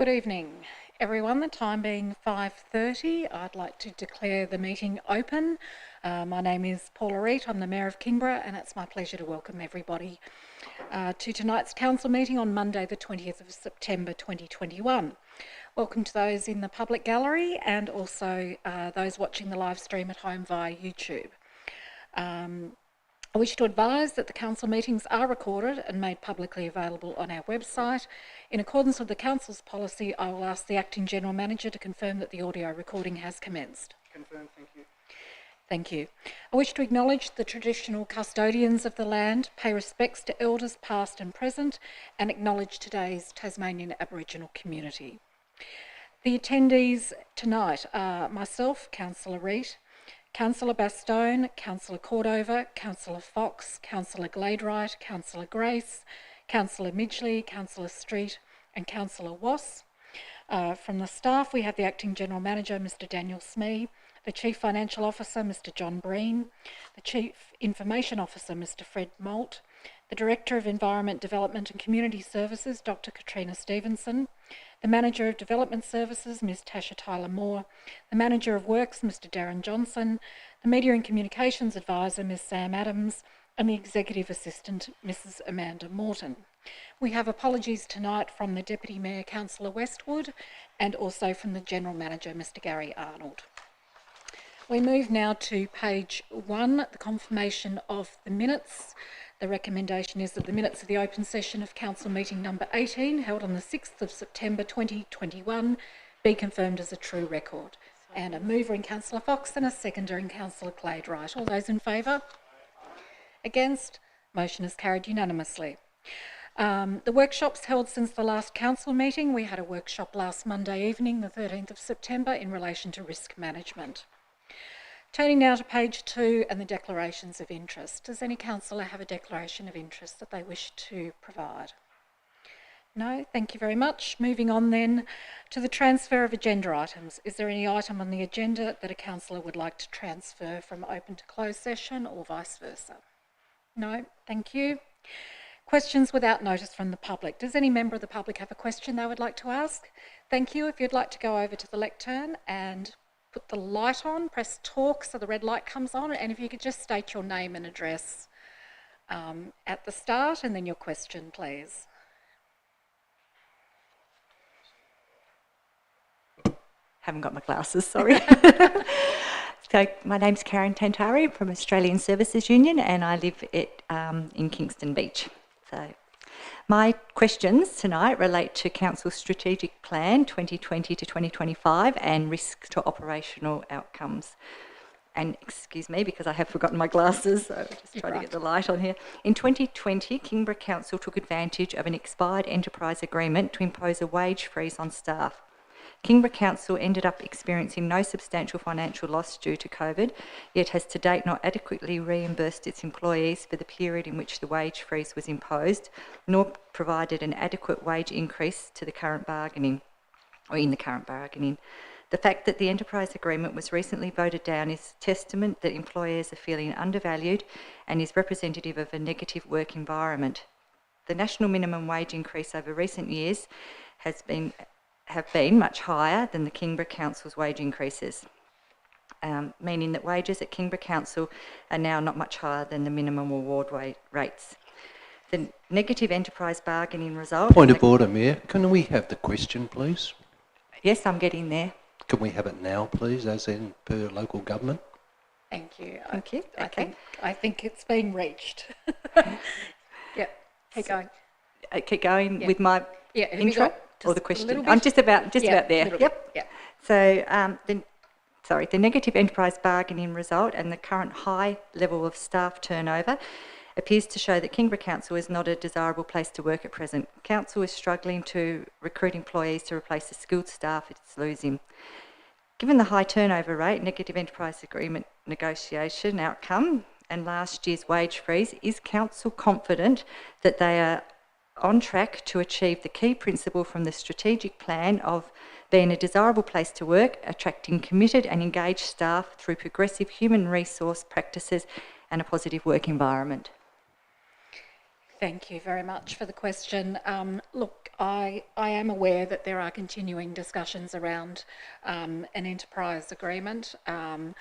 Good evening, everyone. The time being 5:30, I'd like to declare the meeting open. My name is Paula Reid. I'm the Mayor of Kingborough, and it's my pleasure to welcome everybody to tonight's council meeting on Monday, the 20th of September 2021. Welcome to those in the public gallery and also those watching the live stream at home via YouTube. I wish to advise that the council meetings are recorded and made publicly available on our website. In accordance with the council's policy, I will ask the Acting General Manager to confirm that the audio recording has commenced. Confirmed, thank you. Thank you. I wish to acknowledge the traditional custodians of the land, pay respects to elders past and present, and acknowledge today's Tasmanian Aboriginal community. The attendees tonight are myself, Councillor Reid, Councillor Bastone, Councillor Cordova, Councillor Fox, Councillor Gladewright, Councillor Grace, Councillor Midgley, Councillor Street and Councillor Wass. From the staff, we have the Acting General Manager, Mr Daniel Smee, the Chief Financial Officer, Mr John Breen, the Chief Information Officer, Mr Fred Moult, the Director of Environment Development and Community Services, Dr Katrina Stevenson, the Manager of Development Services, Ms Tasha Tyler-Moore, the Manager of Works, Mr Darren Johnson, the Media and Communications Advisor, Ms Sam Adams, and the Executive Assistant, Mrs Amanda Morton. We have apologies tonight from the Deputy Mayor, Councillor Westwood, and also from the General Manager, Mr Gary Arnold. We move now to page 1, the confirmation of the minutes. The recommendation is that the minutes of the open session of Council meeting number 18, held on the 6th of September 2021, be confirmed as a true record. And a mover in Councillor Fox and a seconder in Councillor Gladewright. All those in favour? Against? Motion is carried unanimously. The workshops held since the last council meeting. We had a workshop last Monday evening, the 13th of September, in relation to risk management. Turning now to page 2 and the declarations of interest. Does any councillor have a declaration of interest that they wish to provide? No? Thank you very much. Moving on then to the transfer of agenda items. Is there any item on the agenda that a councillor would like to transfer from open to closed session or vice versa? No? Thank you. Questions without notice from the public. Does any member of the public have a question they would like to ask? Thank you. If you'd like to go over to the lectern and put the light on, press talk so the red light comes on, and if you could just state your name and address at the start and then your question, please. Haven't got my glasses, sorry. So my name's Karen Tantari from Australian Services Union, and I live in Kingston Beach. So my questions tonight relate to Council's Strategic Plan 2020 to 2025 and risks to operational outcomes. And excuse me, because I have forgotten my glasses, so I'll just try to get the light on here. In 2020, Kingborough Council took advantage of an expired enterprise agreement to impose a wage freeze on staff. Kingborough Council ended up experiencing no substantial financial loss due to COVID, yet has to date not adequately reimbursed its employees for the period in which the wage freeze was imposed, nor provided an adequate wage increase to the current bargaining, or in the current bargaining. The fact that the enterprise agreement was recently voted down is testament that employers are feeling undervalued and is representative of a negative work environment. The national minimum wage increase over recent years have been much higher than the Kingborough Council's wage increases, meaning that wages at Kingborough Council are now not much higher than the minimum award rates. The negative enterprise bargaining result... Point of order, Mayor. Can we have the question, please? Yes, I'm getting there. Can we have it now, please, as in per local government? Thank you. Thank you. Okay. I think it's been reached. Yeah, keep going. Keep going with my intro? Or the question? I'm just about there. Yep. Yeah. So the negative enterprise bargaining result and the current high level of staff turnover appears to show that Kingborough Council is not a desirable place to work at present. Council is struggling to recruit employees to replace the skilled staff it's losing. Given the high turnover rate, negative enterprise agreement negotiation outcome and last year's wage freeze, is Council confident that they are on track to achieve the key principle from the strategic plan of being a desirable place to work, attracting committed and engaged staff through progressive human resource practices and a positive work environment? Thank you very much for the question. Look, I am aware that there are continuing discussions around an enterprise agreement. I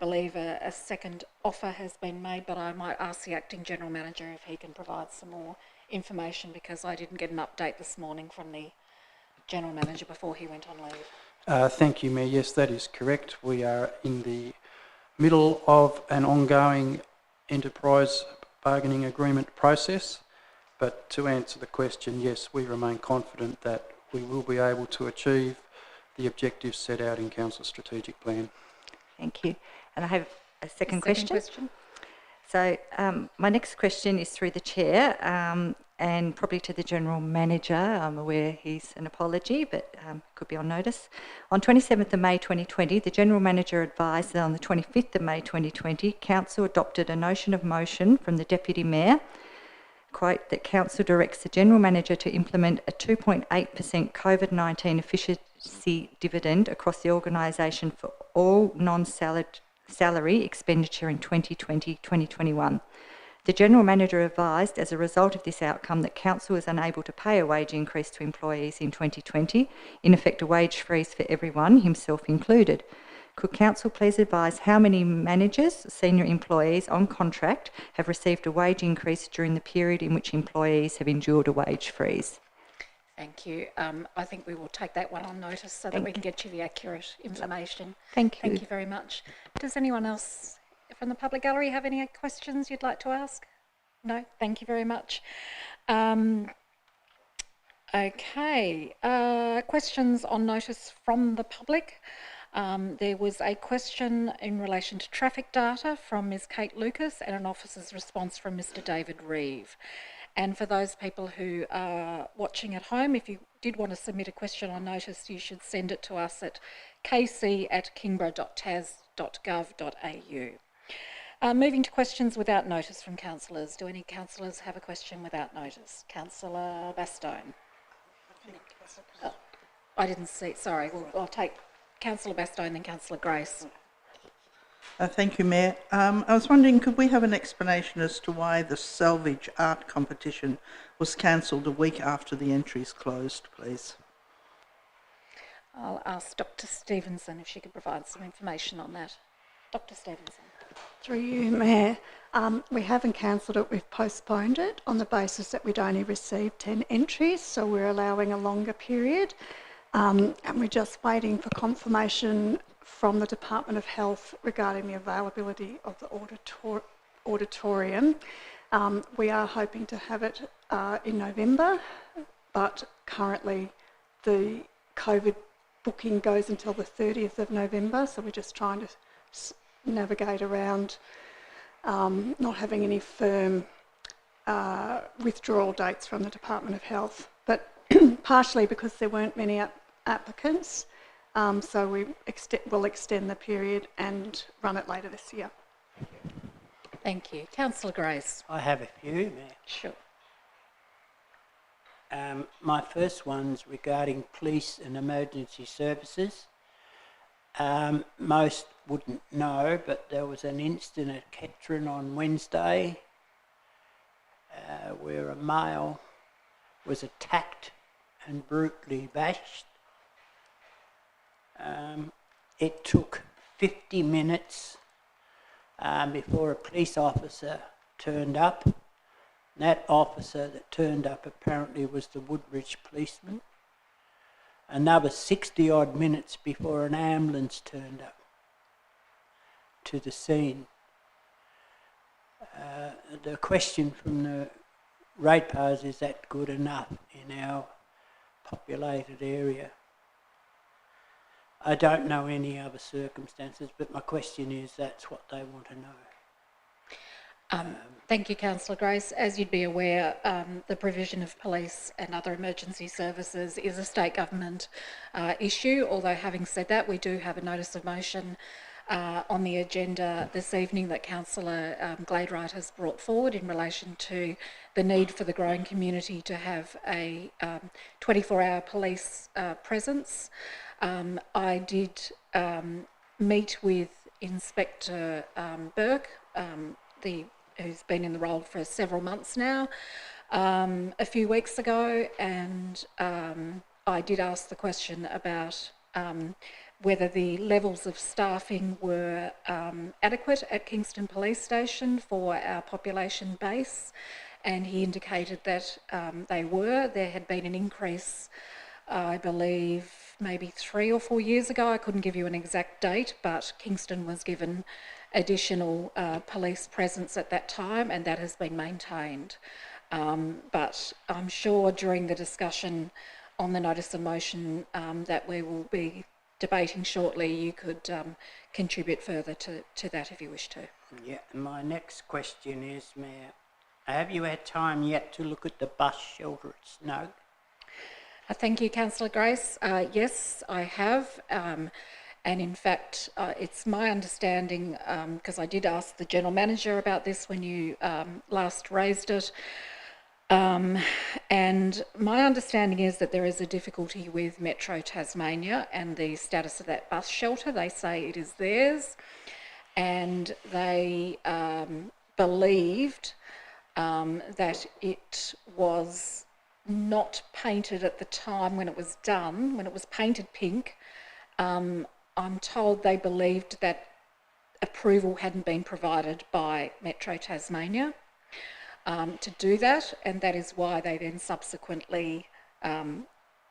believe a second offer has been made, but I might ask the Acting General Manager if he can provide some more information, because I didn't get an update this morning from the General Manager before he went on leave. Thank you, Mayor. Yes, that is correct. We are in the middle of an ongoing enterprise bargaining agreement process, but to answer the question, yes, we remain confident that we will be able to achieve the objectives set out in Council's strategic plan. Thank you. And I have a second question. So my next question is through the Chair and probably to the General Manager. I'm aware he's an apology, but could be on notice. On 27th of May 2020, the General Manager advised that on the 25th of May 2020, Council adopted a notion of motion from the Deputy Mayor, quote, that Council directs the General Manager to implement a 2.8% COVID-19 efficiency dividend across the organisation for all non-salary expenditure in 2020-2021. The General Manager advised, as a result of this outcome, that Council was unable to pay a wage increase to employees in 2020, in effect a wage freeze for everyone, himself included. Could Council please advise how many managers, senior employees on contract have received a wage increase during the period in which employees have endured a wage freeze? Thank you. I think we will take that one on notice so that we can get you the accurate information. Thank you. Thank you very much. Does anyone else from the public gallery have any questions you'd like to ask? No? Thank you very much. Okay. Questions on notice from the public. There was a question in relation to traffic data from Ms Kate Lucas and an officer's response from Mr David Reeve. And for those people who are watching at home, if you did want to submit a question on notice, you should send it to us at kc@kingborough.tas.gov.au. Moving to questions without notice from councillors. Do any councillors have a question without notice? Councillor Bastone. Oh, I didn't see, sorry. Well, I'll take Councillor Bastone, then Councillor Grace. Thank you, Mayor. I was wondering, could we have an explanation as to why the Salvage art competition was cancelled a week after the entries closed, please? I'll ask Dr Stevenson if she could provide some information on that. Dr Stevenson. Through you, Mayor. We haven't cancelled it, we've postponed it on the basis that we'd only received 10 entries, so we're allowing a longer period. And we're just waiting for confirmation from the Department of Health regarding the availability of the auditorium. We are hoping to have it in November, but currently the COVID booking goes until the 30th of November, so we're just trying to navigate around not having any firm withdrawal dates from the Department of Health, but partially because there weren't many applicants, so we'll extend the period and run it later this year. Thank you. Councillor Grace. I have a few, Mayor. Sure. My first one's regarding police and emergency services. Most wouldn't know, but there was an incident at Kettering on Wednesday where a male was attacked and brutally bashed. It took 50 minutes before a police officer turned up. And that officer that turned up apparently was the Woodbridge policeman. Another 60 odd minutes before an ambulance turned up to the scene. The question from the ratepayers, is that good enough in our populated area? I don't know any other circumstances, but my question is that's what they want to know. Thank you, Councillor Grace. As you'd be aware, the provision of police and other emergency services is a state government issue, although having said that, we do have a notice of motion on the agenda this evening that Councillor Gladwright has brought forward in relation to the need for the growing community to have a 24-hour police presence. I did meet with Inspector Burke, the who's been in the role for several months now, a few weeks ago, and I did ask the question about whether the levels of staffing were adequate at Kingston Police Station for our population base, and he indicated that they were. There had been an increase, I believe, maybe 3 or 4 years ago. I couldn't give you an exact date, but Kingston was given additional police presence at that time, and that has been maintained. But I'm sure during the discussion on the notice of motion that we will be debating shortly, you could contribute further to that if you wish to. Yeah, my next question is, Mayor, have you had time yet to look at the bus shelter at Snug? Thank you, Councillor Grace. Yes, I have. And in fact, it's my understanding, because I did ask the General Manager about this when you last raised it, and my understanding is that there is a difficulty with Metro Tasmania and the status of that bus shelter. They say it is theirs, and they believed that it was not painted at the time when it was done, when it was painted pink. I'm told they believed that approval hadn't been provided by Metro Tasmania to do that, and that is why they then subsequently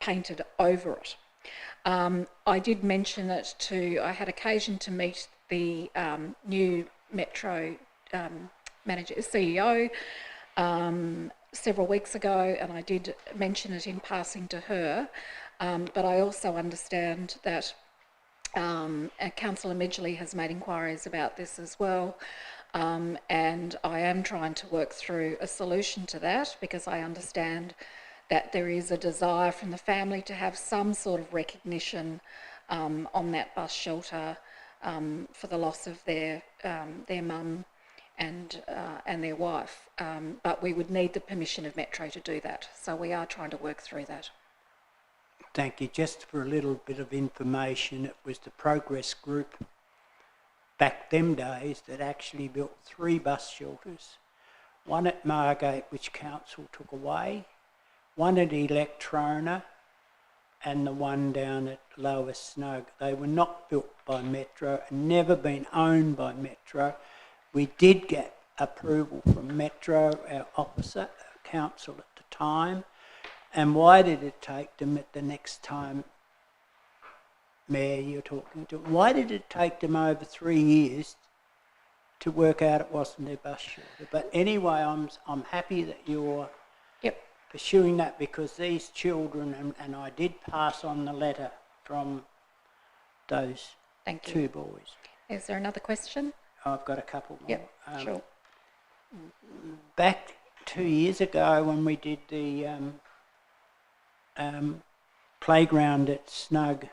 painted over it. I did mention it I had occasion to meet the new Metro manager, CEO, several weeks ago, and I did mention it in passing to her, but I also understand that Councillor Midgley has made inquiries about this as well, and I am trying to work through a solution to that, because I understand that there is a desire from the family to have some sort of recognition on that bus shelter for the loss of their mum and their wife, but we would need the permission of Metro to do that, so we are trying to work through that. Thank you. Just for a little bit of information, it was the Progress Group back them days that actually built 3 bus shelters. One at Margate, which Council took away, one at Electrona, and the one down at Lower Snug. They were not built by Metro and never been owned by Metro. We did get approval from Metro, our officer, our council at the time. And why did it take them at the next time, Mayor, you're talking to, why did it take them over 3 years to work out it wasn't their bus shelter? But anyway, I'm happy that you're pursuing that, because these children, and I did pass on the letter from those two boys. Is there another question? I've got a couple more. Yep, sure. Back 2 years ago when we did the playground at Snug,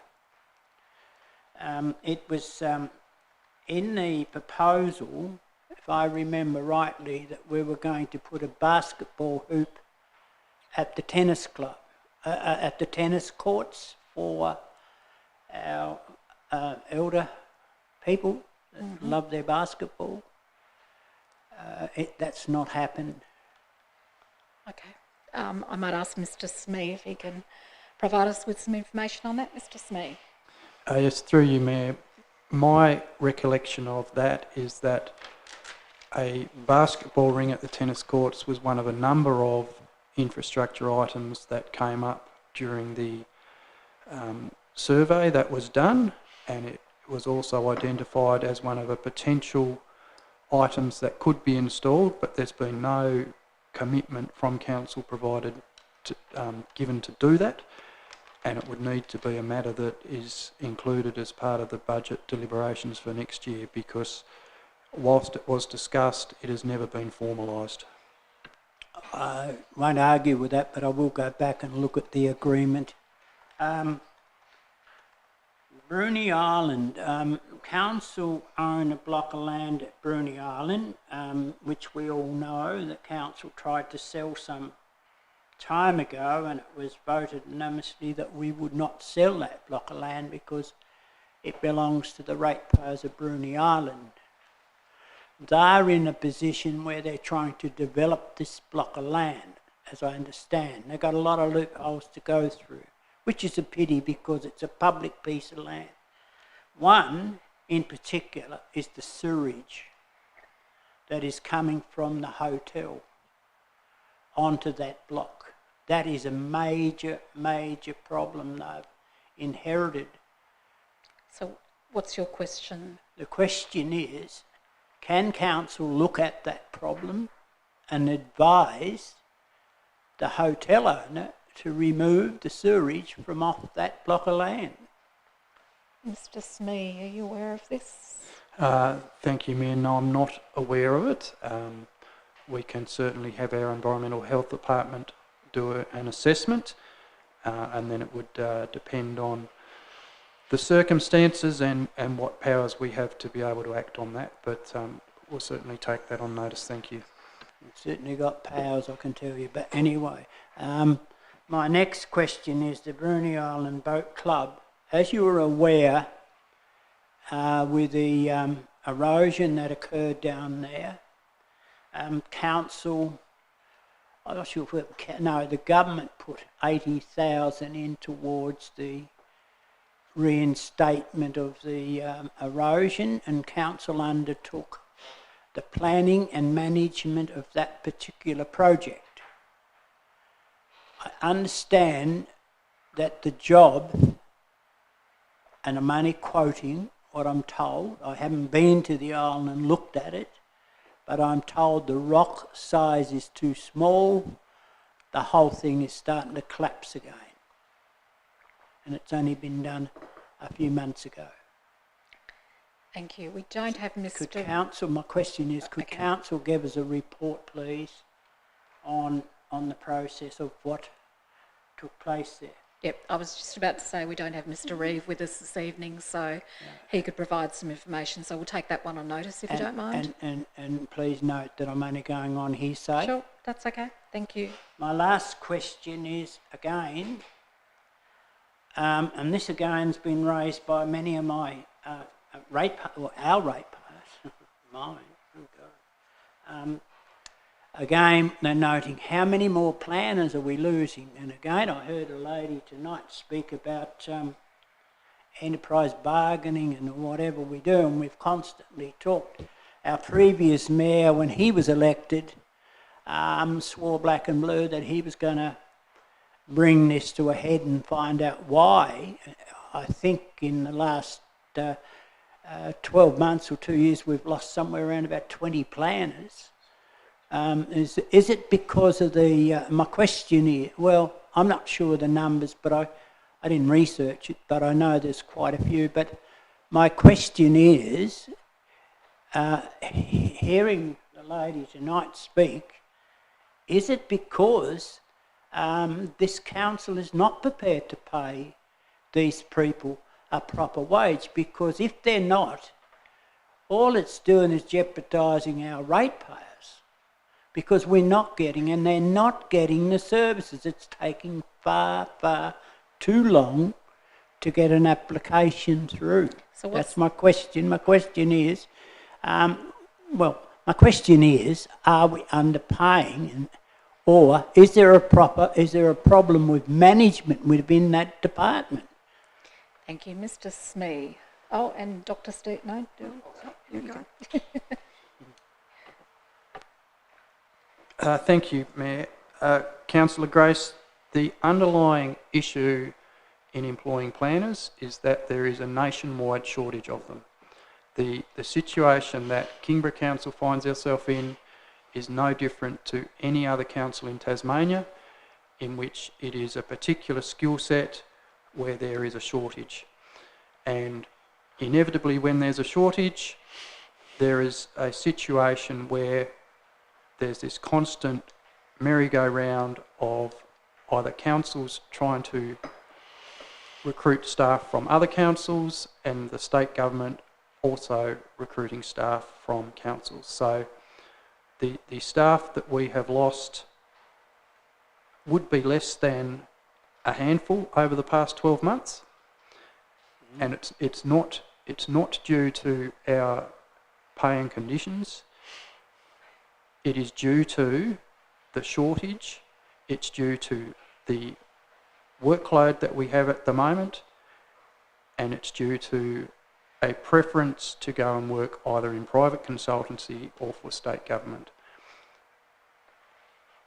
it was in the proposal, if I remember rightly, that we were going to put a basketball hoop at the tennis club, at the tennis courts for our elder people that love their basketball. That's not happened. Okay. I might ask Mr. Smee if he can provide us with some information on that. Mr. Smee. Yes, through you, Mayor. My recollection of that is that a basketball ring at the tennis courts was one of a number of infrastructure items that came up during the survey that was done, and it was also identified as one of the potential items that could be installed, but there's been no commitment from council given to do that, and it would need to be a matter that is included as part of the budget deliberations for next year, because whilst it was discussed, it has never been formalised. I won't argue with that, but I will go back and look at the agreement. Bruny Island, council own a block of land at Bruny Island, which we all know that council tried to sell some time ago, and it was voted unanimously that we would not sell that block of land because it belongs to the ratepayers of Bruny Island. they're in a position where they're trying to develop this block of land, as I understand. They've got a lot of loopholes to go through, which is a pity because it's a public piece of land. One in particular is the sewage that is coming from the hotel onto that block. That is a major, major problem they've inherited. So what's your question? The question is, can council look at that problem and advise the hotel owner to remove the sewerage from off that block of land? Mr. Smee, are you aware of this? Thank you, Mayor. No, I'm not aware of it. We can certainly have our Environmental Health Department do an assessment, and then it would depend on the circumstances and what powers we have to be able to act on that, but we'll certainly take that on notice. Thank you. We've certainly got powers, I can tell you. But anyway, my next question is the Bruny Island Boat Club. As you are aware, with the erosion that occurred down there, council, I'm not sure if the government put 80,000 in towards the reinstatement of the erosion, and council undertook the planning and management of that particular project. I understand that the job, and I'm only quoting what I'm told, I haven't been to the island and looked at it, but I'm told the rock size is too small, the whole thing is starting to collapse again. And it's only been done a few months ago. Thank you. We don't have Mr. Could council, my question is, could council give us a report, please, on the process of what took place there? Yep, I was just about to say we don't have Mr. Reeve with us this evening, so he could provide some information. So we'll take that one on notice if you don't mind. And please note that I'm only going on hearsay. Sure, that's okay. Thank you. My last question is, again, and this again's been raised by many of my our ratepayers, mine, oh God. Again, they're noting how many more planners are we losing? And again, I heard a lady tonight speak about enterprise bargaining and whatever we do, and we've constantly talked. Our previous mayor, when he was elected, swore black and blue that he was going to bring this to a head and find out why. I think in the last 12 months or 2 years, we've lost somewhere around about 20 planners. Is it because of the, my question is, well, I'm not sure of the numbers, but I didn't research it, but I know there's quite a few. But my question is, hearing the lady tonight speak, is it because this council is not prepared to pay these people a proper wage? Because if they're not, all it's doing is jeopardising our ratepayers. Because we're not getting, and they're not getting the services. It's taking far, far too long to get an application through. So that's my question. My question is, are we underpaying, or is there a problem with management within that department? Thank you, Mr. Smee. Oh, and Dr. Steve, no, you go. Thank you, Mayor. Councillor Grace, the underlying issue in employing planners is that there is a nationwide shortage of them. The situation that Kingborough Council finds itself in is no different to any other council in Tasmania, in which it is a particular skill set where there is a shortage. And inevitably when there's a shortage, there is a situation where there's this constant merry-go-round of either councils trying to recruit staff from other councils and the state government also recruiting staff from councils. So the staff that we have lost would be less than a handful over the past 12 months. And it's not due to our pay and conditions. It is due to the shortage, it's due to the workload that we have at the moment, and it's due to a preference to go and work either in private consultancy or for state government.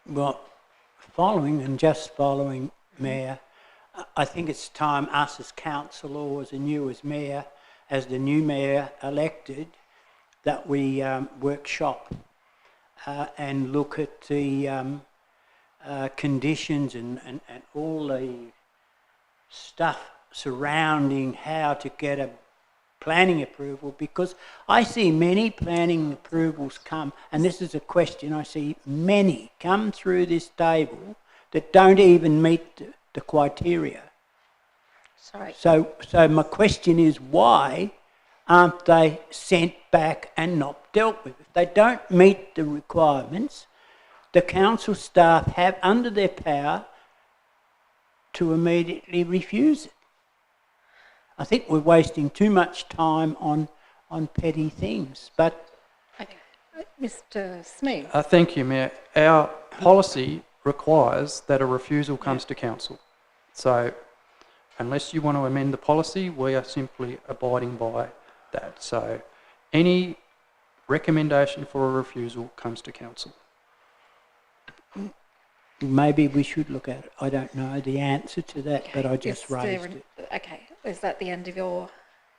Well, following, Mayor, I think it's time us as councillors and you as Mayor, as the new Mayor elected, that we workshop and look at the conditions and all the stuff surrounding how to get a planning approval, because I see many planning approvals come, and this is a question, I see many come through this table that don't even meet the criteria. Sorry. So my question is, why aren't they sent back and not dealt with? If they don't meet the requirements, the council staff have under their power to immediately refuse it. I think we're wasting too much time on petty things, but... Okay. Mr. Smith. Thank you, Mayor. Our policy requires that a refusal comes to council. So unless you want to amend the policy, we are simply abiding by that. So any recommendation for a refusal comes to council. Maybe we should look at it. I don't know the answer to that, Okay. but I just raised it. Okay, is that the end of your...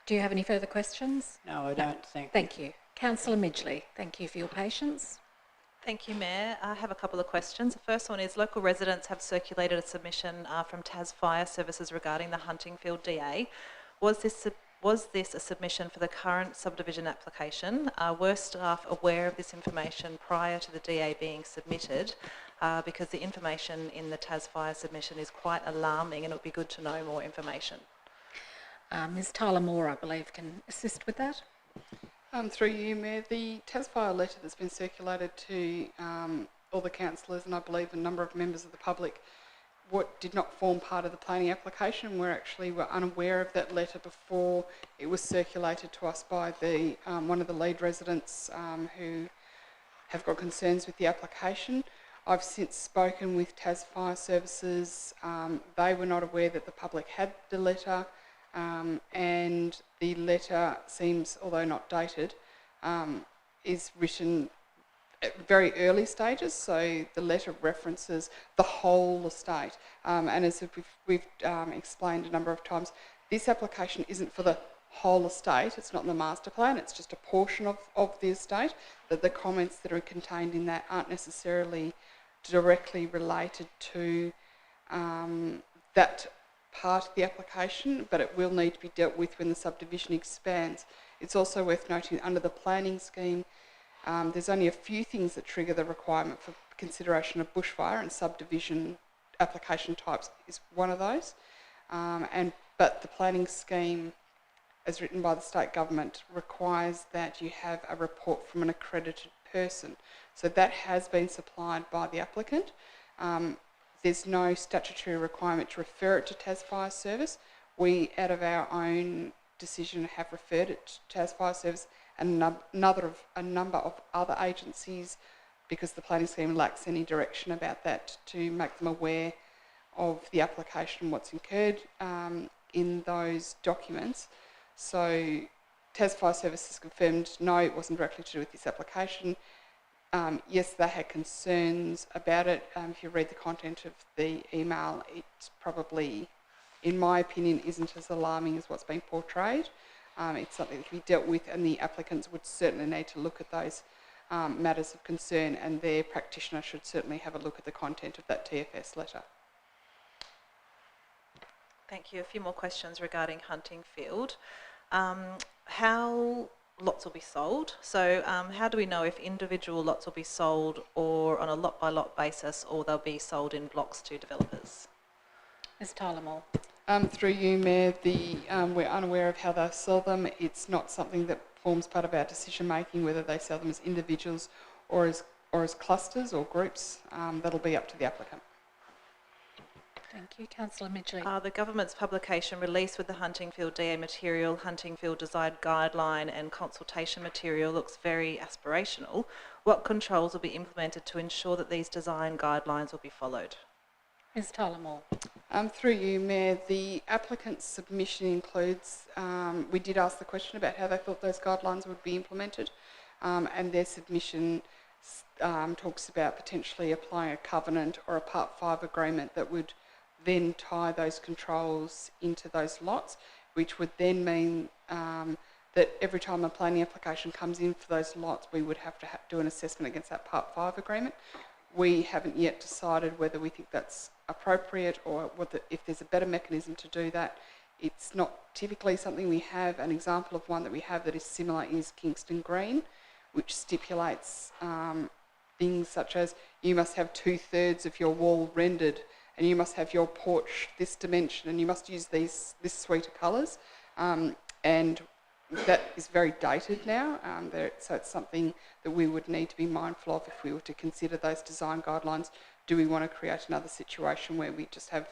Do you have any further questions? No, I don't think. Thank you. Councillor Midgley, thank you for your patience. Thank you, Mayor. I have a couple of questions. The first one is local residents have circulated a submission from Tas Fire Services regarding the Huntingfield DA. Was this a submission for the current subdivision application? Were staff aware of this information prior to the DA being submitted? Because the information in the Tas Fire submission is quite alarming and it would be good to know more information. Ms Tyler Moore, I believe, can assist with that. Through you, Mayor, the Tas Fire letter that's been circulated to all the councillors and I believe a number of members of the public what did not form part of the planning application. We were unaware of that letter before it was circulated to us by the one of the lead residents who have got concerns with the application. I've since spoken with Tas Fire Services. They were not aware that the public had the letter, and the letter seems, although not dated, is written at very early stages, so the letter references the whole estate. And as we've explained a number of times, this application isn't for the whole estate, it's not in the master plan, it's just a portion of the estate, that the comments that are contained in that aren't necessarily directly related to that part of the application, but it will need to be dealt with when the subdivision expands. It's also worth noting under the planning scheme, there's only a few things that trigger the requirement for consideration of bushfire, and subdivision application types is one of those. But the planning scheme, as written by the state government, requires that you have a report from an accredited person. So that has been supplied by the applicant. There's no statutory requirement to refer it to Tas Fire Service. We, out of our own decision, have referred it to Tas Fire Service and a number of other agencies, because the planning scheme lacks any direction about that, to make them aware of the application, what's incurred in those documents. So Tas Fire Service has confirmed, no, it wasn't directly to do with this application. Yes, they had concerns about it. If you read the content of the email, it probably, in my opinion, isn't as alarming as what's being portrayed. It's something that can be dealt with, and the applicants would certainly need to look at those matters of concern, and their practitioner should certainly have a look at the content of that TFS letter. Thank you. A few more questions regarding Huntingfield. How lots will be sold? So how do we know if individual lots will be sold or on a lot-by-lot basis, or they'll be sold in blocks to developers? Ms Tyler Moore. Through you, Mayor, we're unaware of how they sell them. It's not something that forms part of our decision making, whether they sell them as individuals or as clusters or groups. That'll be up to the applicant. Thank you. Councillor Midgley. The government's publication released with the Huntingfield DA material, Huntingfield Design Guideline and consultation material looks very aspirational. What controls will be implemented to ensure that these design guidelines will be followed? Ms Tyler-Moore. Through you, Mayor, the applicant's submission includes, we did ask the question about how they thought those guidelines would be implemented, and their submission talks about potentially applying a covenant or a Part 5 agreement that would then tie those controls into those lots, which would then mean that every time a planning application comes in for those lots, we would have to do an assessment against that Part 5 agreement. We haven't yet decided whether we think that's appropriate or whether, if there's a better mechanism to do that. It's not typically something we have. An example of one that we have that is similar is Kingston Green, which stipulates things such as you must have 2/3 of your wall rendered, and you must have your porch this dimension, and you must use this suite of colours. And that is very dated now, so it's something that we would need to be mindful of if we were to consider those design guidelines. Do we want to create another situation where we just have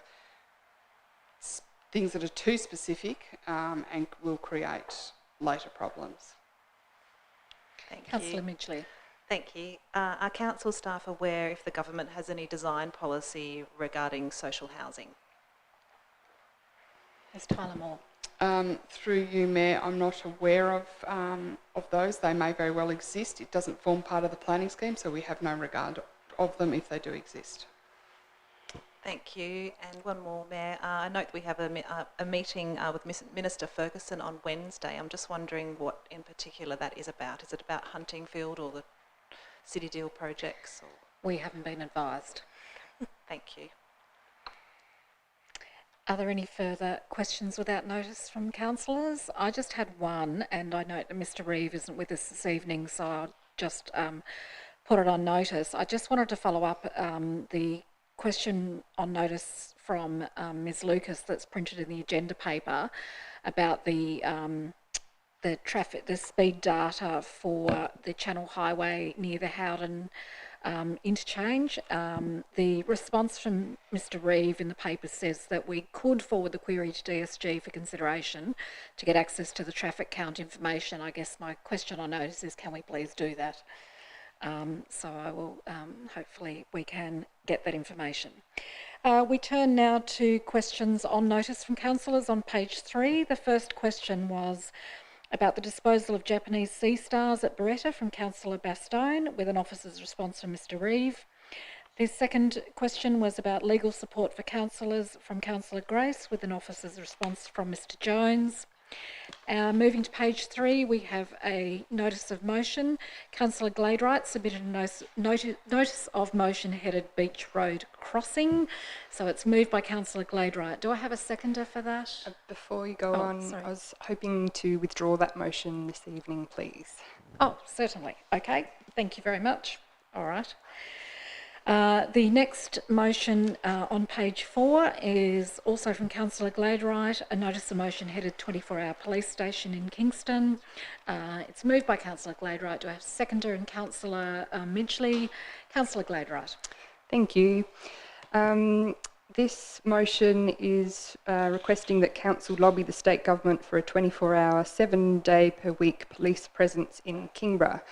things that are too specific and will create later problems? Thank you. Councillor Midgley. Thank you. Are council staff aware if the government has any design policy regarding social housing? Ms Tyler-Moore. Through you, Mayor, I'm not aware of those. They may very well exist. It doesn't form part of the planning scheme, so we have no regard of them if they do exist. Thank you. And one more, Mayor. I note that we have a meeting with Minister Ferguson on Wednesday. I'm just wondering what in particular that is about. Is it about Huntingfield or the City Deal projects? Or? We haven't been advised. Thank you. Are there any further questions without notice from councillors? I just had one, and I note that Mr Reeve isn't with us this evening, so I'll just put it on notice. I just wanted to follow up the question on notice from Ms Lucas that's printed in the agenda paper about the speed data for the Channel Highway near the Howden interchange. The response from Mr Reeve in the paper says that we could forward the query to DSG for consideration to get access to the traffic count information. I guess my question on notice is, can we please do that? So I will, hopefully we can get that information. We turn now to questions on notice from councillors on page 3. The first question was about the disposal of Japanese sea stars at Beretta from Councillor Bastone, with an officer's response from Mr Reeve. The second question was about legal support for councillors from Councillor Grace, with an officer's response from Mr Jones. Moving to page 3, we have a notice of motion. Councillor Gladright submitted a notice of motion headed Beach Road Crossing. So it's moved by Councillor Gladright. Do I have a seconder for that? Before you go on, sorry. I was hoping to withdraw that motion this evening, please. Oh, certainly. Okay, thank you very much. All right. The next motion on page 4 is also from Councillor Gladright, a notice of motion headed 24-hour police station in Kingston. It's moved by Councillor Gladright. Do I have a seconder and Councillor Midgley? Councillor Gladright. Thank you. This motion is requesting that Council lobby the State Government for a 24-hour, 7-day-per-week police presence in Kingborough.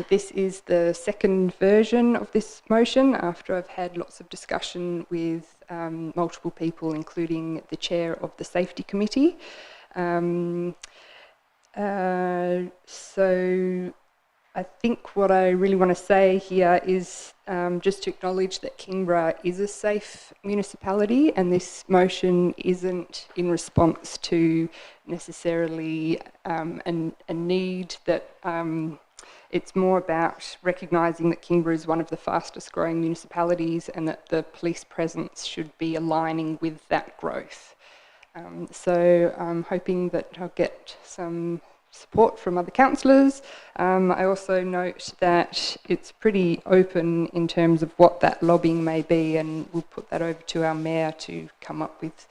This is the second version of this motion after I've had lots of discussion with multiple people, including the chair of the Safety Committee. So I think what I really want to say here is just to acknowledge that Kingborough is a safe municipality, and this motion isn't in response to necessarily a need that it's more about recognising that Kingborough is one of the fastest growing municipalities and that the police presence should be aligning with that growth. So I'm hoping that I'll get some support from other councillors. I also note that it's pretty open in terms of what that lobbying may be, and we'll put that over to our mayor to come up with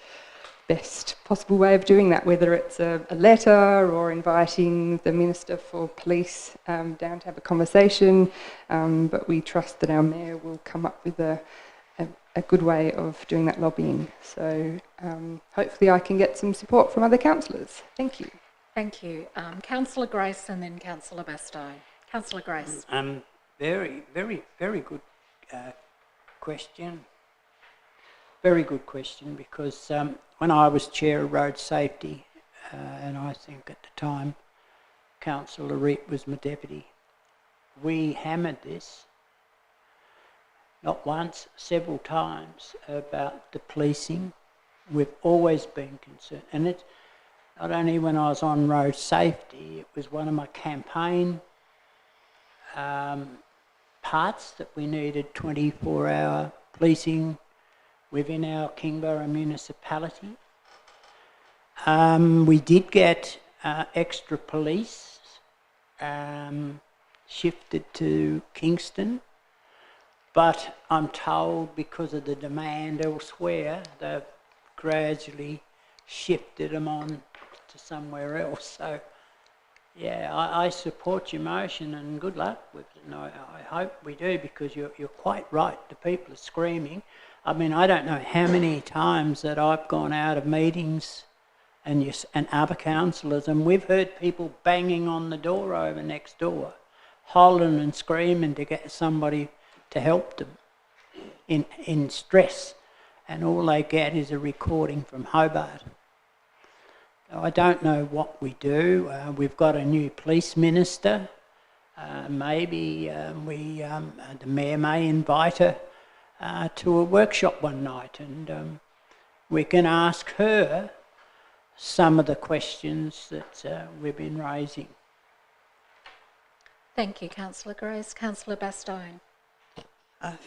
best possible way of doing that, whether it's a letter or inviting the Minister for Police down to have a conversation, but we trust that our Mayor will come up with a a good way of doing that lobbying. So hopefully I can get some support from other councillors. Thank you. Thank you. Councillor Grace and then Councillor Bastow. Councillor Grace. Very, very, very good question. Very good question, because when I was Chair of Road Safety, and I think at the time Councillor Reep was my deputy, we hammered this, not once, several times, about the policing. We've always been concerned, and it's not only when I was on road safety, it was one of my campaign parts that we needed 24-hour policing within our Kingborough municipality. We did get extra police shifted to Kingston, but I'm told because of the demand elsewhere, they've gradually shifted them on to somewhere else. So, yeah, I support your motion and good luck with it. And I hope we do, because you're quite right. The people are screaming. I mean, I don't know how many times that I've gone out of meetings and other councillors, and we've heard people banging on the door over next door, hollering and screaming to get somebody to help them in stress, and all they get is a recording from Hobart. So I don't know what we do. We've got a new police minister. Maybe the mayor may invite her to a workshop one night, and we can ask her some of the questions that we've been raising. Thank you, Councillor Grace. Councillor Bastow.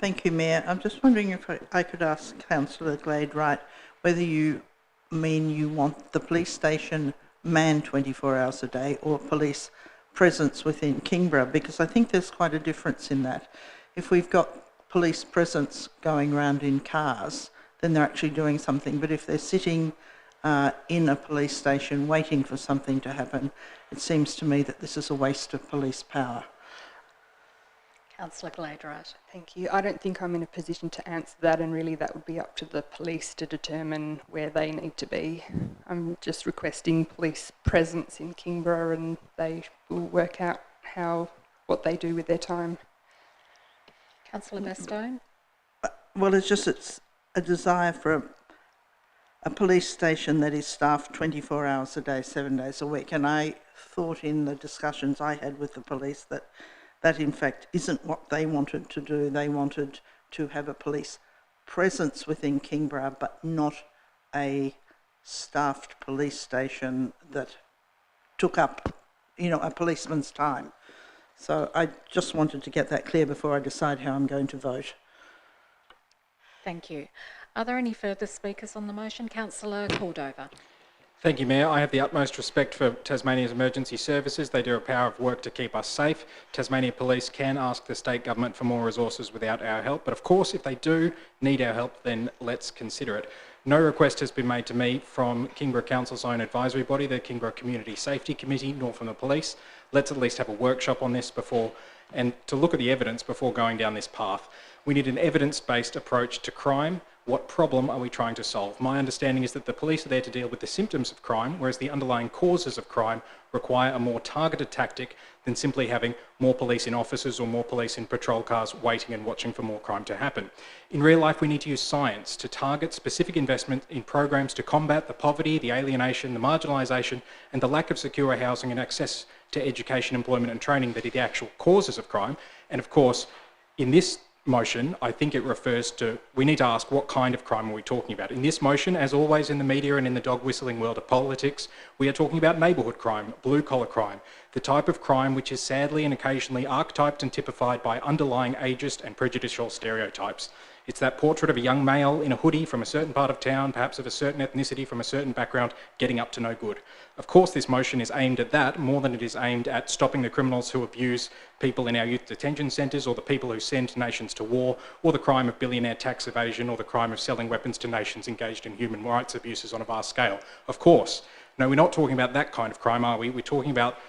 Thank you, Mayor. I'm just wondering if I could ask Councillor Glade-Wright whether you mean you want the police station manned 24 hours a day or police presence within Kingborough, because I think there's quite a difference in that. If we've got police presence going around in cars, then they're actually doing something. But if they're sitting in a police station waiting for something to happen, it seems to me that this is a waste of police power. Councillor Glade-Wright. Thank you. I don't think I'm in a position to answer that, and really that would be up to the police to determine where they need to be. I'm just requesting police presence in Kingborough, and they will work out what they do with their time. Councillor Bastow. Well, it's a desire for a police station that is staffed 24 hours a day, 7 days a week. And I thought in the discussions I had with the police that in fact isn't what they wanted to do. They wanted to have a police presence within Kingborough, but not a staffed police station that took up, a policeman's time. So I just wanted to get that clear before I decide how I'm going to vote. Thank you. Are there any further speakers on the motion? Councillor Cordover. Thank you, Mayor. I have the utmost respect for Tasmania's emergency services. They do a power of work to keep us safe. Tasmania Police can ask the state government for more resources without our help. But of course, if they do need our help, then let's consider it. No request has been made to me from Kingborough Council's own advisory body, the Kingborough Community Safety Committee, nor from the police. Let's at least have a workshop on this and to look at the evidence before going down this path. We need an evidence-based approach to crime. What problem are we trying to solve? My understanding is that the police are there to deal with the symptoms of crime, whereas the underlying causes of crime require a more targeted tactic than simply having more police in offices or more police in patrol cars waiting and watching for more crime to happen. In real life, we need to use science to target specific investment in programs to combat the poverty, the alienation, the marginalisation, and the lack of secure housing and access to education, employment and training that are the actual causes of crime. And of course, in this motion, I think it refers to, we need to ask what kind of crime are we talking about. In this motion, as always in the media and in the dog whistling world of politics, we are talking about neighbourhood crime, blue collar crime, the type of crime which is sadly and occasionally archetyped and typified by underlying ageist and prejudicial stereotypes. It's that portrait of a young male in a hoodie from a certain part of town, perhaps of a certain ethnicity from a certain background, getting up to no good. Of course, this motion is aimed at that more than it is aimed at stopping the criminals who abuse people in our youth detention centres, or the people who send nations to war, or the crime of billionaire tax evasion, or the crime of selling weapons to nations engaged in human rights abuses on a vast scale. Of course. No, we're not talking about that kind of crime, are we? We're talking about,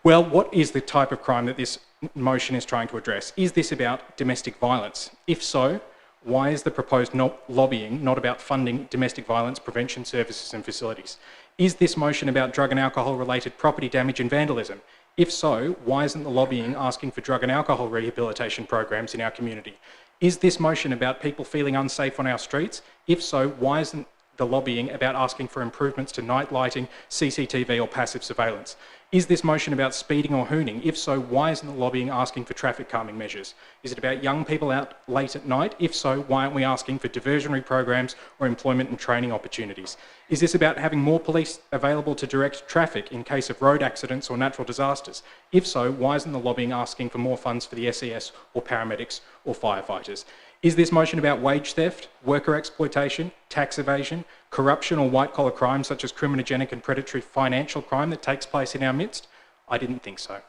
well, what is the type of crime that this motion is trying to address? Is this about domestic violence? If so, why is the proposed lobbying not about funding domestic violence prevention services and facilities? Is this motion about drug and alcohol related property damage and vandalism? If so, why isn't the lobbying asking for drug and alcohol rehabilitation programs in our community? Is this motion about people feeling unsafe on our streets? If so, why isn't the lobbying about asking for improvements to night lighting, CCTV or passive surveillance? Is this motion about speeding or hooning? If so, why isn't the lobbying asking for traffic calming measures? Is it about young people out late at night? If so, why aren't we asking for diversionary programs or employment and training opportunities? Is this about having more police available to direct traffic in case of road accidents or natural disasters? If so, why isn't the lobbying asking for more funds for the SES or paramedics or firefighters? Is this motion about wage theft, worker exploitation, tax evasion, corruption or white-collar crime such as criminogenic and predatory financial crime that takes place in our midst? I didn't think so.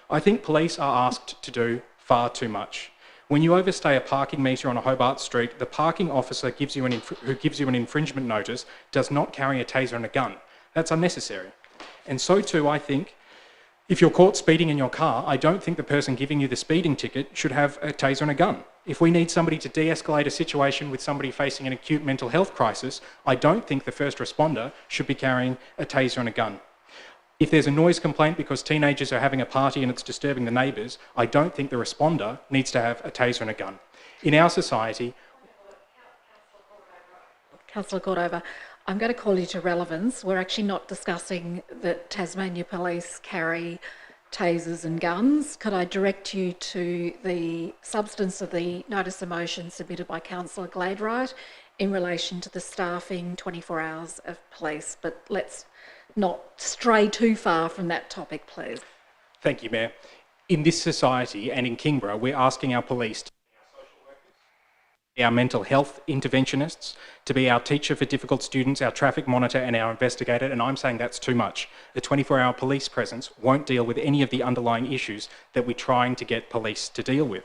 I think police are asked to do far too much. When you overstay a parking metre on a Hobart street, the parking officer who gives you an infringement notice does not carry a taser and a gun. That's unnecessary. And so too, I think, if you're caught speeding in your car, I don't think the person giving you the speeding ticket should have a taser and a gun. If we need somebody to de-escalate a situation with somebody facing an acute mental health crisis, I don't think the first responder should be carrying a taser and a gun. If there's a noise complaint because teenagers are having a party and it's disturbing the neighbours, I don't think the responder needs to have a taser and a gun. In our society... Councillor Cordova, I'm going to call you to relevance. We're actually not discussing that Tasmania Police carry tasers and guns. Could I direct you to the substance of the notice of motion submitted by Councillor Gladwright in relation to the staffing 24 hours of police? But let's not stray too far from that topic, please. Thank you, Mayor. In this society and in Kingborough, we're asking our police to be our mental health interventionists, to be our teacher for difficult students, our traffic monitor and our investigator, and I'm saying that's too much. A 24-hour police presence won't deal with any of the underlying issues that we're trying to get police to deal with.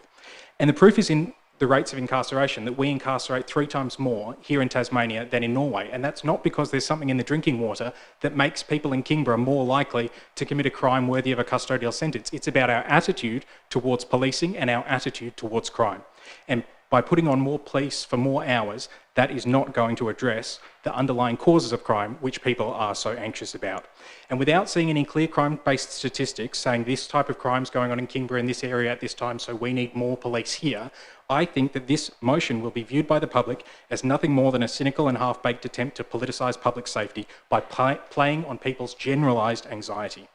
And the proof is in the rates of incarceration, that we incarcerate 3 times more here in Tasmania than in Norway, and that's not because there's something in the drinking water that makes people in Kingborough more likely to commit a crime worthy of a custodial sentence. It's about our attitude towards policing and our attitude towards crime. And by putting on more police for more hours, that is not going to address the underlying causes of crime which people are so anxious about. And without seeing any clear crime-based statistics saying this type of crime is going on in Kingborough in this area at this time, so we need more police here, I think that this motion will be viewed by the public as nothing more than a cynical and half-baked attempt to politicise public safety by playing on people's generalised anxiety.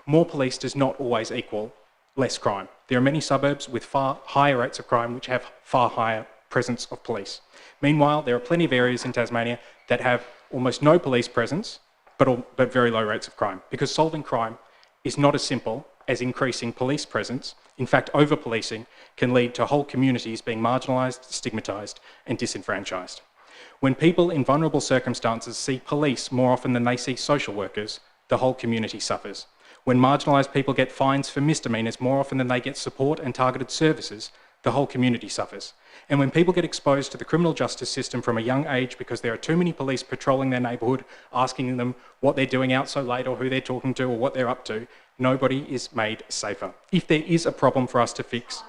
More police does not always equal less crime. There are many suburbs with far higher rates of crime which have far higher presence of police. Meanwhile, there are plenty of areas in Tasmania that have almost no police presence but very low rates of crime, because solving crime is not as simple as increasing police presence. In fact, over-policing can lead to whole communities being marginalised, stigmatised and disenfranchised. When people in vulnerable circumstances see police more often than they see social workers, the whole community suffers. When marginalised people get fines for misdemeanours more often than they get support and targeted services, the whole community suffers. And when people get exposed to the criminal justice system from a young age because there are too many police patrolling their neighbourhood, asking them what they're doing out so late or who they're talking to or what they're up to, nobody is made safer. If there is a problem for us to fix...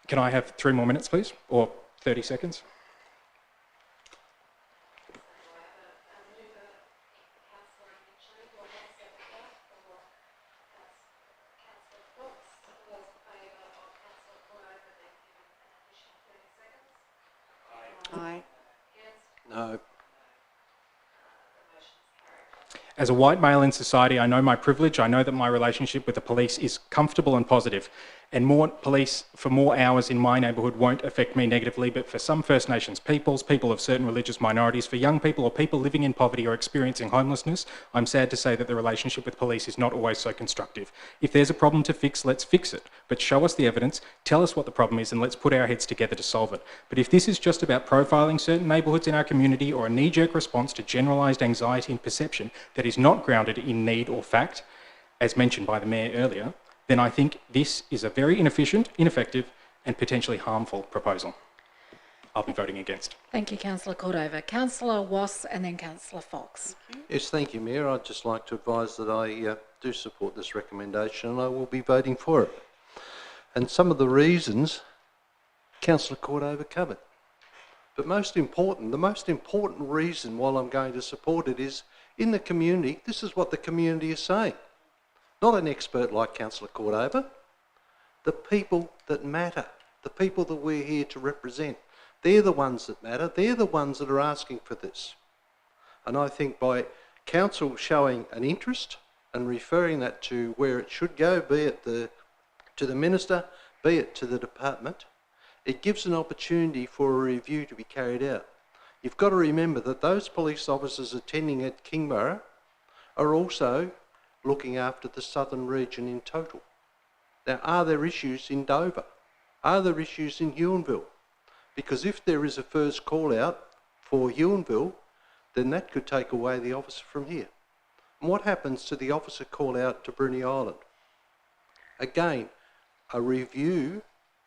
Can I have 3 more minutes, please? Or 30 seconds? No. As a white male in society, I know my privilege. I know that my relationship with the police is comfortable and positive. And more police for more hours in my neighbourhood won't affect me negatively, but for some First Nations peoples, people of certain religious minorities, for young people or people living in poverty or experiencing homelessness, I'm sad to say that the relationship with police is not always so constructive. If there's a problem to fix, let's fix it. But show us the evidence, tell us what the problem is, and let's put our heads together to solve it. But if this is just about profiling certain neighbourhoods in our community or a knee-jerk response to generalised anxiety and perception that is not grounded in need or fact, as mentioned by the Mayor earlier, then I think this is a very inefficient, ineffective and potentially harmful proposal. I'll be voting against. Thank you, Councillor Cordova. Councillor Wass and then Councillor Fox. Yes, thank you, Mayor. I'd just like to advise that I do support this recommendation and I will be voting for it. And some of the reasons Councillor Cordova covered. But the most important reason why I'm going to support it is, in the community, this is what the community is saying. Not an expert like Councillor Cordova. The people that matter, the people that we're here to represent, they're the ones that matter. They're the ones that are asking for this. And I think by council showing an interest and referring that to where it should go, be it to the minister, be it to the department, it gives an opportunity for a review to be carried out. You've got to remember that those police officers attending at Kingborough are also looking after the southern region in total. Now, are there issues in Dover? Are there issues in Huonville? Because if there is a first call out for Huonville, then that could take away the officer from here. And what happens to the officer call out to Bruny Island? Again, a review,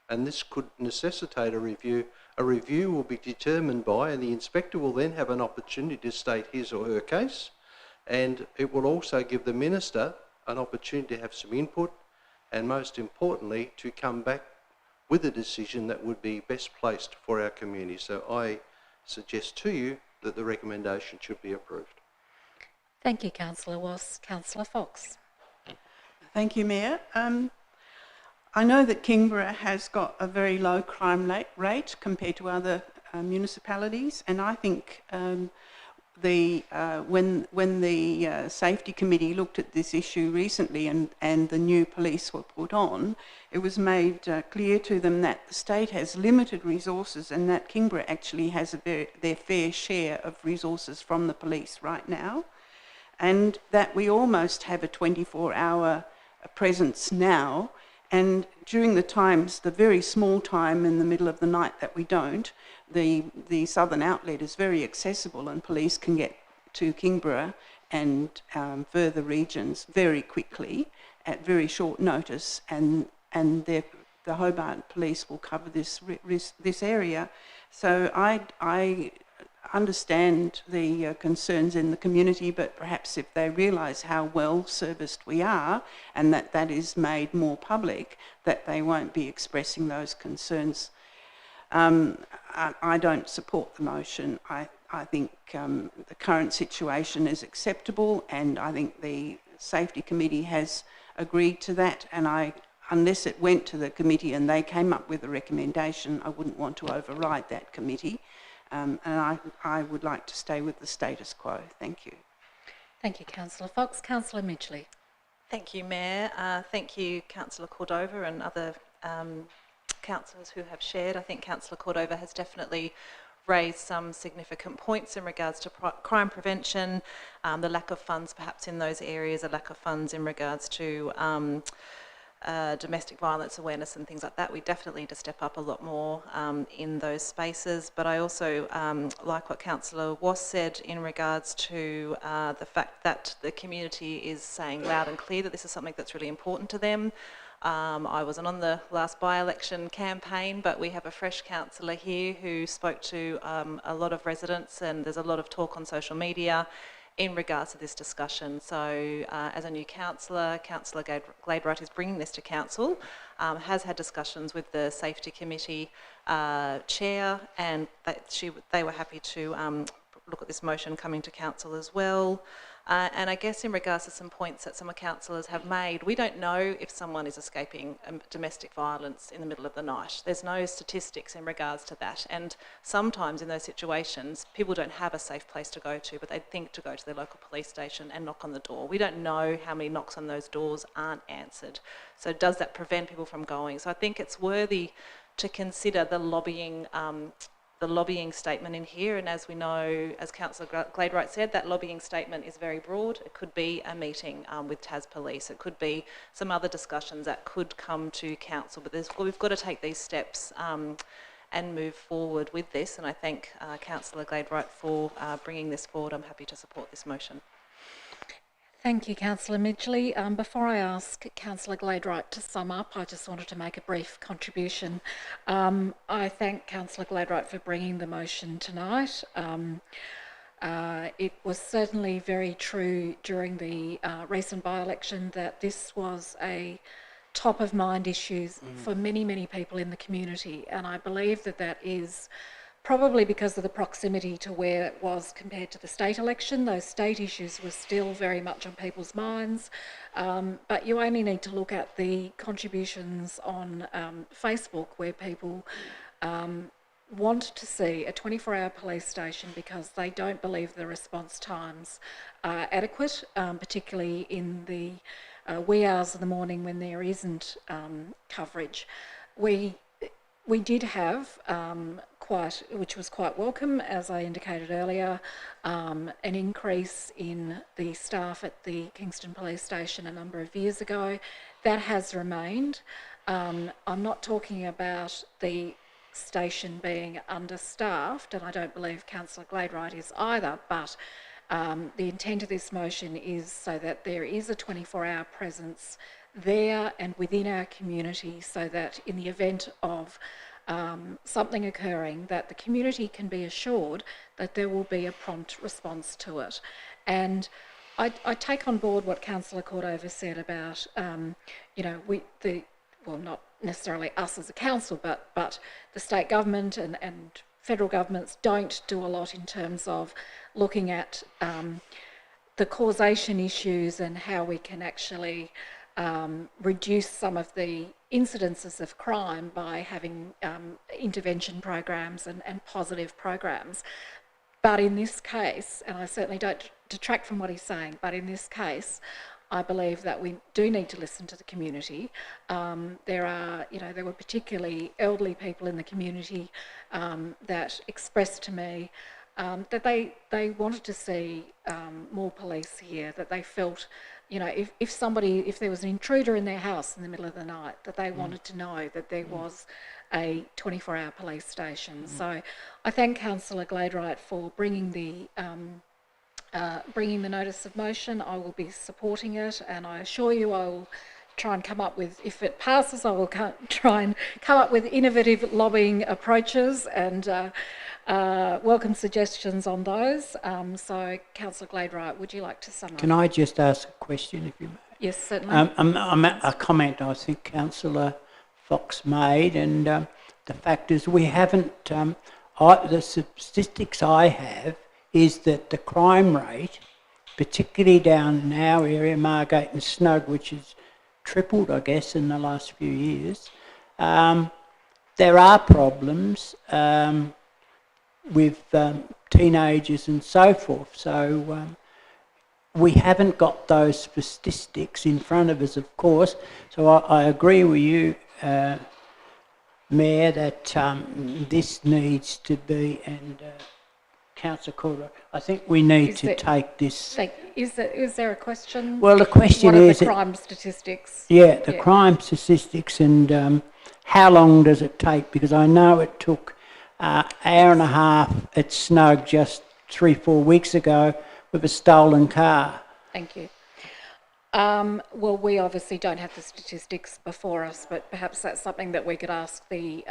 and this could necessitate a review will be determined by, and the inspector will then have an opportunity to state his or her case, and it will also give the minister an opportunity to have some input, and most importantly, to come back with a decision that would be best placed for our community. So I suggest to you that the recommendation should be approved. Thank you, Councillor Wass. Councillor Fox. Thank you, Mayor. I know that Kingborough has got a very low crime rate compared to other municipalities, and I think when the Safety Committee looked at this issue recently and the new police were put on, it was made clear to them that the state has limited resources and that Kingborough actually has their fair share of resources from the police right now, and that we almost have a 24-hour presence now. And during the very small time in the middle of the night that we don't, the southern outlet is very accessible and police can get to Kingborough and further regions very quickly at very short notice, and the Hobart Police will cover this area. So I understand the concerns in the community, but perhaps if they realise how well serviced we are and that is made more public, that they won't be expressing those concerns. I don't support the motion. I think the current situation is acceptable, and I think the Safety Committee has agreed to that, and unless it went to the committee and they came up with a recommendation, I wouldn't want to override that committee. And I would like to stay with the status quo. Thank you. Thank you, Councillor Fox. Councillor Midgley. Thank you, Mayor. Thank you, Councillor Cordova and other councillors who have shared. I think Councillor Cordova has definitely raised some significant points in regards to crime prevention, the lack of funds perhaps in those areas, a lack of funds in regards to domestic violence awareness and things like that. We definitely need to step up a lot more in those spaces. But I also like what Councillor Wass said in regards to the fact that the community is saying loud and clear that this is something that's really important to them. I wasn't on the last by-election campaign, but we have a fresh councillor here who spoke to a lot of residents, and there's a lot of talk on social media in regards to this discussion. So as a new councillor, Councillor Gladwright is bringing this to council, has had discussions with the Safety Committee chair, and they were happy to look at this motion coming to council as well. And I guess in regards to some points that some councillors have made, we don't know if someone is escaping domestic violence in the middle of the night. There's no statistics in regards to that. And sometimes in those situations, people don't have a safe place to go to, but they think to go to their local police station and knock on the door. We don't know how many knocks on those doors aren't answered. So does that prevent people from going? So I think it's worthy to consider the lobbying statement in here, and as we know, as Councillor Gladwright said, that lobbying statement is very broad. It could be a meeting with Tas Police, it could be some other discussions that could come to council, but we've got to take these steps and move forward with this, and I thank Councillor Gladwright for bringing this forward. I'm happy to support this motion. Thank you, Councillor Midgley. Before I ask Councillor Gladwright to sum up, I just wanted to make a brief contribution. I thank Councillor Gladwright for bringing the motion tonight. It was certainly very true during the recent by-election that this was a top of mind issues for many, many people in the community. And I believe that that is probably because of the proximity to where it was compared to the state election. Those state issues were still very much on people's minds. But you only need to look at the contributions on Facebook where people want to see a 24-hour police station because they don't believe the response times are adequate, particularly in the wee hours of the morning when there isn't coverage. We did have which was quite welcome, as I indicated earlier, an increase in the staff at the Kingston Police Station a number of years ago. That has remained. I'm not talking about the station being understaffed, and I don't believe Councillor Gladwright is either, but the intent of this motion is so that there is a 24-hour presence there and within our community, so that in the event of something occurring, that the community can be assured that there will be a prompt response to it. And I take on board what Councillor Cordova said about, you know, well, not necessarily us as a council, but the state government and federal governments don't do a lot in terms of looking at the causation issues and how we can actually reduce some of the incidences of crime by having intervention programs and positive programs. But in this case, and I certainly don't detract from what he's saying, but in this case, I believe that we do need to listen to the community. There were particularly elderly people in the community that expressed to me that they wanted to see more police here, that they felt, you know, if there was an intruder in their house in the middle of the night, that they wanted to know that there was a 24-hour police station. So I thank Councillor Gladwright for bringing the notice of motion. I will be supporting it, and I assure you I will try and come up with, if it passes, I will try and come up with innovative lobbying approaches and welcome suggestions on those. So, Councillor Gladwright, would you like to sum up? Can I just ask a question, if you may? Yes, certainly. A comment I think Councillor Fox made, and the fact is we haven't, the statistics I have is that the crime rate, particularly down in our area, Margate and Snug, which has tripled, I guess, in the last few years, there are problems with teenagers and so forth. So we haven't got those statistics in front of us, of course. So I agree with you, Mayor, that this needs to be, and Councillor Cordova, I think we need to take this. Is there a question? Well, the question is... What are is... the crime statistics? Yeah, the crime statistics, and how long does it take? Because I know it took an hour and a half at Snug just 3-4 weeks ago with a stolen car. Thank you. Well, we obviously don't have the statistics before us, but perhaps that's something that we could ask the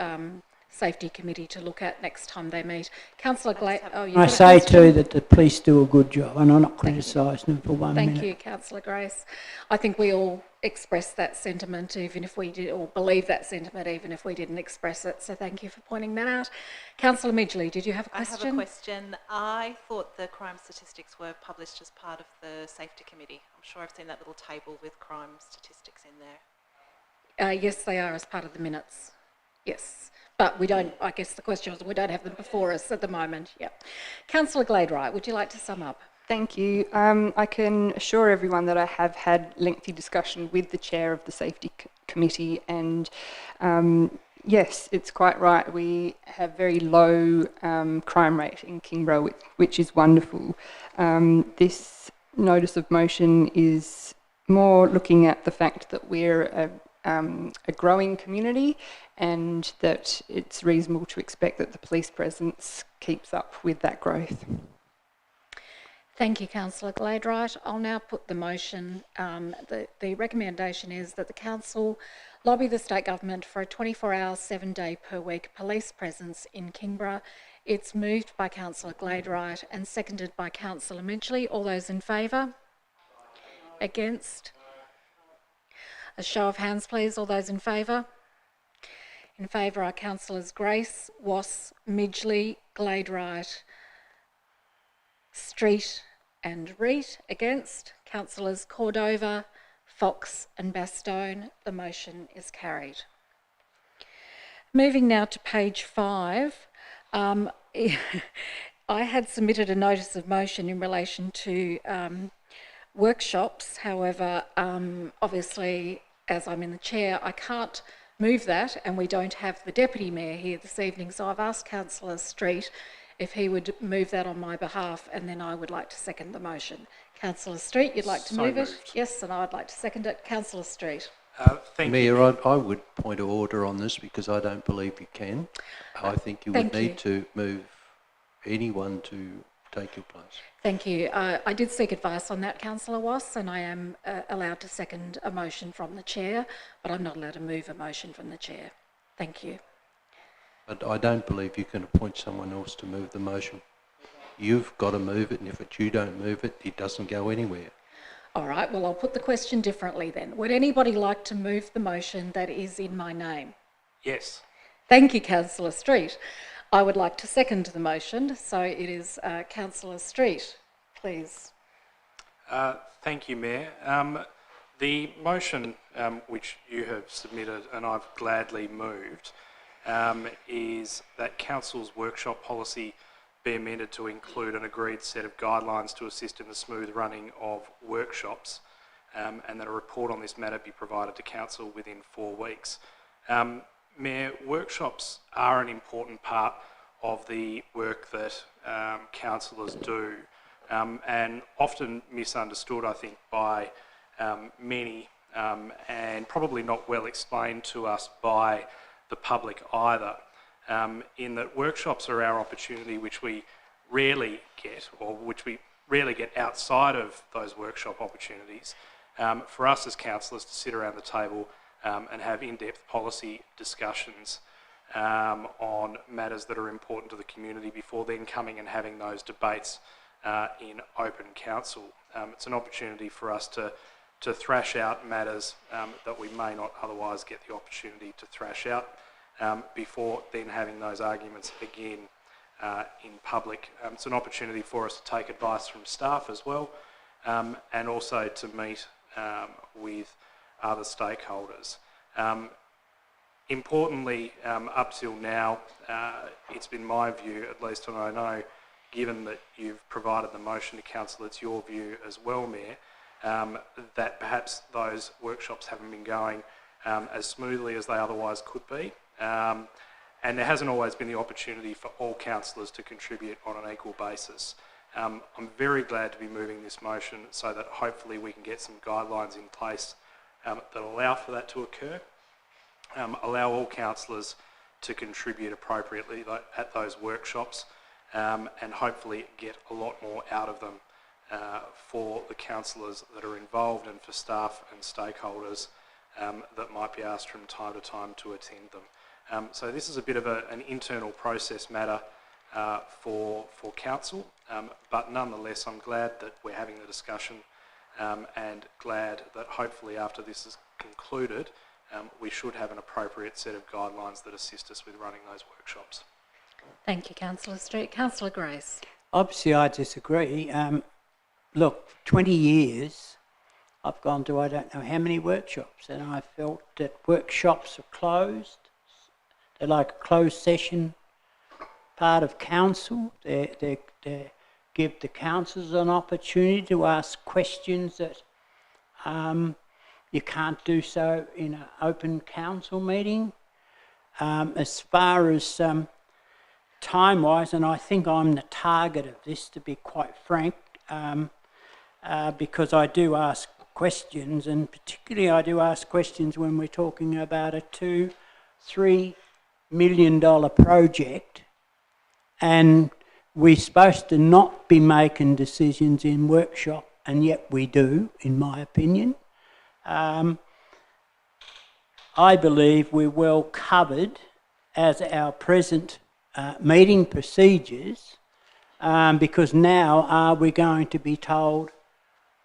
Safety Committee to look at next time they meet. Councillor Glad... I say too that the police do a good job, and I'm not criticising them for 1 minute. Thank you, Councillor Grace. I think we all express that sentiment, even if we did, or believe that sentiment, even if we didn't express it. So thank you for pointing that out. Councillor Midgley, did you have a question? I have a question. I thought the crime statistics were published as part of the Safety Committee. I'm sure I've seen that little table with crime statistics in there. Yes, they are as part of the minutes. Yes. But we don't, I guess the question was, we don't have them before us at the moment. Yeah. Councillor Gladwright, would you like to sum up? Thank you. I can assure everyone that I have had lengthy discussion with the chair of the Safety Committee, and yes, it's quite right. We have very low crime rate in Kingborough, which is wonderful. This notice of motion is more looking at the fact that we're a growing community, and that it's reasonable to expect that the police presence keeps up with that growth. Thank you, Councillor Gladwright. I'll now put the motion. The recommendation is that the Council lobby the State Government for a 24-hour, 7-day per week police presence in Kingborough. It's moved by Councillor Gladwright and seconded by Councillor Midgley. All those in favour? Against? A show of hands, please. All those in favour? In favour are Councillors Grace, Wass, Midgley, Gladewright, Street and Reet. Against, Councillors Cordova, Fox and Bastone. The motion is carried. Moving now to page 5. I had submitted a notice of motion in relation to workshops. However, obviously, as I'm in the chair, I can't move that, and we don't have the Deputy Mayor here this evening, so I've asked Councillor Street if he would move that on my behalf, and then I would like to second the motion. Councillor Street, you'd like to move it? Yes, and I'd like to second it. Councillor Street. Thank you. Mayor, I would point of order on this because I don't believe you can. I think you would need to move anyone to take your place. Thank you. I did seek advice on that, Councillor Wass, and I am allowed to second a motion from the chair, but I'm not allowed to move a motion from the chair. Thank you. But I don't believe you can appoint someone else to move the motion. You've got to move it, and if you don't move it, it doesn't go anywhere. All right, well, I'll put the question differently then. Would anybody like to move the motion that is in my name? Yes. Thank you, Councillor Street. I would like to second the motion, so it is Councillor Street, please. Thank you, Mayor. The motion which you have submitted and I've gladly moved is that Council's workshop policy be amended to include an agreed set of guidelines to assist in the smooth running of workshops, and that a report on this matter be provided to Council within 4 weeks. Mayor, workshops are an important part of the work that councillors do, and often misunderstood, I think, by many, and probably not well explained to us by the public either, in that workshops are our opportunity which we rarely get, or which we rarely get outside of those workshop opportunities, for us as councillors to sit around the table and have in-depth policy discussions on matters that are important to the community before then coming and having those debates in open council. It's an opportunity for us to thrash out matters that we may not otherwise get the opportunity to thrash out before then having those arguments again in public. It's an opportunity for us to take advice from staff as well, and also to meet with other stakeholders. Importantly, up till now, it's been my view, at least, and I know, given that you've provided the motion to Council, it's your view as well, Mayor, that perhaps those workshops haven't been going as smoothly as they otherwise could be. And there hasn't always been the opportunity for all councillors to contribute on an equal basis. I'm very glad to be moving this motion so that hopefully we can get some guidelines in place that allow for that to occur, allow all councillors to contribute appropriately at those workshops, and hopefully get a lot more out of them for the councillors that are involved and for staff and stakeholders that might be asked from time to time to attend them. So this is a bit of an internal process matter for council, but nonetheless I'm glad that we're having the discussion and glad that hopefully after this is concluded we should have an appropriate set of guidelines that assist us with running those workshops. Thank you, Councillor Street. Councillor Grace. Obviously I disagree. Look, 20 years I've gone to I don't know how many workshops, and I felt that workshops are closed. They're like a closed session part of council. They give the councillors an opportunity to ask questions that you can't do so in an open council meeting. As far as time-wise, and I think I'm the target of this, to be quite frank, because I do ask questions, and particularly I do ask questions when we're talking about a $2-3 million project, and we're supposed to not be making decisions in workshop, and yet we do, in my opinion. I believe we're well covered as our present meeting procedures, because now are we going to be told,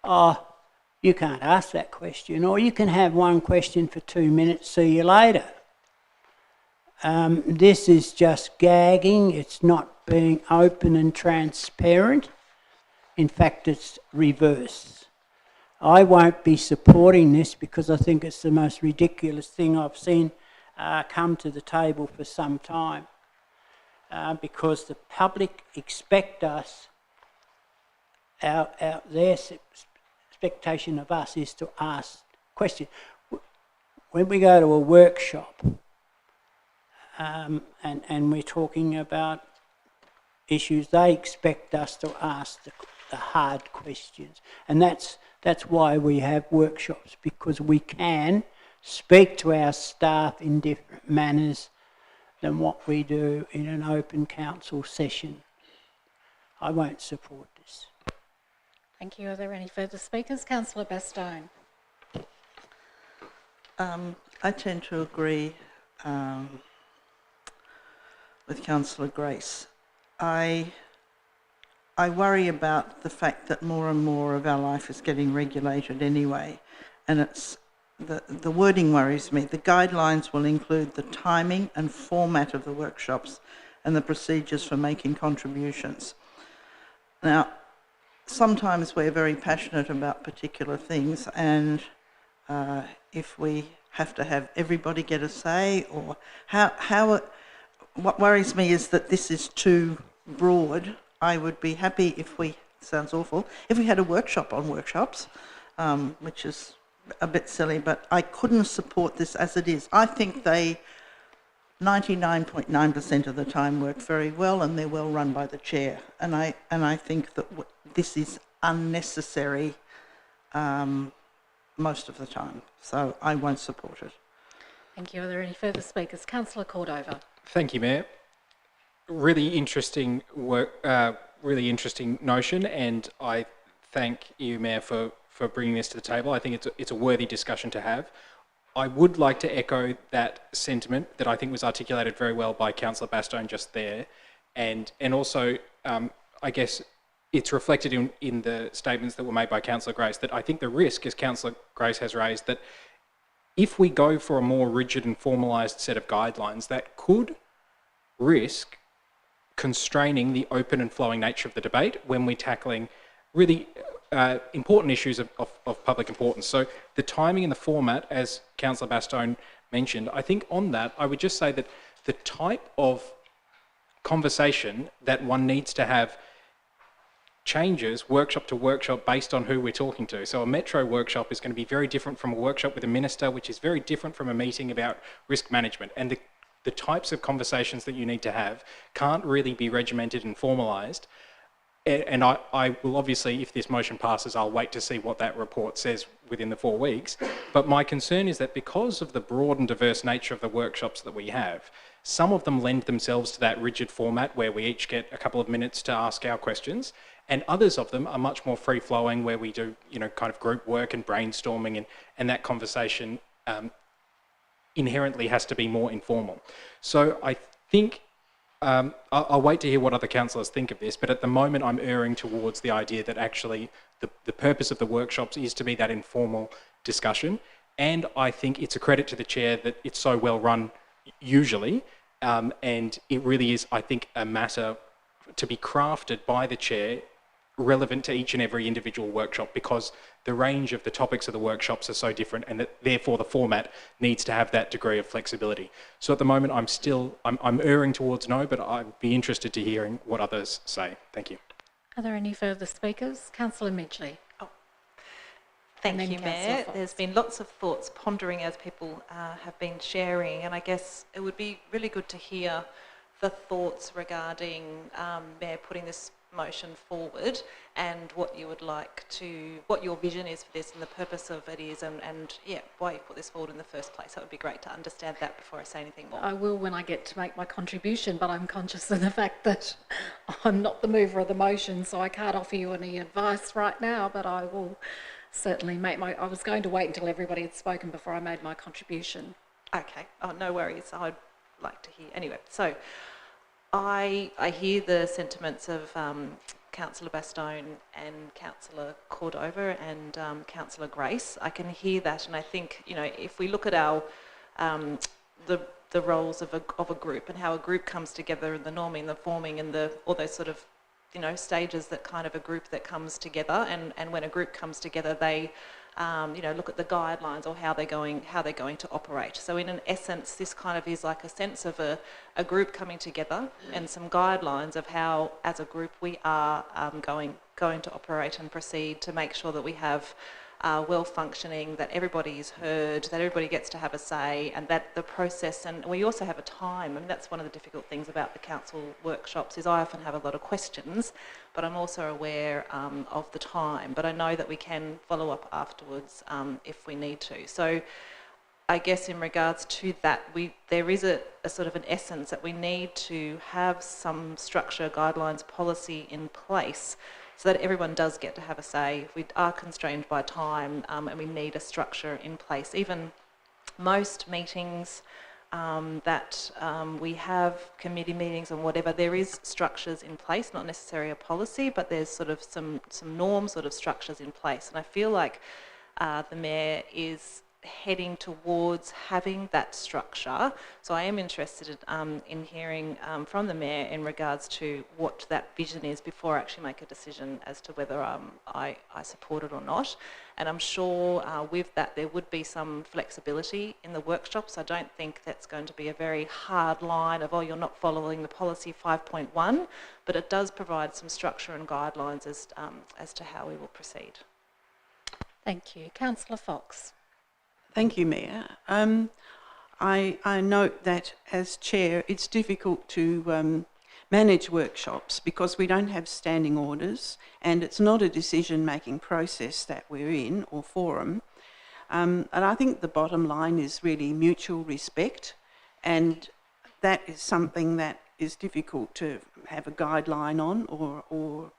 oh, You can't ask that question, or you can have one question for 2 minutes, see you later. This is just gagging, it's not being open and transparent. In fact, it's reverse. I won't be supporting this because I think it's the most ridiculous thing I've seen come to the table for some time. Because the public expect us, their expectation of us is to ask questions. When we go to a workshop and we're talking about issues, they expect us to ask the hard questions. And that's why we have workshops, because we can speak to our staff in different manners than what we do in an open council session. I won't support this. Thank you. Are there any further speakers? Councillor Bastone. I tend to agree with Councillor Grace. I worry about the fact that more and more of our life is getting regulated anyway, and it's the wording worries me. The guidelines will include the timing and format of the workshops and the procedures for making contributions. Now, sometimes we're very passionate about particular things, and if we have to have everybody get a say, or what worries me is that this is too broad. I would be happy if we, sounds awful, if we had a workshop on workshops, which is a bit silly, but I couldn't support this as it is. I think they 99.9% of the time work very well, and they're well run by the chair. And I think that this is unnecessary most of the time. So I won't support it. Thank you. Are there any further speakers? Councillor Cordova. Thank you, Mayor. Really interesting work, really interesting notion, and I thank you, Mayor, for bringing this to the table. I think it's a worthy discussion to have. I would like to echo that sentiment that I think was articulated very well by Councillor Bastone just there, and also I guess it's reflected in the statements that were made by Councillor Grace, that I think the risk, as Councillor Grace has raised, that if we go for a more rigid and formalised set of guidelines, that could risk constraining the open and flowing nature of the debate when we're tackling really important issues of public importance. So the timing and the format, as Councillor Bastone mentioned, I think on that, I would just say that the type of conversation that one needs to have changes workshop to workshop based on who we're talking to. So a metro workshop is going to be very different from a workshop with a minister, which is very different from a meeting about risk management. And the types of conversations that you need to have can't really be regimented and formalised. And I will obviously, if this motion passes, I'll wait to see what that report says within the 4 weeks. But my concern is that because of the broad and diverse nature of the workshops that we have, some of them lend themselves to that rigid format where we each get a couple of minutes to ask our questions, and others of them are much more free-flowing where we do, kind of group work and brainstorming, and that conversation inherently has to be more informal. So I think I'll wait to hear what other councillors think of this, but at the moment I'm erring towards the idea that actually the purpose of the workshops is to be that informal discussion, and I think it's a credit to the chair that it's so well run usually, and it really is, I think, a matter to be crafted by the chair relevant to each and every individual workshop, because the range of the topics of the workshops are so different, and that therefore the format needs to have that degree of flexibility. So at the moment I'm erring towards no, but I'd be interested to hearing what others say. Thank you. Are there any further speakers? Councillor Midgley. Thank you, Mayor. There's been lots of thoughts pondering as people have been sharing, and I guess it would be really good to hear the thoughts regarding Mayor putting this motion forward and what you would like to, what your vision is for this and the purpose of it is, and why you put this forward in the first place. That would be great to understand that before I say anything more. I will when I get to make my contribution, but I'm conscious of the fact that I'm not the mover of the motion, so I can't offer you any advice right now, but I will certainly I was going to wait until everybody had spoken before I made my contribution. Okay, no worries. I'd like to hear. Anyway, so I hear the sentiments of Councillor Bastone and Councillor Cordova and Councillor Grace. I can hear that, and I think, you know, if we look at our the roles of a group and how a group comes together, and the norming, the forming, and all those sort of, you know, stages that kind of a group that comes together, and when a group comes together, they you know, look at the guidelines or how they're going to operate. So in an essence, this kind of is like a sense of a group coming together and some guidelines of how, as a group, we are going to operate and proceed to make sure that we have well functioning, that everybody is heard, that everybody gets to have a say, and that the process, and we also have a time. I mean, that's one of the difficult things about the council workshops, is I often have a lot of questions, but I'm also aware of the time. But I know that we can follow up afterwards if we need to. So I guess in regards to that, there is a sort of an essence that we need to have some structure, guidelines, policy in place, so that everyone does get to have a say. We are constrained by time, and we need a structure in place. Even most meetings that we have, committee meetings and whatever, there is structures in place, not necessarily a policy, but there's sort of some norm sort of structures in place. And I feel like the Mayor is heading towards having that structure. So I am interested in hearing from the Mayor in regards to what that vision is before I actually make a decision as to whether I support it or not. And I'm sure with that there would be some flexibility in the workshops. I don't think that's going to be a very hard line of, oh, you're not following the policy 5.1, but it does provide some structure and guidelines as to how we will proceed. Thank you. Councillor Fox. Thank you, Mayor. I note that as Chair, it's difficult to manage workshops because we don't have standing orders, and it's not a decision-making process that we're in, or forum. And I think the bottom line is really mutual respect, and that is something that is difficult to have a guideline on or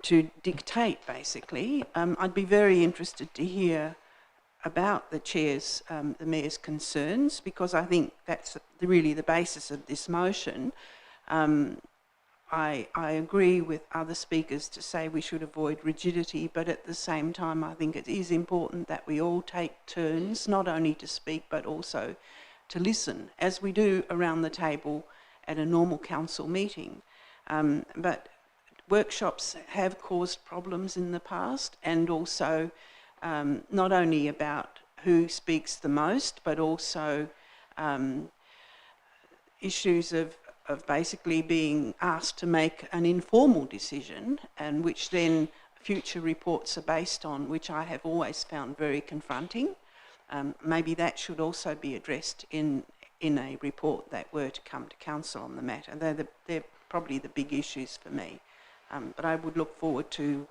to dictate, basically. I'd be very interested to hear about the Mayor's concerns, because I think that's really the basis of this motion. I agree with other speakers to say we should avoid rigidity, but at the same time I think it is important that we all take turns, not only to speak but also to listen, as we do around the table at a normal council meeting. But workshops have caused problems in the past, and also not only about who speaks the most, but also issues of basically being asked to make an informal decision, and which then future reports are based on, which I have always found very confronting. Maybe that should also be addressed in a report that were to come to council on the matter. They're probably the big issues for me. But I would look forward to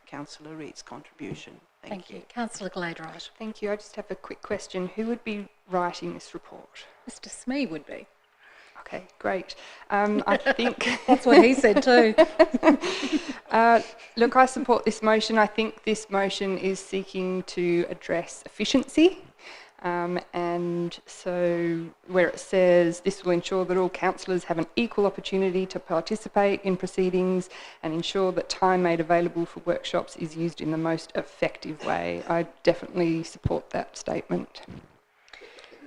Councillor Reid's contribution. Thank you. Councillor Gladwright. Thank you. I just have a quick question. Who would be writing this report? Mr Smee would be. Okay, great. I think... That's what he said too. Look, I support this motion. I think this motion is seeking to address efficiency. And so where it says this will ensure that all councillors have an equal opportunity to participate in proceedings and ensure that time made available for workshops is used in the most effective way. I definitely support that statement.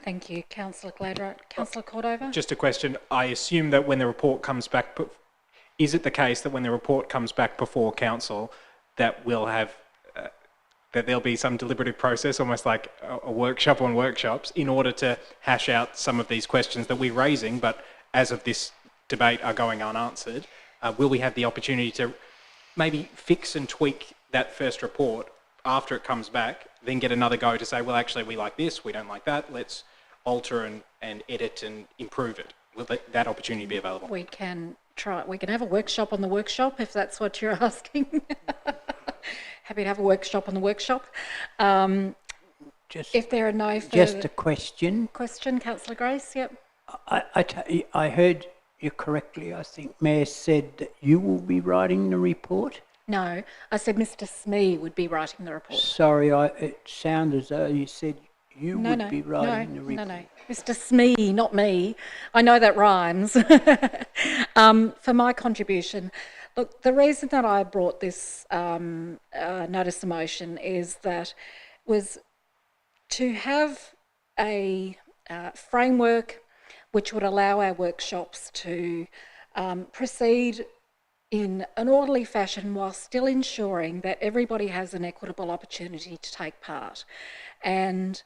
Thank you, Councillor Gladwright. Councillor Cordova? Just a question. I assume that when the report comes back, is it the case that when the report comes back before council that we'll have that there'll be some deliberative process, almost like a workshop on workshops, in order to hash out some of these questions that we're raising, but as of this debate are going unanswered? Will we have the opportunity to maybe fix and tweak that first report after it comes back, then get another go to say, well, actually, we like this, we don't like that, let's alter and edit and improve it? Will that opportunity be available? We can have a workshop on the workshop, if that's what you're asking. Happy to have a workshop on the workshop. If there are no further... Just a question. Question, Councillor Grace, yep. I heard you correctly. I think Mayor said that you will be writing the report? No, I said Mr Smee would be writing the report. Sorry, it sounded as though you said You would be writing the report. No. Mr. Smee, not me. I know that rhymes. For my contribution, look, the reason that I brought this notice of motion is that was to have a framework which would allow our workshops to proceed in an orderly fashion while still ensuring that everybody has an equitable opportunity to take part. And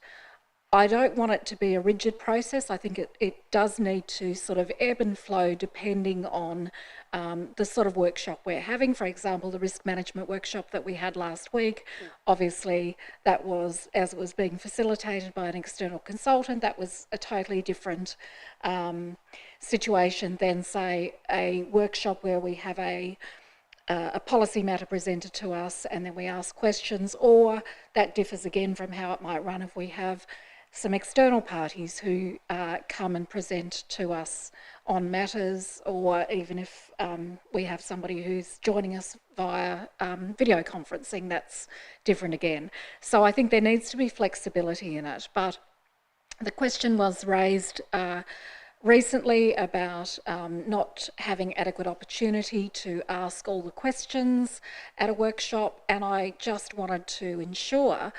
I don't want it to be a rigid process. I think it does need to sort of ebb and flow depending on the sort of workshop we're having. For example, the risk management workshop that we had last week, obviously that was, as it was being facilitated by an external consultant, that was a totally different situation than, say, a workshop where we have a policy matter presented to us and then we ask questions, or that differs again from how it might run if we have some external parties who come and present to us on matters, or even if we have somebody who's joining us via video conferencing, that's different again. So I think there needs to be flexibility in it. But the question was raised recently about not having adequate opportunity to ask all the questions at a workshop, and I just wanted to ensure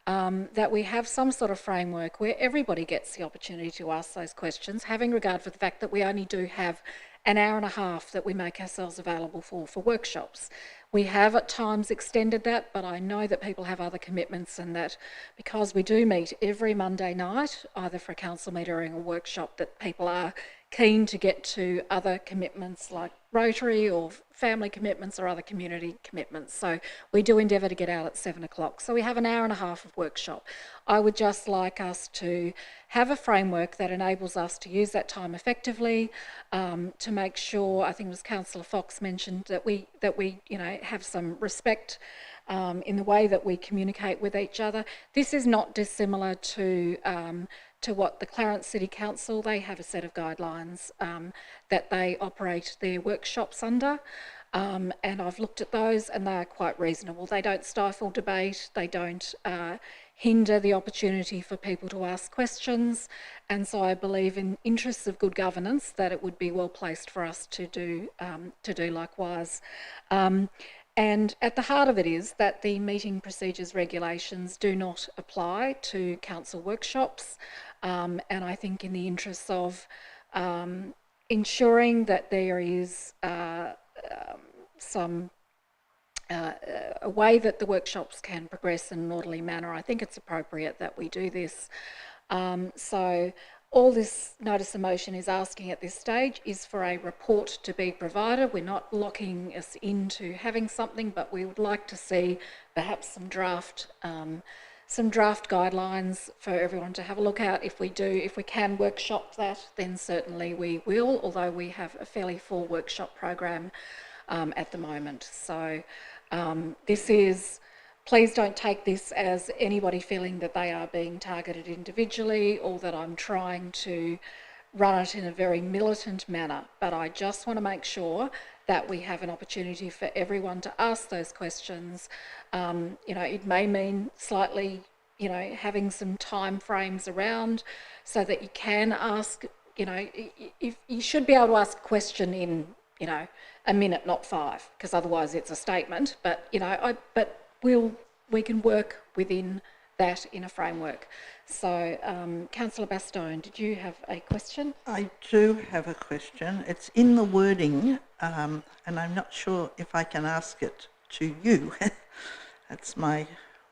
that we have some sort of framework where everybody gets the opportunity to ask those questions, having regard for the fact that we only do have an hour and a half that we make ourselves available for workshops. We have at times extended that, but I know that people have other commitments, and that because we do meet every Monday night, either for a council meeting or a workshop, that people are keen to get to other commitments like Rotary or family commitments or other community commitments. So we do endeavour to get out at 7 o'clock. So we have an hour and a half of workshop. I would just like us to have a framework that enables us to use that time effectively, to make sure, I think it was Councillor Fox mentioned, that we have some respect in the way that we communicate with each other. This is not dissimilar to what the Clarence City Council, they have a set of guidelines that they operate their workshops under, and I've looked at those and they are quite reasonable. They don't stifle debate, they don't hinder the opportunity for people to ask questions, and so I believe, in interests of good governance, that it would be well placed for us to do likewise. And at the heart of it is that the meeting procedures regulations do not apply to council workshops, and I think in the interests of ensuring that there is a way that the workshops can progress in an orderly manner, I think it's appropriate that we do this. So all this notice of motion is asking at this stage is for a report to be provided. We're not locking us into having something, but we would like to see perhaps some draft guidelines for everyone to have a look at. If we can workshop that, then certainly we will, although we have a fairly full workshop program at the moment. So please don't take this as anybody feeling that they are being targeted individually or that I'm trying to run it in a very militant manner, but I just want to make sure that we have an opportunity for everyone to ask those questions. It may mean slightly, having some time frames around so that you can ask, if you should be able to ask a question in, a minute, not 5, because otherwise it's a statement, but, we can work within that in a framework. So, Councillor Bastone, did you have a question? I do have a question. It's in the wording, and I'm not sure if I can ask it to you. That's my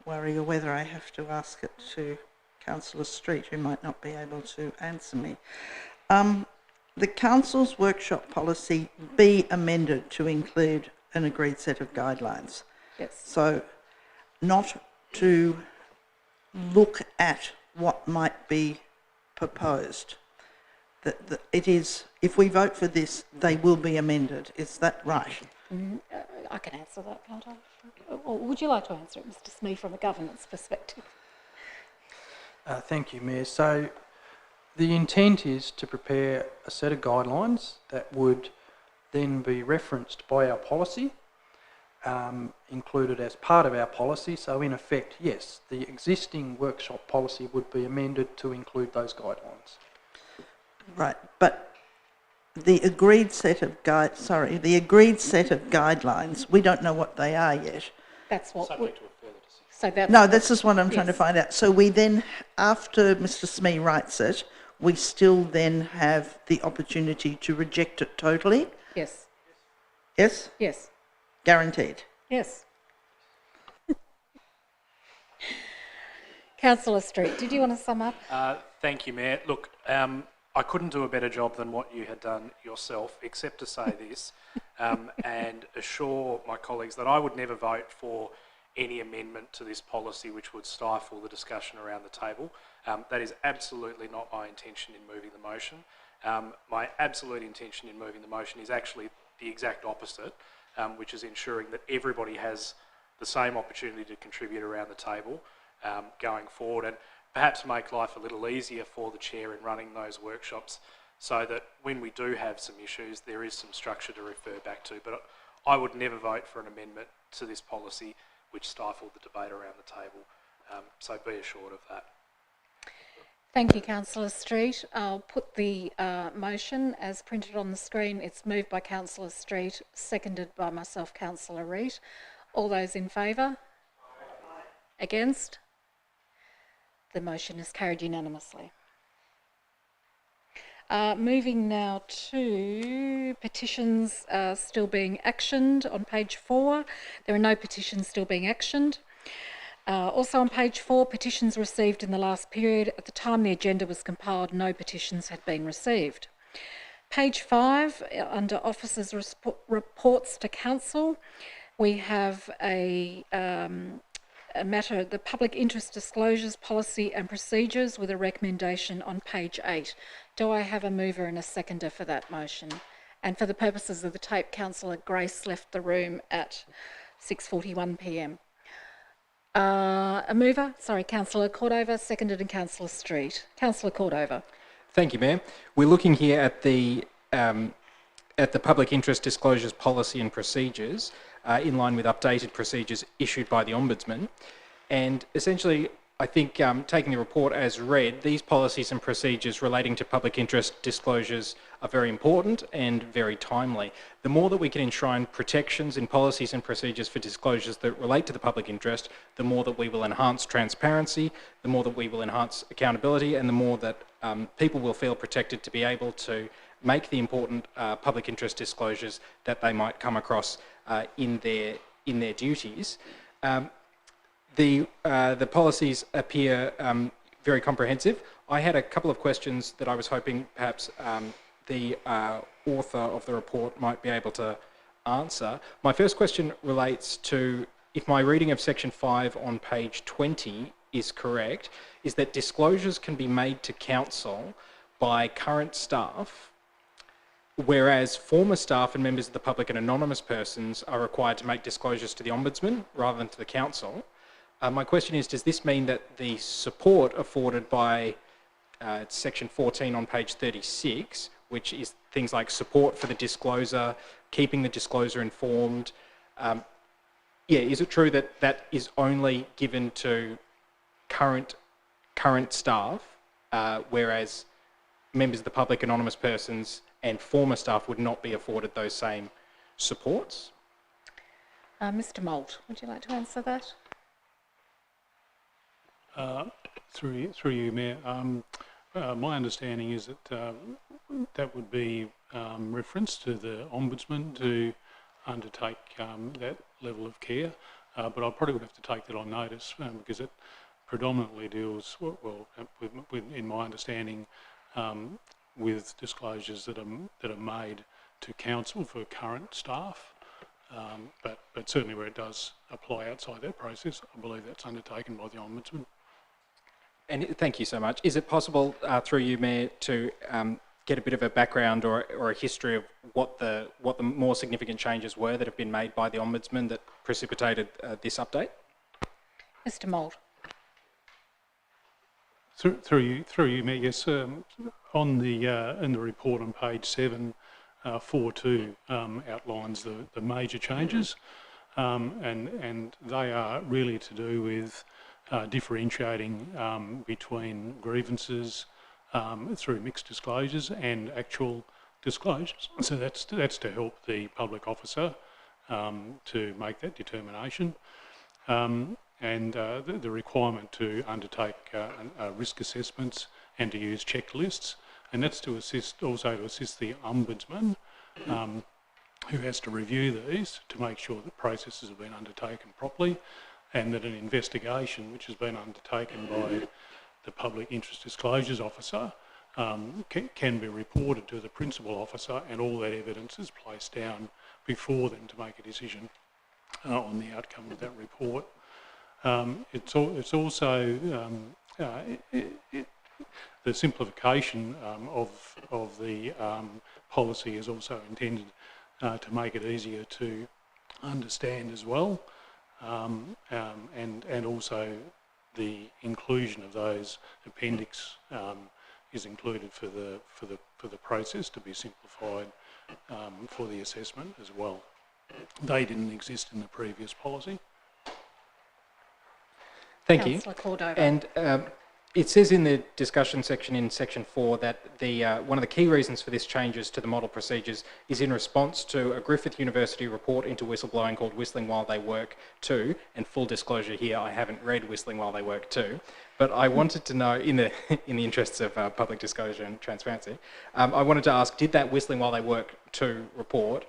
worry, or whether I have to ask it to Councillor Street, who might not be able to answer me. The Council's workshop policy be amended to include an agreed set of guidelines. Yes. So, not to look at what might be proposed. That it is, if we vote for this, they will be amended. Is that right? I can answer that, can't I? Or would you like to answer it, Mr. Smee, from a governance perspective? Thank you, Mayor. So the intent is to prepare a set of guidelines that would then be referenced by our policy. included as part of our policy. So in effect, yes, the existing workshop policy would be amended to include those guidelines. Right, but the agreed set of guidelines, we don't know what they are yet. That's what. Subject to a further decision. So that's No, this is what I'm trying to Yes. find out. So we then, after Mr. Smee writes it, we still then have the opportunity to reject it totally? Yes. Yes? Yes. Guaranteed? Yes. Councillor Street, did you want to sum up? Thank you, Mayor. Look, I couldn't do a better job than what you had done yourself, except to say this and assure my colleagues that I would never vote for any amendment to this policy which would stifle the discussion around the table. That is absolutely not my intention in moving the motion. My absolute intention in moving the motion is actually the exact opposite, which is ensuring that everybody has the same opportunity to contribute around the table going forward, and perhaps make life a little easier for the chair in running those workshops, so that when we do have some issues, there is some structure to refer back to. But I would never vote for an amendment to this policy which stifled the debate around the table. So be assured of that. Thank you, Councillor Street. I'll put the motion as printed on the screen. It's moved by Councillor Street, seconded by myself, Councillor Reid. All those in favour? Against? The motion is carried unanimously. Moving now to petitions still being actioned on page 4. There are no petitions still being actioned. Also on page 4, petitions received in the last period. At the time the agenda was compiled, no petitions had been received. Page 5, under Officers' Reports to Council, we have a matter, the Public Interest Disclosures Policy and Procedures, with a recommendation on page 8. Do I have a mover and a seconder for that motion? And for the purposes of the tape, Councillor Grace left the room at 6:41 p.m. A mover? Sorry, Councillor Cordova, seconded, and Councillor Street. Councillor Cordova. Thank you, Mayor. We're looking here at the Public Interest Disclosures Policy and Procedures in line with updated procedures issued by the Ombudsman. And essentially, I think taking the report as read, these policies and procedures relating to public interest disclosures are very important and very timely. The more that we can enshrine protections in policies and procedures for disclosures that relate to the public interest, the more that we will enhance transparency, the more that we will enhance accountability, and the more that people will feel protected to be able to make the important public interest disclosures that they might come across in their duties. The policies appear very comprehensive. I had a couple of questions that I was hoping perhaps the author of the report might be able to answer. My first question relates to, if my reading of section 5 on page 20 is correct, is that disclosures can be made to council by current staff, whereas former staff and members of the public and anonymous persons are required to make disclosures to the Ombudsman rather than to the council. My question is, does this mean that the support afforded by section 14 on page 36, which is things like support for the disclosure, keeping the disclosure informed, is it true that that is only given to current staff, whereas members of the public, anonymous persons and former staff would not be afforded those same supports? Mr Moult, would you like to answer that? Through you, Mayor. My understanding is that that would be reference to the Ombudsman to undertake that level of care, but I probably would have to take that on notice because it predominantly deals, in my understanding, with disclosures that are made to council for current staff. But certainly where it does apply outside that process, I believe that's undertaken by the Ombudsman. And thank you so much. Is it possible, through you, Mayor, to get a bit of a background or a history of what the more significant changes were that have been made by the Ombudsman that precipitated this update? Mr Moult. Through you, Mayor. Yes, on the in the report on page 7, 4.2 outlines the major changes. and they are really to do with differentiating between grievances through mixed disclosures and actual disclosures. So that's to help the public officer to make that determination. And the requirement to undertake risk assessments and to use checklists, and that's to assist the Ombudsman, who has to review these to make sure that processes have been undertaken properly, and that an investigation which has been undertaken by the Public Interest Disclosures Officer can be reported to the Principal Officer, and all that evidence is placed down before them to make a decision on the outcome of that report. It's also the simplification of the policy is also intended to make it easier to understand as well, and also the inclusion of those appendix is included for the process to be simplified for the assessment as well. They didn't exist in the previous policy. Thank you. Councillor Cordova. And it says in the discussion section in section 4 that the one of the key reasons for this changes to the model procedures is in response to a Griffith University report into whistleblowing called Whistling While They Work 2. And full disclosure here, I haven't read Whistling While They Work 2, but I wanted to know, in the interests of public disclosure and transparency, I wanted to ask, did that Whistling While They Work 2 report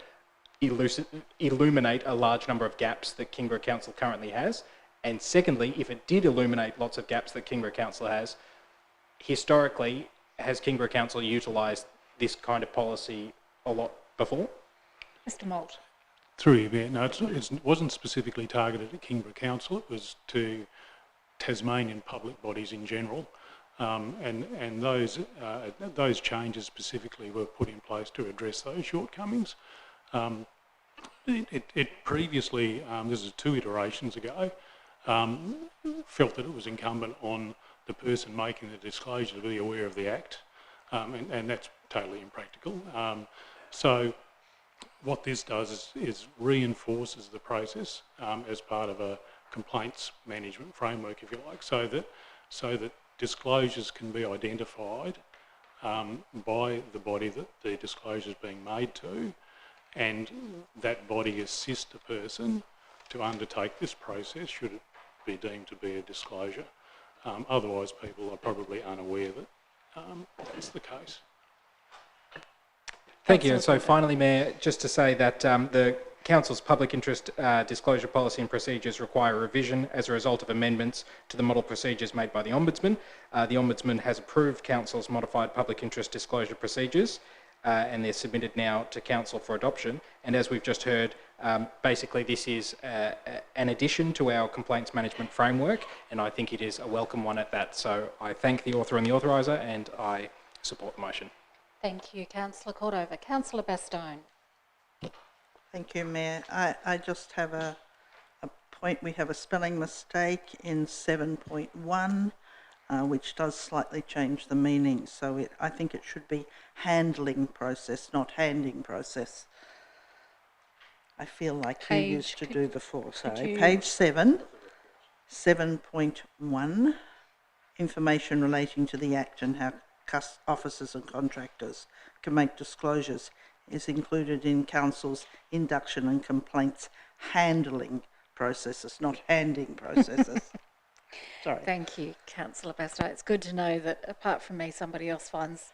illuminate a large number of gaps that Kingborough Council currently has? And secondly, if it did illuminate lots of gaps that Kingborough Council has, historically, has Kingborough Council utilised this kind of policy a lot before? Mr Moult. Through you, Mayor. No, it wasn't specifically targeted at Kingborough Council. It was to Tasmanian public bodies in general, and those changes specifically were put in place to address those shortcomings. It previously, this is 2 iterations ago, felt that it was incumbent on the person making the disclosure to be aware of the Act, and that's totally impractical. So what this does is reinforces the process as part of a complaints management framework, if you like, so that disclosures can be identified by the body that the disclosure is being made to, and that body assists the person to undertake this process should it be deemed to be a disclosure. Otherwise, people are probably unaware that that's the case. Thank you. And so finally, Mayor, just to say that the Council's public interest disclosure policy and procedures require revision as a result of amendments to the model procedures made by the Ombudsman. The Ombudsman has approved Council's modified public interest disclosure procedures, and they're submitted now to Council for adoption. And as we've just heard, basically this is an addition to our complaints management framework, and I think it is a welcome one at that. So I thank the author and the authoriser, and I support the motion. Thank you, Councillor Cordova. Councillor Bastone. Thank you, Mayor. I just have a point. We have a spelling mistake in 7.1, which does slightly change the meaning. So I think it should be handling process, not handing process. I feel like you used to do before. Sorry. Page 7, 7.1, information relating to the Act and how officers and contractors can make disclosures is included in Council's induction and complaints handling processes, not handing processes. Sorry. Thank you, Councillor Bastow. It's good to know that apart from me, somebody else finds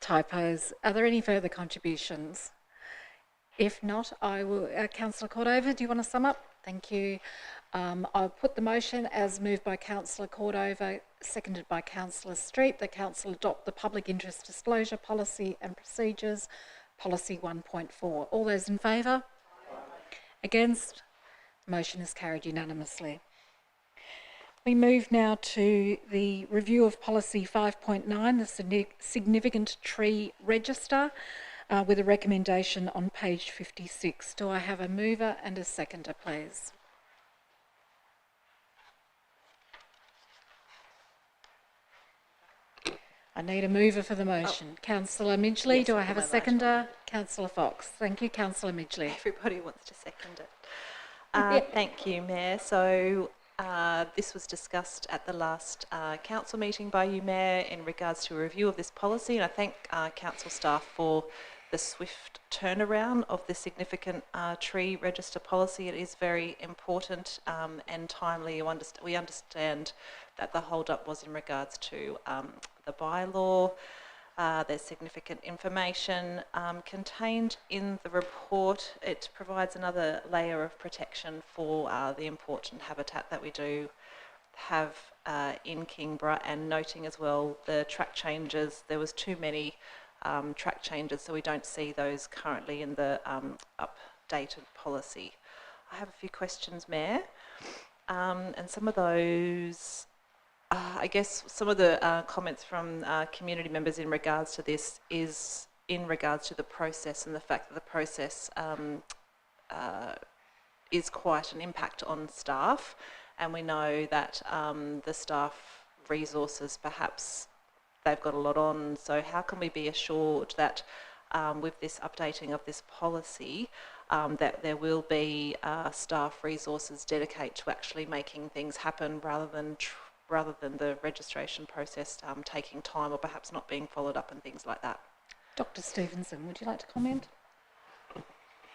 typos. Are there any further contributions? If not, I will. Councillor Cordova, do you want to sum up? Thank you. I'll put the motion as moved by Councillor Cordova, seconded by Councillor Street, that Council adopt the public interest disclosure policy and procedures, policy 1.4. All those in favour? Against? The motion is carried unanimously. We move now to the review of policy 5.9, the significant tree register, with a recommendation on page 56. Do I have a mover and a seconder, please? I need a mover for the motion. Councillor Midgley, Yes, do I have a my motion. seconder? Councillor Fox. Thank you, Councillor Midgley. Everybody wants to second it. Thank you, Mayor. So this was discussed at the last council meeting by you, Mayor, in regards to a review of this policy, and I thank council staff for the swift turnaround of this significant tree register policy. It is very important and timely. We understand that the hold-up was in regards to the bylaw. There's significant information contained in the report. It provides another layer of protection for the important habitat that we do have in Kingborough, and noting as well the track changes. There was too many track changes, so we don't see those currently in the updated policy. I have a few questions, Mayor, and some of those, I guess some of the comments from community members in regards to this is in regards to the process and the fact that the process is quite an impact on staff, and we know that the staff resources perhaps they've got a lot on. So how can we be assured that with this updating of this policy that there will be staff resources dedicated to actually making things happen rather than the registration process taking time or perhaps not being followed up and things like that? Dr. Stevenson, would you like to comment?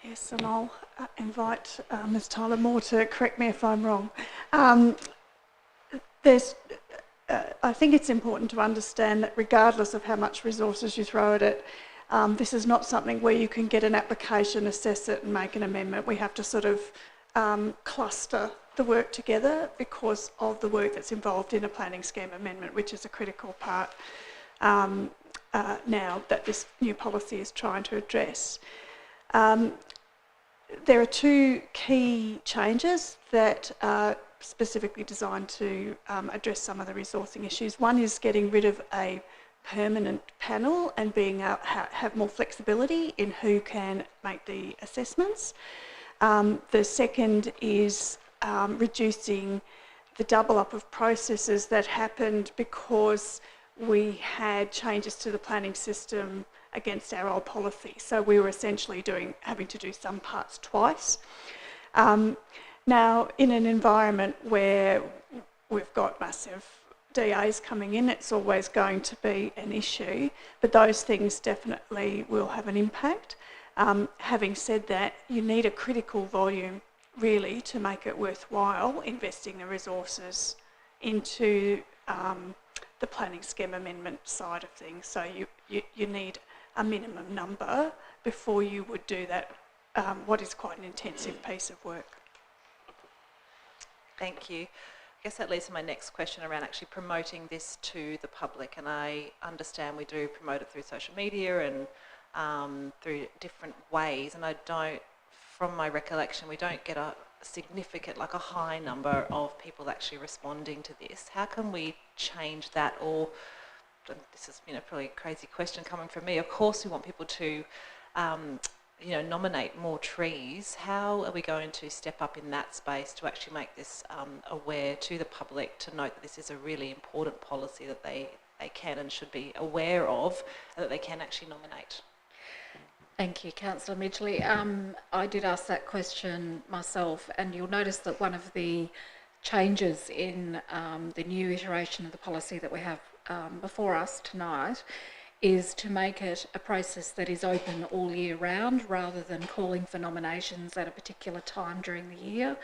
Yes, and I'll invite Ms Tyler Moore to correct me if I'm wrong. I think it's important to understand that regardless of how much resources you throw at it, this is not something where you can get an application, assess it and make an amendment. We have to sort of cluster the work together because of the work that's involved in a planning scheme amendment, which is a critical part now that this new policy is trying to address. There are two key changes that are specifically designed to address some of the resourcing issues. One is getting rid of a permanent panel and being have more flexibility in who can make the assessments. The second is reducing the double up of processes that happened because we had changes to the planning system against our old policy. So we were essentially having to do some parts twice. Now, in an environment where we've got massive DAs coming in, it's always going to be an issue, but those things definitely will have an impact. Having said that, you need a critical volume really to make it worthwhile investing the resources into the planning scheme amendment side of things. So you need a minimum number before you would do that, what is quite an intensive piece of work. Thank you. I guess that leads to my next question around actually promoting this to the public, and I understand we do promote it through social media and through different ways, and I don't, from my recollection, we don't get a significant, like a high number of people actually responding to this. How can we change that? Or, this is probably a crazy question coming from me, of course we want people to nominate more trees. How are we going to step up in that space to actually make this aware to the public, to note that this is a really important policy that they can and should be aware of, and that they can actually nominate? Thank you, Councillor Midgley. I did ask that question myself, and you'll notice that one of the changes in the new iteration of the policy that we have before us tonight is to make it a process that is open all year round rather than calling for nominations at a particular time during the year.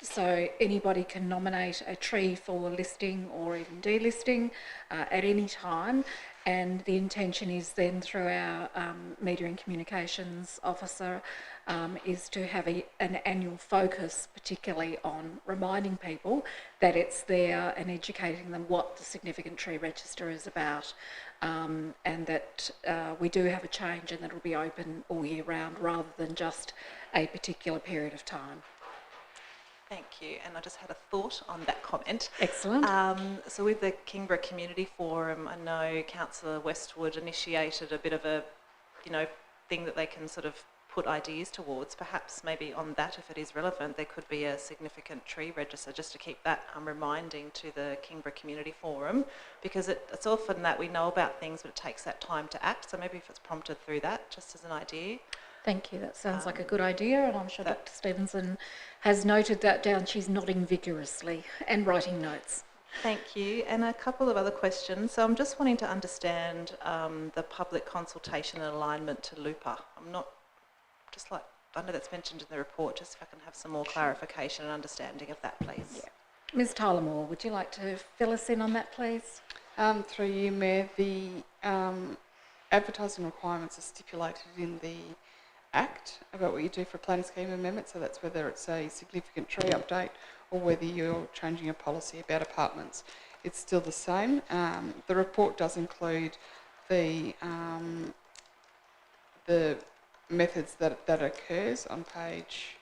So anybody can nominate a tree for listing or even delisting at any time, and the intention is then through our Media and Communications Officer is to have an annual focus particularly on reminding people that it's there and educating them what the significant tree register is about, and that we do have a change and that it'll be open all year round rather than just a particular period of time. Thank you, and I just had a thought on that comment. Excellent. So with the Kingborough Community Forum, I know Councillor Westwood initiated a bit of a, thing that they can sort of put ideas towards. Perhaps maybe on that, if it is relevant, there could be a significant tree register just to keep that reminding to the Kingborough Community Forum, because it's often that we know about things, but it takes that time to act. So maybe if it's prompted through that, just as an idea. Thank you. That sounds like a good idea, and I'm sure Dr. Stevenson has noted that down. She's nodding vigorously and writing notes. Thank you. And a couple of other questions. So I'm just wanting to understand the public consultation and alignment to LUPA. I'm not, just like, I know that's mentioned in the report, just if I can have some more clarification and understanding of that, please. Yeah. Ms. Tyler-Moore, would you like to fill us in on that, please? Through you, Mayor, the advertising requirements are stipulated in the Act about what you do for a planning scheme amendment, so that's whether it's a significant tree update or whether you're changing a policy about apartments. It's still the same. The report does include the methods that occurs on page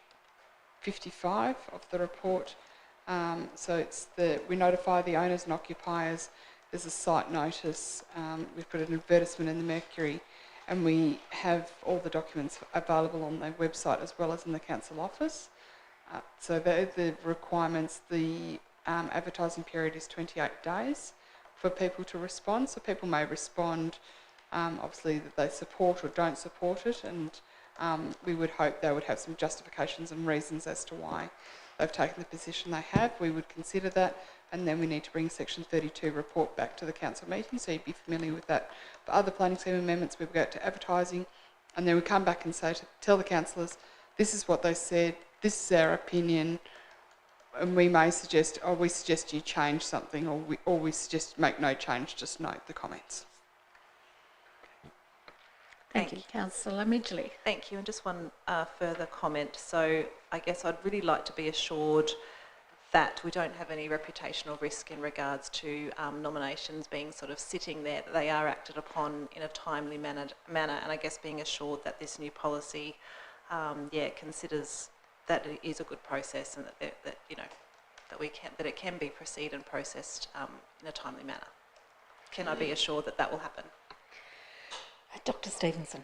55 of the report. So it's we notify the owners and occupiers. There's a site notice. We've put an advertisement in the Mercury, and we have all the documents available on the website as well as in the council office. So they're the requirements. The advertising period is 28 days for people to respond. So people may respond, obviously, that they support or don't support it, and we would hope they would have some justifications and reasons as to why they've taken the position they have. We would consider that, and then we need to bring Section 32 report back to the council meeting, so you'd be familiar with that. For other planning scheme amendments, we would go to advertising, and then we come back and say tell the councillors, this is what they said, this is our opinion, and we may suggest, or we suggest you change something, or we suggest make no change, just note the comments. Thank you, Councillor Midgley. Thank you. And just one further comment. So I guess I'd really like to be assured that we don't have any reputational risk in regards to nominations being sort of sitting there, that they are acted upon in a timely manner, and I guess being assured that this new policy, considers that it is a good process, and that that it can be proceeded and processed in a timely manner. Can I be assured that that will happen? Dr. Stevenson.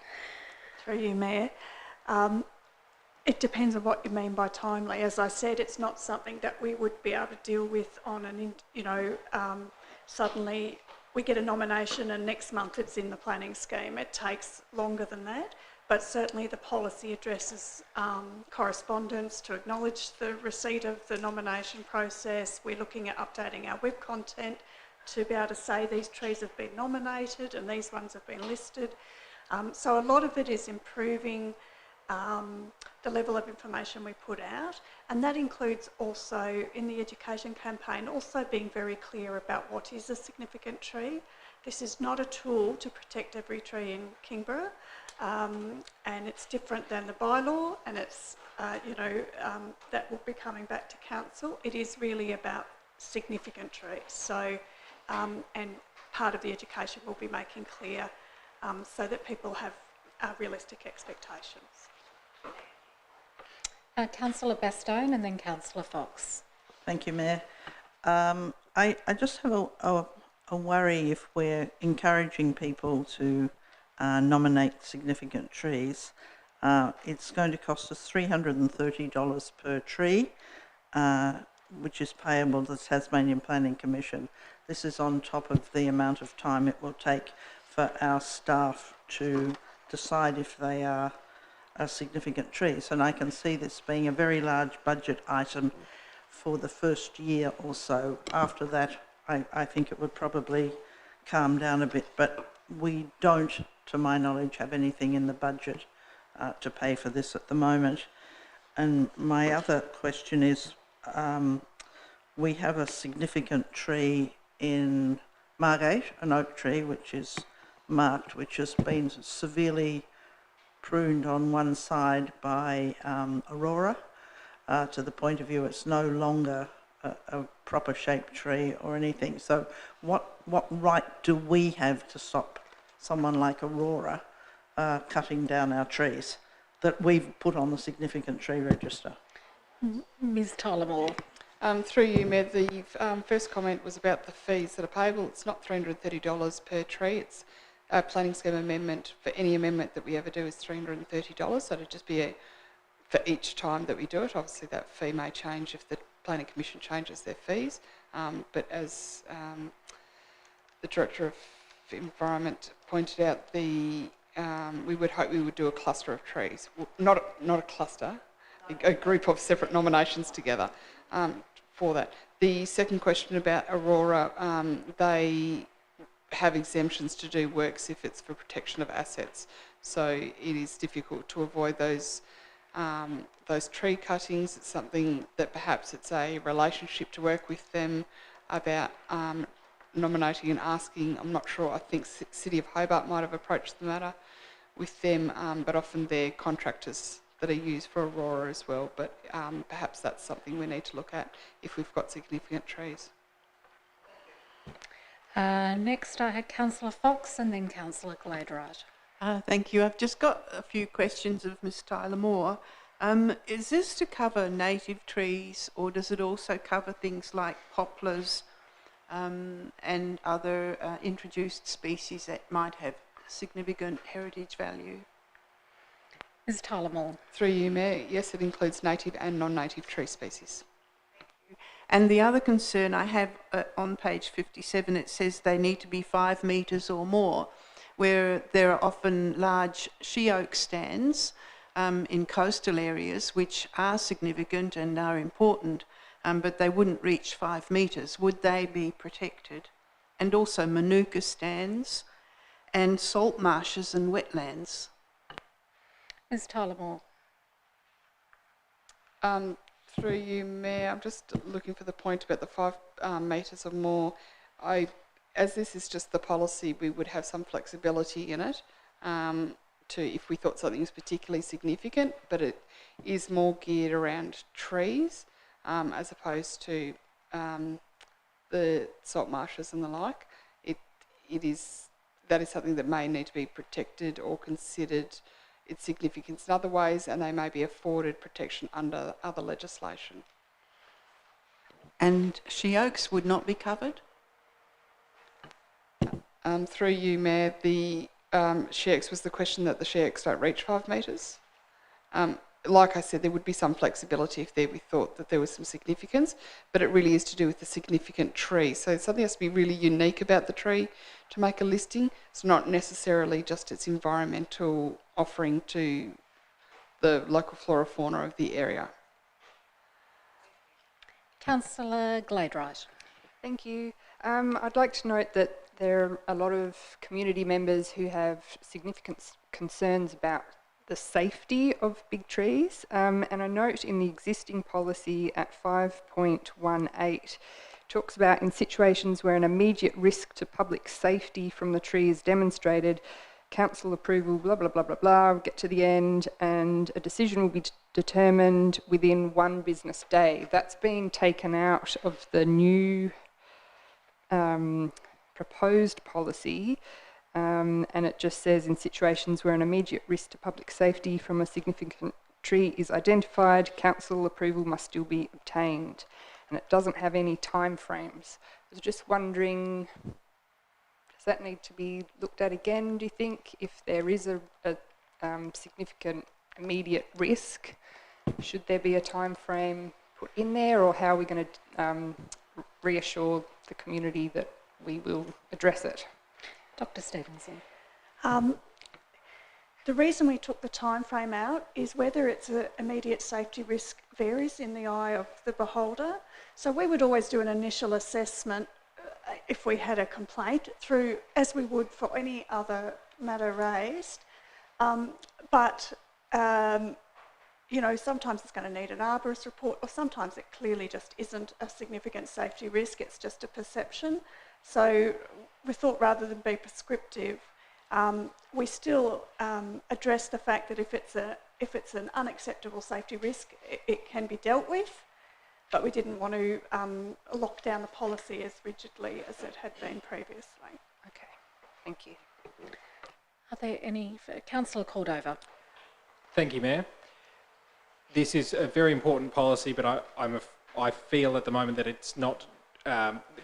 Through you, Mayor. It depends on what you mean by timely. As I said, it's not something that we would be able to deal with on suddenly we get a nomination and next month it's in the planning scheme. It takes longer than that, but certainly the policy addresses correspondence to acknowledge the receipt of the nomination process. We're looking at updating our web content to be able to say these trees have been nominated and these ones have been listed. So a lot of it is improving the level of information we put out, and that includes also in the education campaign also being very clear about what is a significant tree. This is not a tool to protect every tree in Kingborough, and it's different than the bylaw, and it's that will be coming back to council. It is really about significant trees. So and part of the education will be making clear so that people have realistic expectations. Councillor Bastone and then Councillor Fox. Thank you, Mayor. I just have a worry if we're encouraging people to nominate significant trees. It's going to cost us $330 per tree, which is payable to the Tasmanian Planning Commission. This is on top of the amount of time it will take for our staff to decide if they are significant trees. And I can see this being a very large budget item for the first year or so. After that, I think it would probably calm down a bit, but we don't, to my knowledge, have anything in the budget to pay for this at the moment. And my other question is, we have a significant tree in Margate, an oak tree which is marked, which has been severely pruned on one side by Aurora to the point of view it's no longer a proper shaped tree or anything. So what right do we have to stop someone like Aurora cutting down our trees that we've put on the significant tree register? Ms. Tyler-Moore. Through you, Mayor, the first comment was about the fees that are payable. It's not $330 per tree. It's a planning scheme amendment. For any amendment that we ever do is $330. So it'd just be for each time that we do it. Obviously, that fee may change if the Planning Commission changes their fees. But as the Director of Environment pointed out, the we would hope we would do a cluster of trees. Well, not a cluster, a group of separate nominations together for that. The second question about Aurora, they have exemptions to do works if it's for protection of assets. So it is difficult to avoid those tree cuttings. It's something that perhaps it's a relationship to work with them about nominating and asking. I'm not sure. I think City of Hobart might have approached the matter with them, but often they're contractors that are used for Aurora as well. But perhaps that's something we need to look at if we've got significant trees. Next, I had Councillor Fox and then Councillor Gladerite. Thank you. I've just got a few questions of Ms Tyler Moore. Is this to cover native trees, or does it also cover things like poplars and other introduced species that might have significant heritage value? Ms Tyler Moore. Through you, Mayor, yes, it includes native and non-native tree species. And the other concern I have on page 57, it says they need to be 5 metres or more, where there are often large she oak stands in coastal areas which are significant and are important, but they wouldn't reach 5 metres. Would they be protected? And also manuka stands and salt marshes and wetlands. Ms Tyler Moore. Through you, Mayor, I'm just looking for the point about the 5 metres or more. As this is just the policy, we would have some flexibility in it to if we thought something was particularly significant, but it is more geared around trees as opposed to the salt marshes and the like. That is something that may need to be protected or considered its significance in other ways, and they may be afforded protection under other legislation. And she oaks would not be covered? Through you, Mayor, the she oaks was the question that the she oaks don't reach 5 metres. Like I said, there would be some flexibility if we thought that there was some significance, but it really is to do with the significant tree. So something has to be really unique about the tree to make a listing. It's not necessarily just its environmental offering to the local flora fauna of the area. Councillor Gladerite. Thank you. I'd like to note that there are a lot of community members who have significant concerns about the safety of big trees, and I note in the existing policy at 5.18 talks about in situations where an immediate risk to public safety from the tree is demonstrated, council approval, blah, blah, blah, blah, blah, get to the end, and a decision will be determined within 1 business day. That's been taken out of the new proposed policy, and it just says in situations where an immediate risk to public safety from a significant tree is identified, council approval must still be obtained. And it doesn't have any time frames. I was just wondering, does that need to be looked at again, do you think? If there is a significant immediate risk, should there be a time frame put in there, or how are we going to reassure the community that we will address it? Dr Stevenson. The reason we took the time frame out is whether it's an immediate safety risk varies in the eye of the beholder. So we would always do an initial assessment if we had a complaint through, as we would for any other matter raised. You know, sometimes it's going to need an arborist report, or sometimes it clearly just isn't a significant safety risk, it's just a perception. So we thought rather than be prescriptive, we still address the fact that if it's an unacceptable safety risk, it can be dealt with, but we didn't want to lock down the policy as rigidly as it had been previously. Okay, thank you. Are there any? Councillor Cordova. Thank you, Mayor. This is a very important policy, but I feel at the moment that it's not,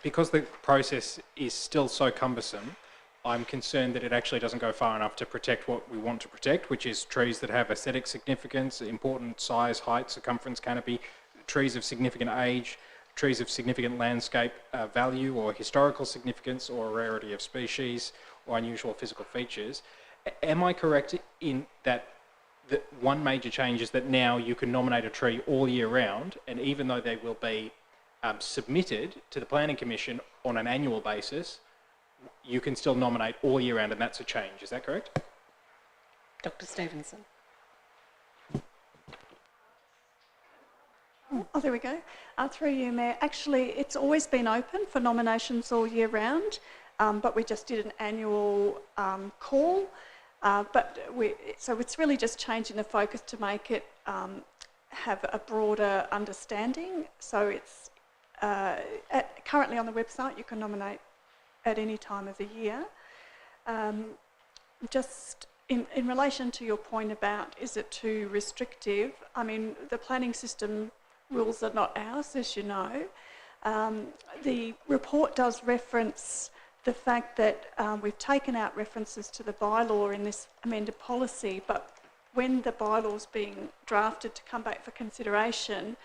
because the process is still so cumbersome, I'm concerned that it actually doesn't go far enough to protect what we want to protect, which is trees that have aesthetic significance, important size, height, circumference, canopy, trees of significant age, trees of significant landscape value or historical significance or rarity of species or unusual physical features. Am I correct in that one major change is that now you can nominate a tree all year round, and even though they will be submitted to the Planning Commission on an annual basis, you can still nominate all year round, and that's a change. Is that correct? Dr. Stevenson. Oh, there we go. Through you, Mayor. Actually, it's always been open for nominations all year round, but we just did an annual call. So it's really just changing the focus to make it have a broader understanding. So it's currently on the website, you can nominate at any time of the year. Just in relation to your point about is it too restrictive, I mean, the planning system rules are not ours, as you know. The report does reference the fact that we've taken out references to the bylaw in this amended policy, but when the bylaw's being drafted to come back for consideration,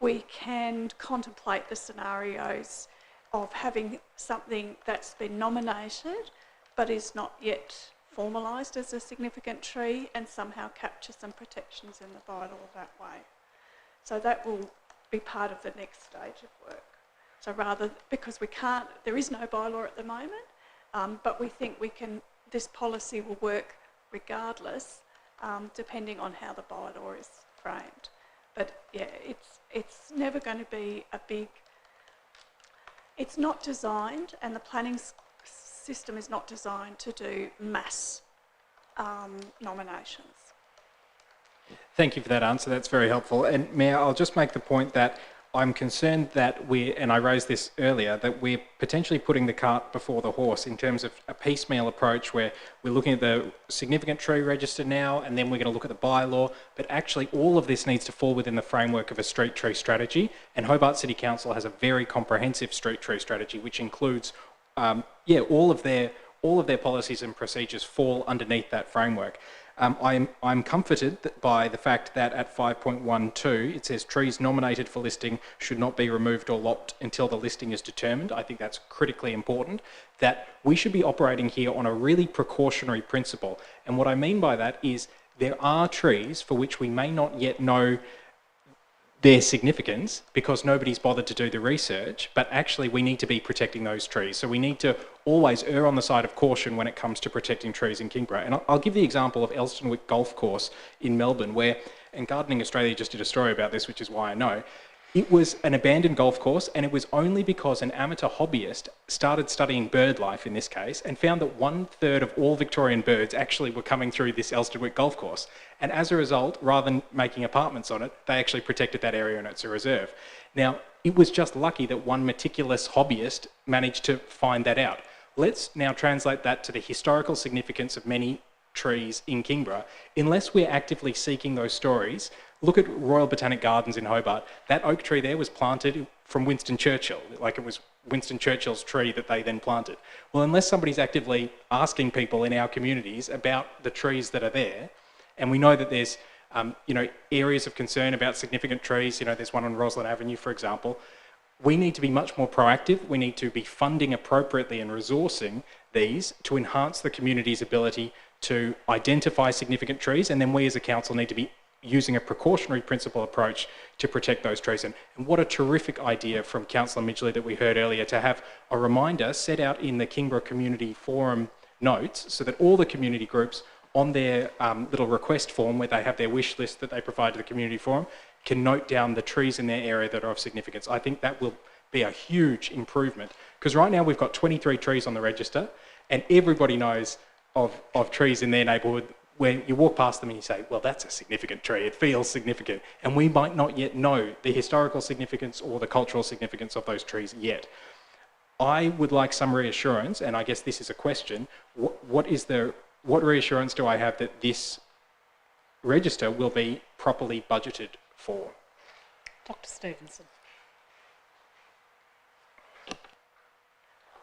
we can contemplate the scenarios of having something that's been nominated but is not yet formalised as a significant tree and somehow capture some protections in the bylaw that way. So that will be part of the next stage of work. So rather, because there is no bylaw at the moment, but we think this policy will work regardless, depending on how the bylaw is framed. But yeah, it's never going to be a big, it's not designed, and the planning system is not designed to do mass nominations. Thank you for that answer. That's very helpful. And Mayor, I'll just make the point that I'm concerned that and I raised this earlier, that we're potentially putting the cart before the horse in terms of a piecemeal approach where we're looking at the significant tree register now, and then we're going to look at the bylaw. But actually, all of this needs to fall within the framework of a street tree strategy. And Hobart City Council has a very comprehensive street tree strategy, which includes, all of their policies and procedures fall underneath that framework. I'm comforted by the fact that at 5.12 it says trees nominated for listing should not be removed or lopped until the listing is determined. I think that's critically important, that we should be operating here on a really precautionary principle. And what I mean by that is there are trees for which we may not yet know their significance because nobody's bothered to do the research, but actually we need to be protecting those trees. So we need to always err on the side of caution when it comes to protecting trees in Kingborough. And I'll give the example of Elston Wick Golf Course in Melbourne, where, and Gardening Australia just did a story about this, which is why I know, it was an abandoned golf course, and it was only because an amateur hobbyist started studying bird life in this case and found that 1/3 of all Victorian birds actually were coming through this Elston Wick golf course. And as a result, rather than making apartments on it, they actually protected that area and it's a reserve. Now, it was just lucky that one meticulous hobbyist managed to find that out. Let's now translate that to the historical significance of many trees in Kingborough. Unless we're actively seeking those stories, look at Royal Botanic Gardens in Hobart. That oak tree there was planted from Winston Churchill, like it was Winston Churchill's tree that they then planted. Well, unless somebody's actively asking people in our communities about the trees that are there, and we know that there's areas of concern about significant trees, there's one on Roslyn Avenue, for example, we need to be much more proactive. We need to be funding appropriately and resourcing these to enhance the community's ability to identify significant trees, and then we as a council need to be using a precautionary principle approach to protect those trees. And what a terrific idea from Councillor Midgley that we heard earlier to have a reminder set out in the Kingborough Community Forum notes so that all the community groups on their little request form where they have their wish list that they provide to the community forum can note down the trees in their area that are of significance. I think that will be a huge improvement, because right now we've got 23 trees on the register and everybody knows of trees in their neighbourhood where you walk past them and you say, well, that's a significant tree, it feels significant. And we might not yet know the historical significance or the cultural significance of those trees yet. I would like some reassurance, and I guess this is a question, what reassurance do I have that this register will be properly budgeted for? Dr. Stevenson.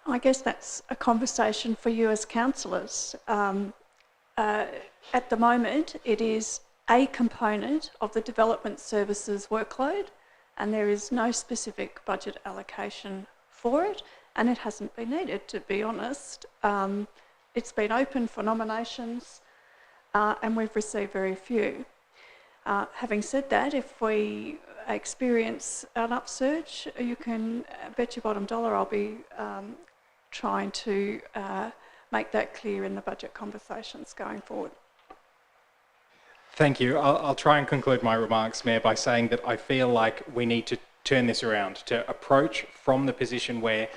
I guess that's a conversation for you as councillors. At the moment, it is a component of the development services workload, and there is no specific budget allocation for it, and it hasn't been needed, to be honest. it's been open for nominations and we've received very few. Having said that, if we experience an upsurge, you can bet your bottom dollar I'll be trying to make that clear in the budget conversations going forward. Thank you. I'll try and conclude my remarks, Mayor, by saying that I feel like we need to turn this around, to approach from the position where,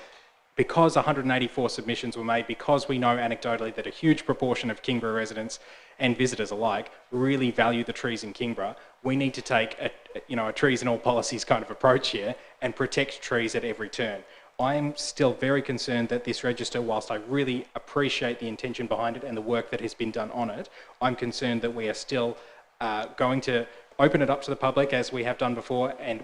because 184 submissions were made, because we know anecdotally that a huge proportion of Kingborough residents and visitors alike really value the trees in Kingborough, we need to take a trees and all policies kind of approach here and protect trees at every turn. I'm still very concerned that this register, whilst I really appreciate the intention behind it and the work that has been done on it, I'm concerned that we are still going to open it up to the public as we have done before, and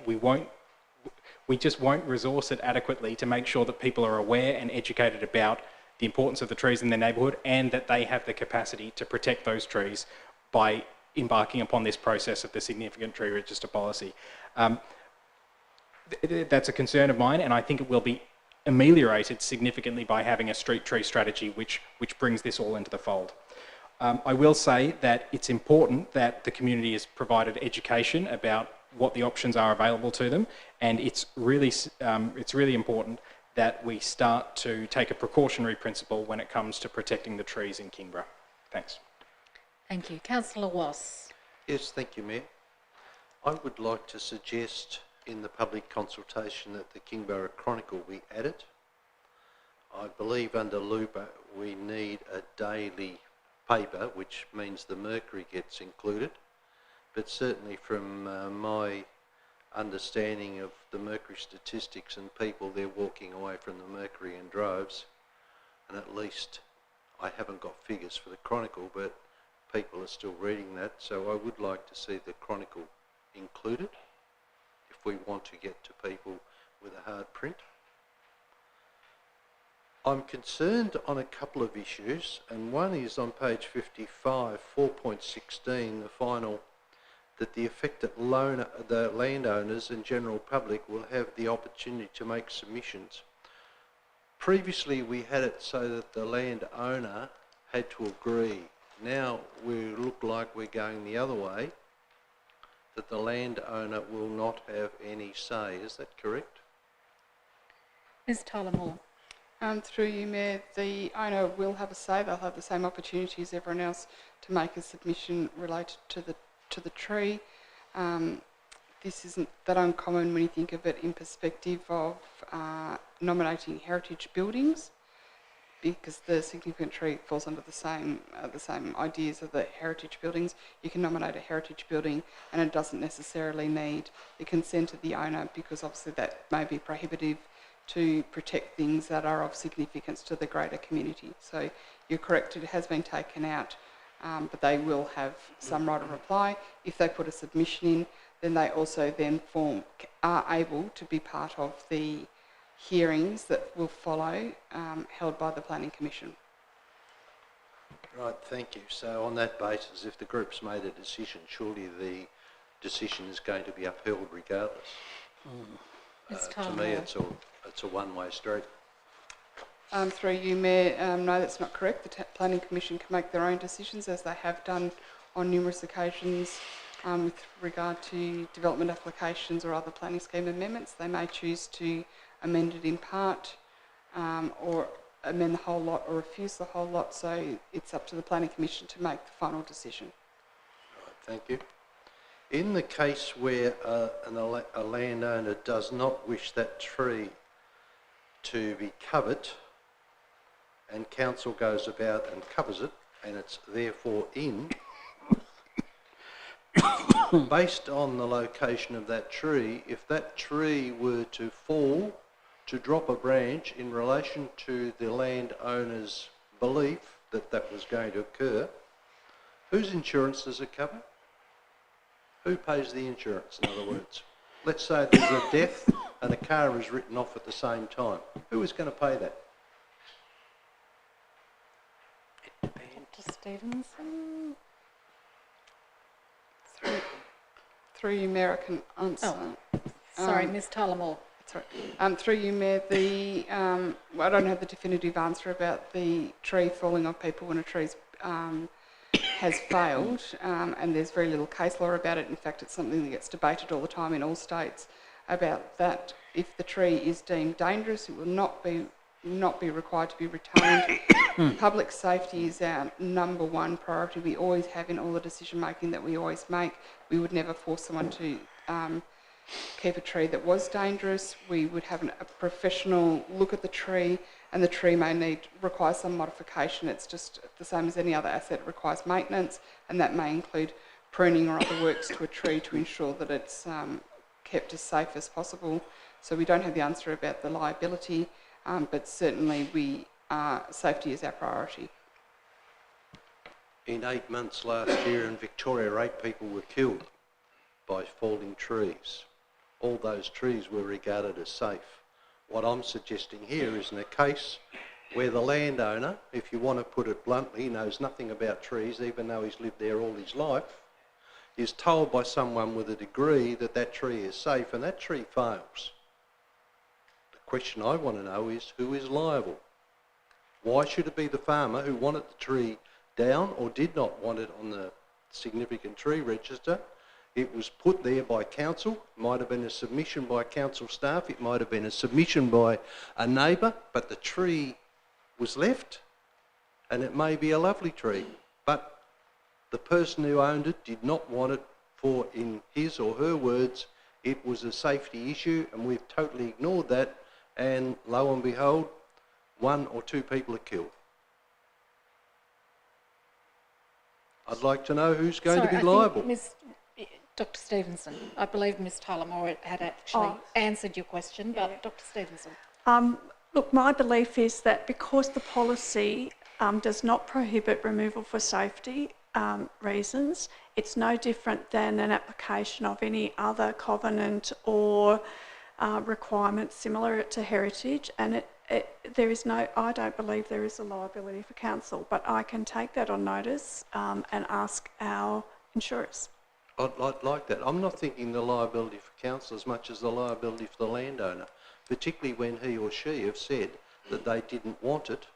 we just won't resource it adequately to make sure that people are aware and educated about the importance of the trees in their neighbourhood and that they have the capacity to protect those trees by embarking upon this process of the significant tree register policy. That's a concern of mine, and I think it will be ameliorated significantly by having a street tree strategy which brings this all into the fold. I will say that it's important that the community is provided education about what the options are available to them, and it's really important that we start to take a precautionary principle when it comes to protecting the trees in Kingborough. Thanks. Thank you. Councillor Wass. Yes, thank you, Mayor. I would like to suggest in the public consultation that the Kingborough Chronicle be added. I believe under Lupa we need a daily paper, which means the Mercury gets included, but certainly from my understanding of the Mercury statistics and people, they're walking away from the Mercury in droves, and at least I haven't got figures for the Chronicle, but people are still reading that, so I would like to see the Chronicle included if we want to get to people with a hard print. I'm concerned on a couple of issues, and one is on page 55, 4.16, the final, that the affected the landowners and general public will have the opportunity to make submissions. Previously we had it so that the landowner had to agree. Now we look like we're going the other way, that the landowner will not have any say. Is that correct? Ms Tyler Moore. Through you, Mayor, the owner will have a say. They'll have the same opportunity as everyone else to make a submission related to the tree. This isn't that uncommon when you think of it in perspective of nominating heritage buildings, because the significant tree falls under the same ideas of the heritage buildings. You can nominate a heritage building and it doesn't necessarily need the consent of the owner, because obviously that may be prohibitive to protect things that are of significance to the greater community. So you're correct, it has been taken out, but they will have some right of reply. If they put a submission in, then they also then are able to be part of the hearings that will follow, held by the Planning Commission. Right, thank you. So on that basis, if the group's made a decision, surely the decision is going to be upheld regardless. To me, it's a one-way street. Through you, Mayor, no, that's not correct. The Planning Commission can make their own decisions, as they have done on numerous occasions with regard to development applications or other planning scheme amendments. They may choose to amend it in part, or amend the whole lot, or refuse the whole lot. So it's up to the Planning Commission to make the final decision. Right, thank you. In the case where a landowner does not wish that tree to be covered, and council goes about and covers it, and it's therefore in, based on the location of that tree, if that tree were to fall, to drop a branch in relation to the landowner's belief that that was going to occur, whose insurance does it cover? Who pays the insurance, in other words? Let's say there's a death and a car is written off at the same time. Who is going to pay that? Dr. Stevenson. Through you, Mayor, I can answer. Sorry, Ms Tyler Moore. Sorry. Through you, Mayor, I don't have the definitive answer about the tree falling on people when a tree's has failed, and there's very little case law about it. In fact, it's something that gets debated all the time in all states about that. If the tree is deemed dangerous, it will not be required to be retained. Public safety is our number one priority. We always have in all the decision making that we always make. We would never force someone to keep a tree that was dangerous. We would have a professional look at the tree, and the tree may require some modification. It's just the same as any other asset. It requires maintenance, and that may include pruning or other works to a tree to ensure that it's kept as safe as possible. So we don't have the answer about the liability, but certainly safety is our priority. In 8 months last year in Victoria, 8 people were killed by falling trees. All those trees were regarded as safe. What I'm suggesting here is in a case where the landowner, if you want to put it bluntly, knows nothing about trees, even though he's lived there all his life, is told by someone with a degree that that tree is safe and that tree fails. The question I want to know is who is liable? Why should it be the farmer who wanted the tree down or did not want it on the significant tree register? It was put there by council. It might have been a submission by council staff. It might have been a submission by a neighbour, but the tree was left, and it may be a lovely tree, but the person who owned it did not want it for, in his or her words, it was a safety issue, and we've totally ignored that, and lo and behold, 1 or 2 people are killed. I'd like to know who's going to be liable. Dr. Stevenson, I believe Ms. Tyler-Moore had actually answered your question, but Dr. Stevenson. Look, my belief is that because the policy does not prohibit removal for safety reasons, it's no different than an application of any other covenant or requirement similar to heritage, and there is no, I don't believe there is a liability for council, but I can take that on notice and ask our insurers. I'd like that. I'm not thinking the liability for council as much as the liability for the landowner, particularly when he or she have said that they didn't want it,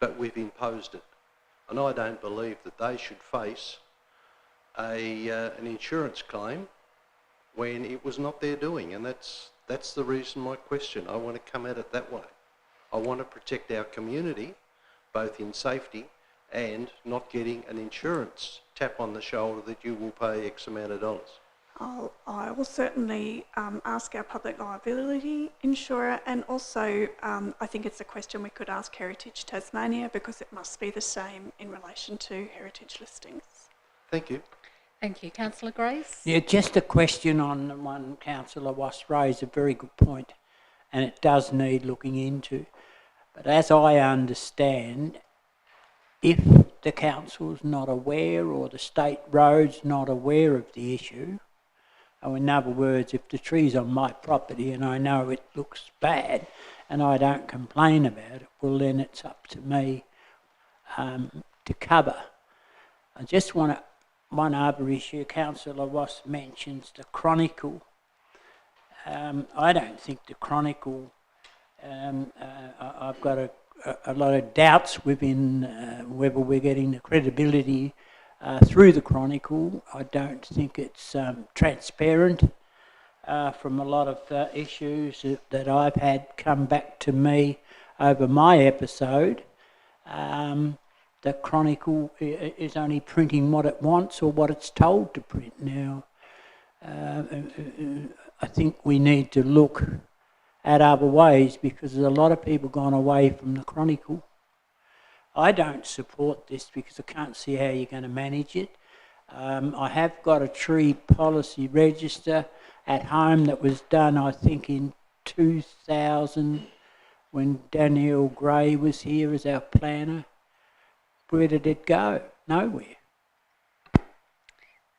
but we've imposed it. And I don't believe that they should face an insurance claim when it was not their doing, and that's the reason my question. I want to come at it that way. I want to protect our community, both in safety and not getting an insurance tap on the shoulder that you will pay X amount of dollars. I will certainly ask our public liability insurer, and also I think it's a question we could ask Heritage Tasmania, because it must be the same in relation to heritage listings. Thank you. Thank you. Councillor Grace? Yeah, just a question on the one Councillor Wass raised, a very good point, and it does need looking into. But as I understand, if the council's not aware or the state road's not aware of the issue, or in other words, if the tree's on my property and I know it looks bad and I don't complain about it, well then it's up to me to cover. I just want to, one other issue, Councillor Wass mentions the Chronicle. I don't think the Chronicle, I've got a lot of doubts within whether we're getting the credibility through the Chronicle. I don't think it's transparent from a lot of issues that I've had come back to me over my episode. The Chronicle is only printing what it wants or what it's told to print. Now, I think we need to look at other ways, because there's a lot of people gone away from the Chronicle. I don't support this because I can't see how you're going to manage it. I have got a tree policy register at home that was done, I think, in 2000 when Danielle Gray was here as our planner. Where did it go? Nowhere.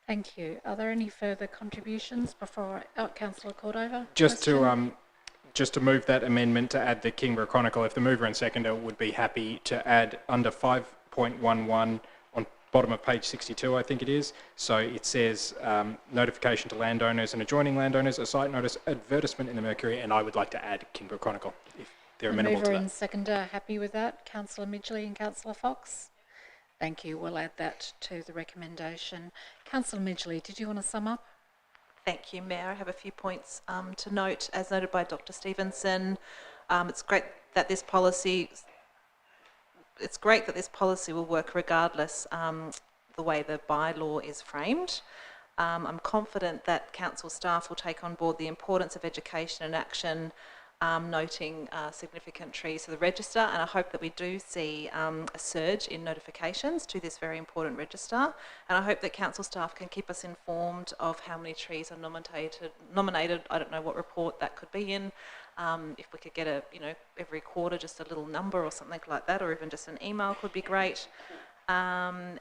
Thank you. Are there any further contributions before Councillor Cordova? Just to move that amendment to add the Kingborough Chronicle, if the mover and seconder would be happy to add under 5.11 on bottom of page 62, I think it is. So it says notification to landowners and adjoining landowners, a site notice, advertisement in the Mercury, and I would like to add Kingborough Chronicle if they're amenable to Mover that. and seconder happy with that? Councillor Midgley and Councillor Fox? Thank you. We'll add that to the recommendation. Councillor Midgley, did you want to sum up? Thank you, Mayor. I have a few points to note. As noted by Dr. Stevenson, it's great that this policy will work regardless the way the bylaw is framed. I'm confident that council staff will take on board the importance of education and action, noting significant trees to the register, and I hope that we do see a surge in notifications to this very important register, and I hope that council staff can keep us informed of how many trees are nominated. I don't know what report that could be in. If we could get every quarter just a little number or something like that, or even just an email could be great. And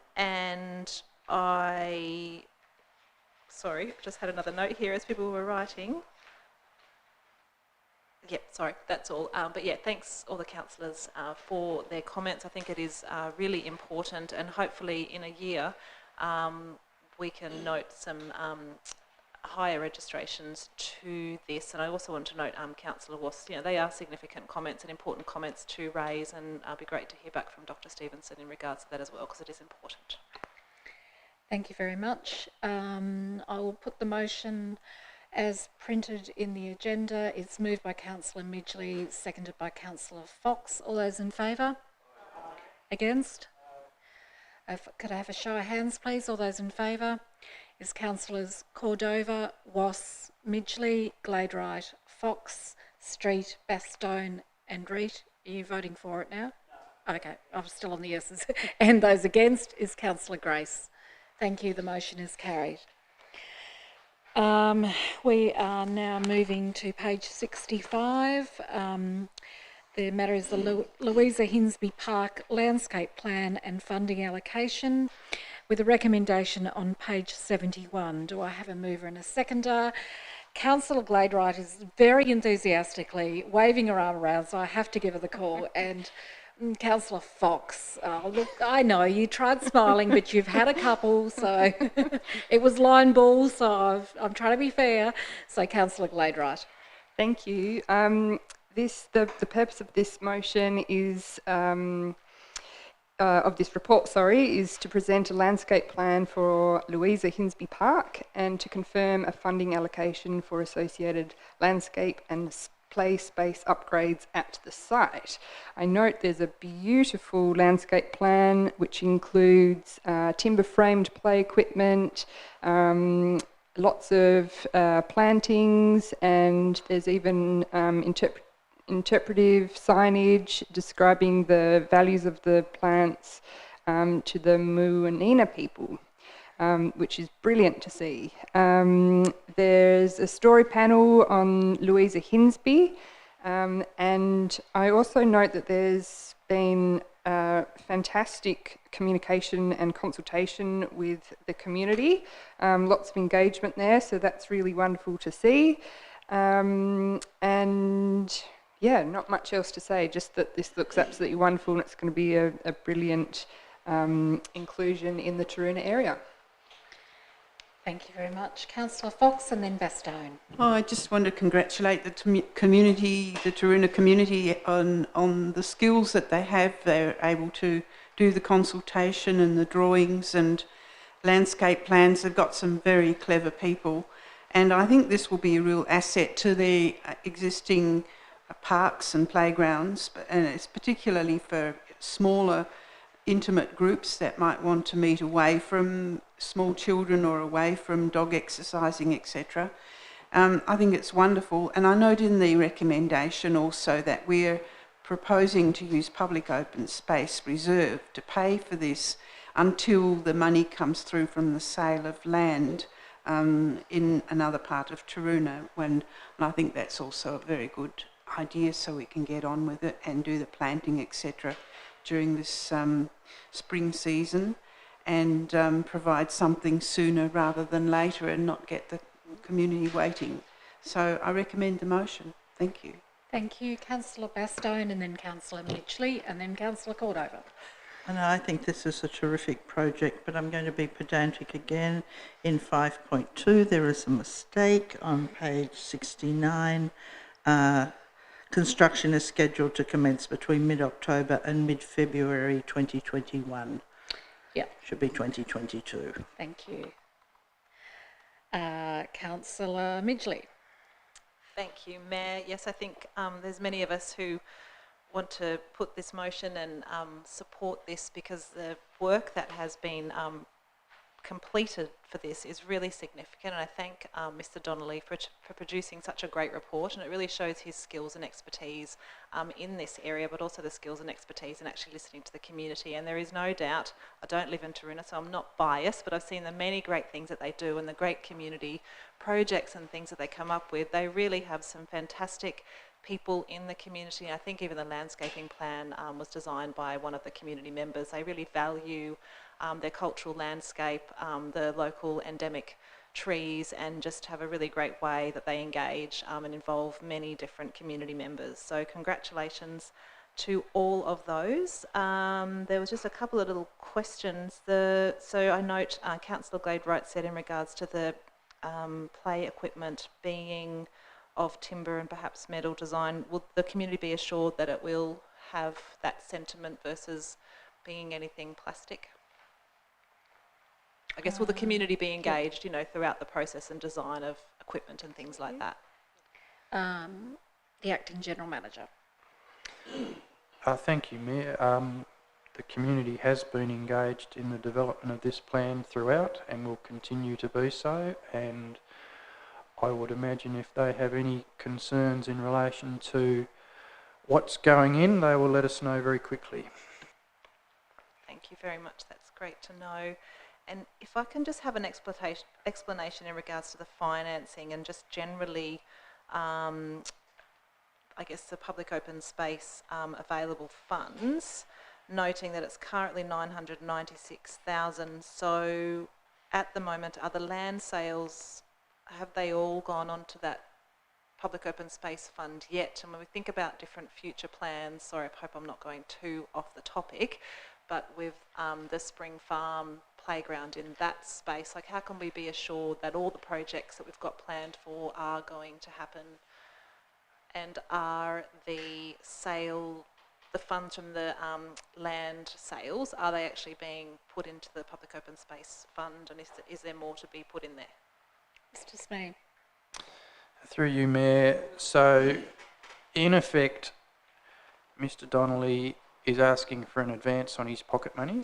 sorry, I just had another note here as people were writing. Yep, sorry, that's all. But yeah, thanks all the councillors for their comments. I think it is really important, and hopefully in a year we can note some higher registrations to this. And I also want to note Councillor Wass, they are significant comments and important comments to raise, and it'll be great to hear back from Dr. Stevenson in regards to that as well, because it is important. Thank you very much. I will put the motion as printed in the agenda. It's moved by Councillor Midgley, seconded by Councillor Fox. All those in favour? Against? Could I have a show of hands, please? All those in favour? Is Councillors Cordova, Wass, Midgley, Gladeright, Fox, Street, Bastone and Reet. Are you voting for it now? Okay, I'm still on the yeses. And those against is Councillor Grace. Thank you, the motion is carried. We are now moving to page 65. The matter is the Louisa Hinsby Park Landscape Plan and Funding Allocation, with a recommendation on page 71. Do I have a mover and a seconder? Councillor Gladeright is very enthusiastically waving her arm around, so I have to give her the call. And Councillor Fox, look, I know you tried smiling, but you've had a couple, so it was line ball, so I'm trying to be fair. So Councillor Gladeright. Thank you. The purpose of this motion is, of this report, is to present a landscape plan for Louisa Hinsby Park and to confirm a funding allocation for associated landscape and play space upgrades at the site. I note there's a beautiful landscape plan which includes timber framed play equipment, lots of plantings, and there's even interpretive signage describing the values of the plants to the Muanina people, which is brilliant to see. There's a story panel on Louisa Hinsby, and I also note that there's been fantastic communication and consultation with the community, lots of engagement there, so that's really wonderful to see. And yeah, not much else to say, just that this looks absolutely wonderful and it's going to be a brilliant inclusion in the Taroona area. Thank you very much. Councillor Fox and then Bastone. Oh, I just want to congratulate the community, the Taroona community, on the skills that they have. They're able to do the consultation and the drawings and landscape plans. They've got some very clever people. And I think this will be a real asset to the existing parks and playgrounds, and it's particularly for smaller, intimate groups that might want to meet away from small children or away from dog exercising, etc. I think it's wonderful. And I note in the recommendation also that we're proposing to use public open space reserve to pay for this until the money comes through from the sale of land in another part of Taroona, and I think that's also a very good idea, so we can get on with it and do the planting, etc. during this spring season, and provide something sooner rather than later and not get the community waiting. So I recommend the motion. Thank you. Thank you. Councillor Bastone and then Councillor Midgley and then Councillor Cordova. And I think this is a terrific project, but I'm going to be pedantic again. In 5.2, there is a mistake on page 69. Construction is scheduled to commence between mid-October and mid-February 2021. Yeah. Should be 2022. Thank you. Councillor Midgley. Thank you, Mayor. Yes, I think there's many of us who want to put this motion and support this because the work that has been completed for this is really significant, and I thank Mr Donnelly for producing such a great report, and it really shows his skills and expertise in this area, but also the skills and expertise in actually listening to the community. And there is no doubt, I don't live in Taroona, so I'm not biased, but I've seen the many great things that they do and the great community projects and things that they come up with. They really have some fantastic people in the community. I think even the landscaping plan was designed by one of the community members. They really value their cultural landscape, the local endemic trees, and just have a really great way that they engage and involve many different community members. So congratulations to all of those. There was just a couple of little questions. So I note Councillor Glade-Wright said in regards to the play equipment being of timber and perhaps metal design, will the community be assured that it will have that sentiment versus being anything plastic? I guess will the community be engaged, you know, throughout the process and design of equipment and things like that? The Acting General Manager. Thank you, Mayor. The community has been engaged in the development of this plan throughout and will continue to be so, and I would imagine if they have any concerns in relation to what's going in, they will let us know very quickly. Thank you very much. That's great to know. And if I can just have an explanation in regards to the financing and just generally, I guess, the public open space available funds, noting that it's currently 996,000. So at the moment, are the land sales, have they all gone on to that public open space fund yet? And when we think about different future plans, sorry, I hope I'm not going too off the topic, but with the Spring Farm playground in that space, like how can we be assured that all the projects that we've got planned for are going to happen? And are the funds from the land sales, are they actually being put into the public open space fund, and is there more to be put in there? Mr. Smead. Through you, Mayor. So, in effect, Mr. Donnelly is asking for an advance on his pocket money.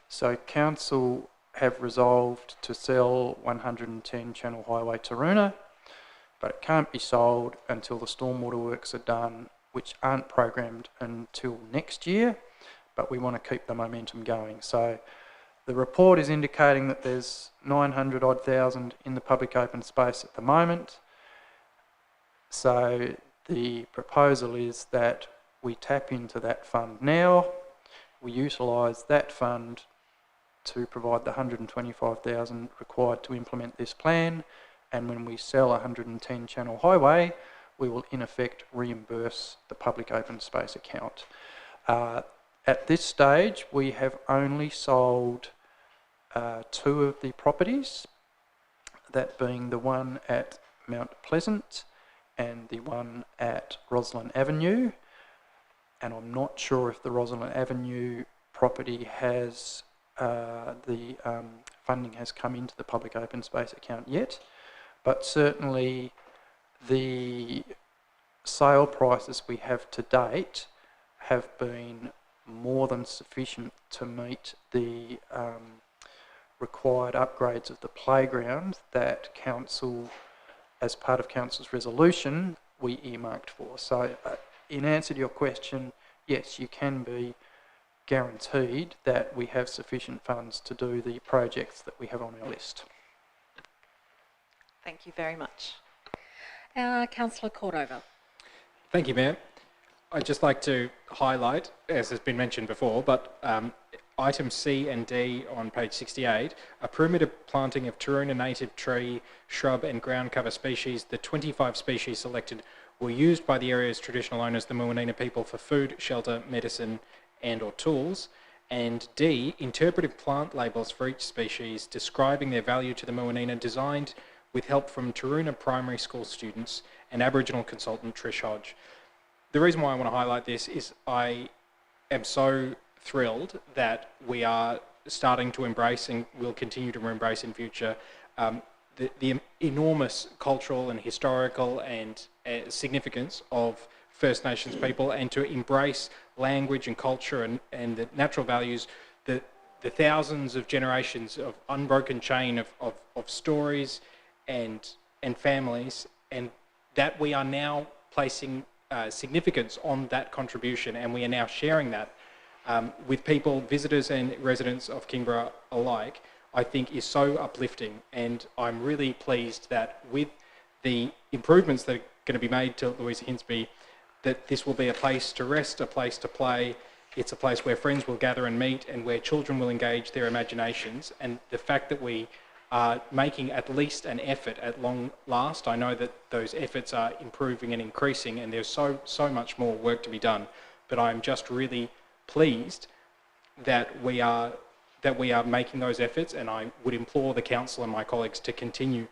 So, Council have resolved to sell 110 Channel Highway Taroona, but it can't be sold until the stormwater works are done, which aren't programmed until next year, but we want to keep the momentum going. So, the report is indicating that there's 900 odd thousand in the public open space at the moment. So the proposal is that we tap into that fund now, we utilise that fund to provide the 125,000 required to implement this plan, and when we sell 110 Channel Highway, we will in effect reimburse the public open space account. At this stage, we have only sold 2 of the properties, that being the one at Mount Pleasant and the one at Roslyn Avenue. And I'm not sure if the Roslyn Avenue property has the funding has come into the public open space account yet, but certainly the sale prices we have to date have been more than sufficient to meet the required upgrades of the playground that Council, as part of Council's resolution, we earmarked for. So in answer to your question, yes, you can be guaranteed that we have sufficient funds to do the projects that we have on our list. Thank you very much. Councillor Cordova. Thank you, Mayor. I'd just like to highlight, as has been mentioned before, but items C and D on page 68, a perimeter planting of Taroona native tree, shrub and ground cover species. The 25 species selected were used by the area's traditional owners, the Muwanina people, for food, shelter, medicine and or tools. And D, interpretive plant labels for each species describing their value to the Muanina, designed with help from Taroona Primary School students and Aboriginal consultant Trish Hodge. The reason why I want to highlight this is I am so thrilled that we are starting to embrace and will continue to embrace in future the enormous cultural and historical and significance of First Nations people, and to embrace language and culture and the natural values, the thousands of generations of unbroken chain of stories and families, and that we are now placing significance on that contribution, and we are now sharing that with people, visitors and residents of Kingborough alike, I think is so uplifting. And I'm really pleased that with the improvements that are going to be made to Louisa Hinsby, that this will be a place to rest, a place to play. It's a place where friends will gather and meet, and where children will engage their imaginations. And the fact that we are making at least an effort at long last, I know that those efforts are improving and increasing, and there's so much more work to be done. But I'm just really pleased that we are making those efforts, and I would implore the council and my colleagues to continue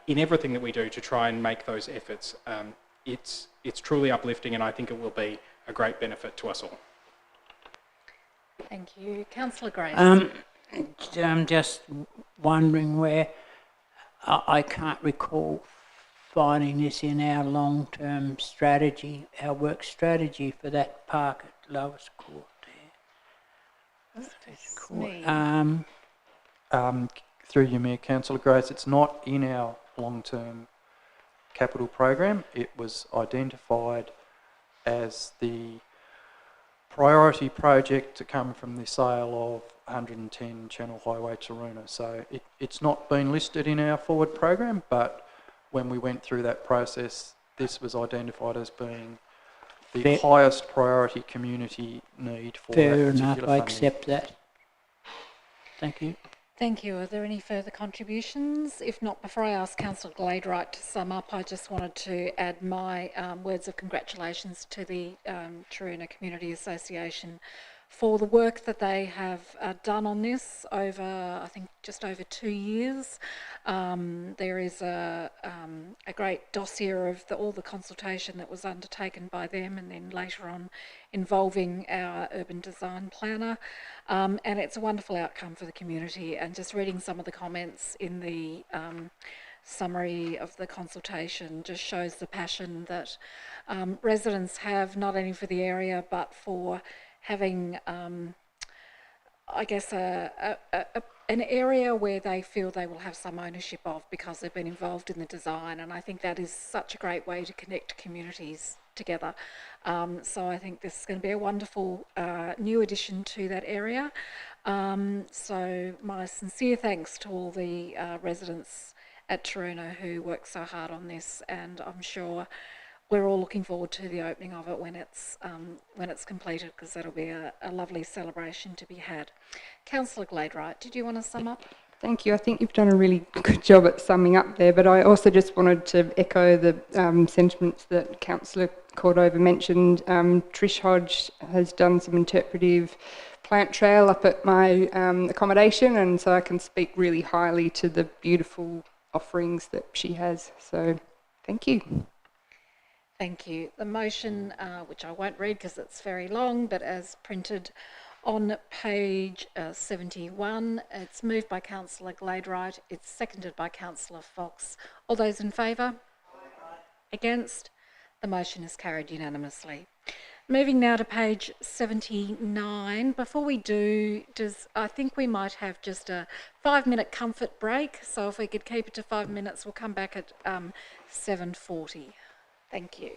in everything that we do to try and make those efforts. It's truly uplifting, and I think it will be a great benefit to us all. Thank you. Councillor Grace. I'm just wondering where I can't recall finding this in our long-term strategy, our work strategy for that park at Lower Court there. Through you, Mayor, Councillor Grace, it's not in our long-term capital program. It was identified as the priority project to come from the sale of 110 Channel Highway Taroona. So it's not been listed in our forward program, but when we went through that process, this was identified as being the highest priority community need for that particular funding. Fair enough, I accept that. Thank you. Thank you. Are there any further contributions? If not, before I ask Councillor Gladeright to sum up, I just wanted to add my words of congratulations to the Taroona Community Association for the work that they have done on this over, I think, just over 2 years. There is a great dossier of all the consultation that was undertaken by them, and then later on involving our urban design planner. And it's a wonderful outcome for the community. And just reading some of the comments in the summary of the consultation just shows the passion that residents have, not only for the area, but for having, I guess, an area where they feel they will have some ownership of because they've been involved in the design. And I think that is such a great way to connect communities together. So I think this is going to be a wonderful new addition to that area. So my sincere thanks to all the residents at Taroona who worked so hard on this, and I'm sure we're all looking forward to the opening of it when it's completed, because that'll be a lovely celebration to be had. Councillor Gladeright, did you want to sum up? Thank you. I think you've done a really good job at summing up there, but I also just wanted to echo the sentiments that Councillor Cordova mentioned. Trish Hodge has done some interpretive plant trail up at my accommodation, and so I can speak really highly to the beautiful offerings that she has. So thank you. Thank you. The motion, which I won't read because it's very long, but as printed on page 71, it's moved by Councillor Gladeright. It's seconded by Councillor Fox. All those in favour? Against? The motion is carried unanimously. Moving now to page 79. Before we do, I think we might have just a 5-minute comfort break. So if we could keep it to 5 minutes, we'll come back at 7:40. Thank you.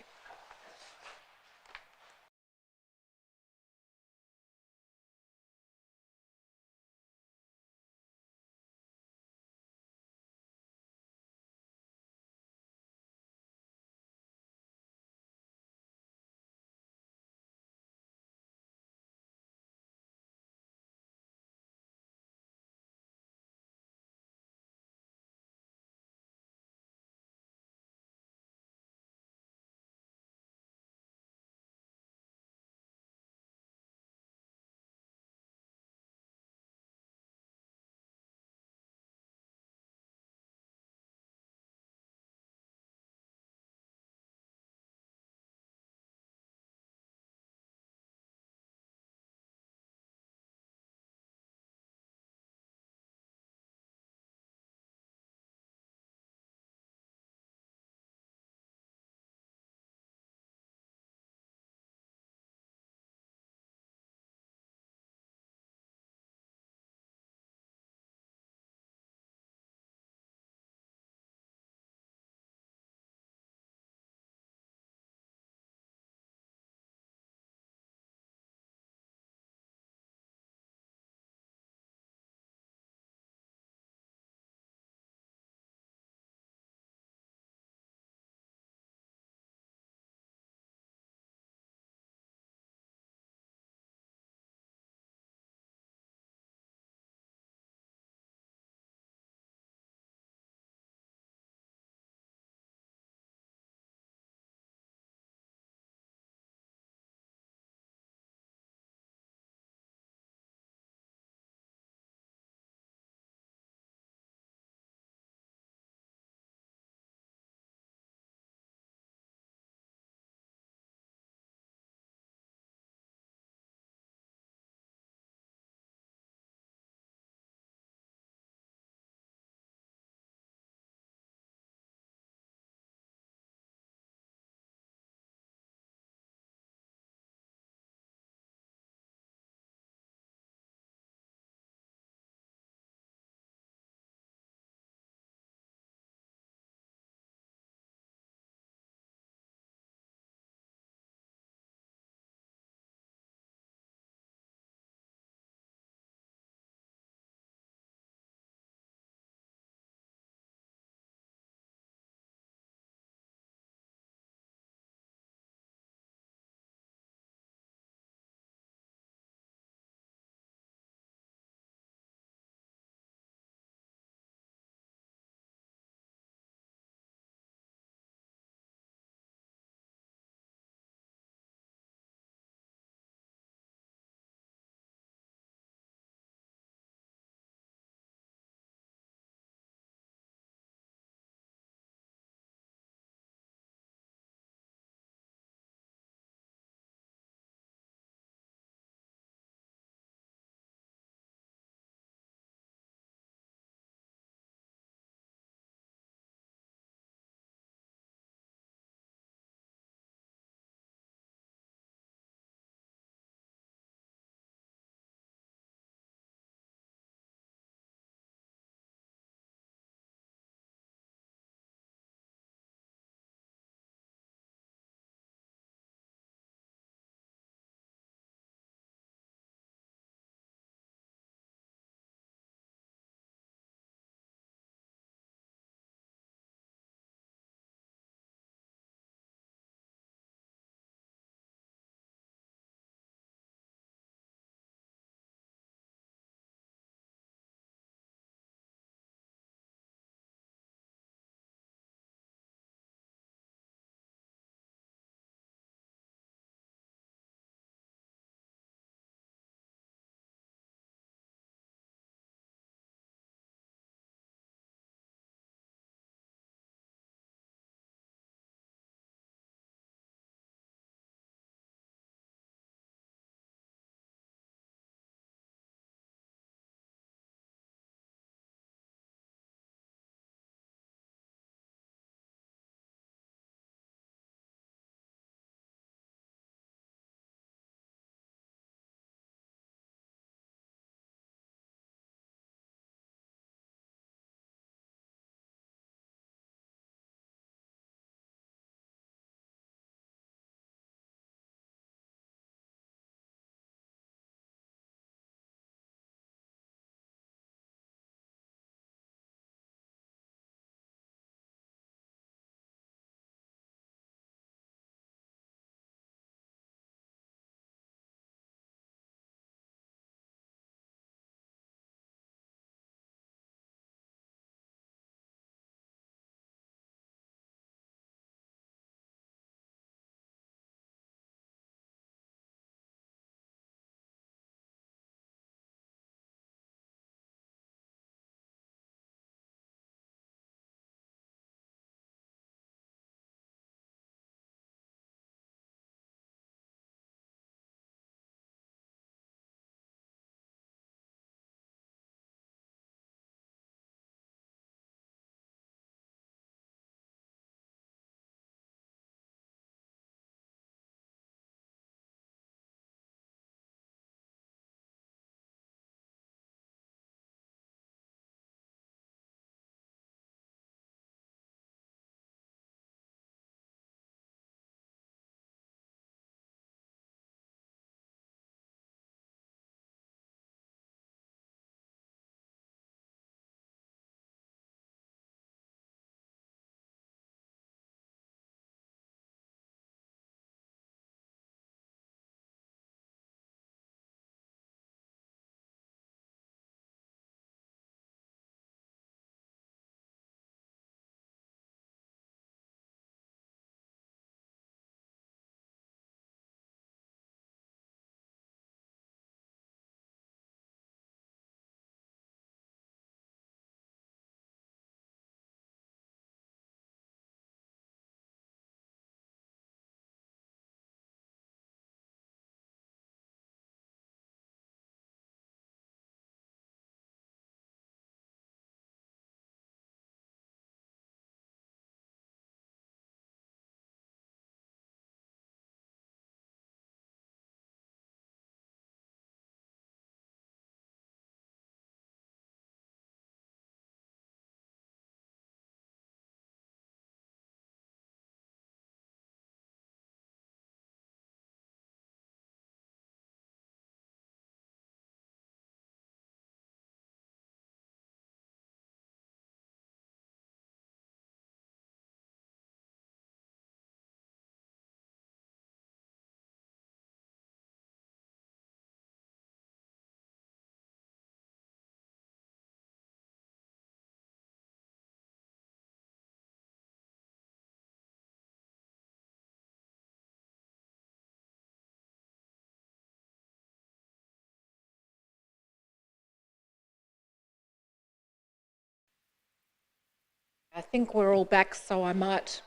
I think we're all back, so I might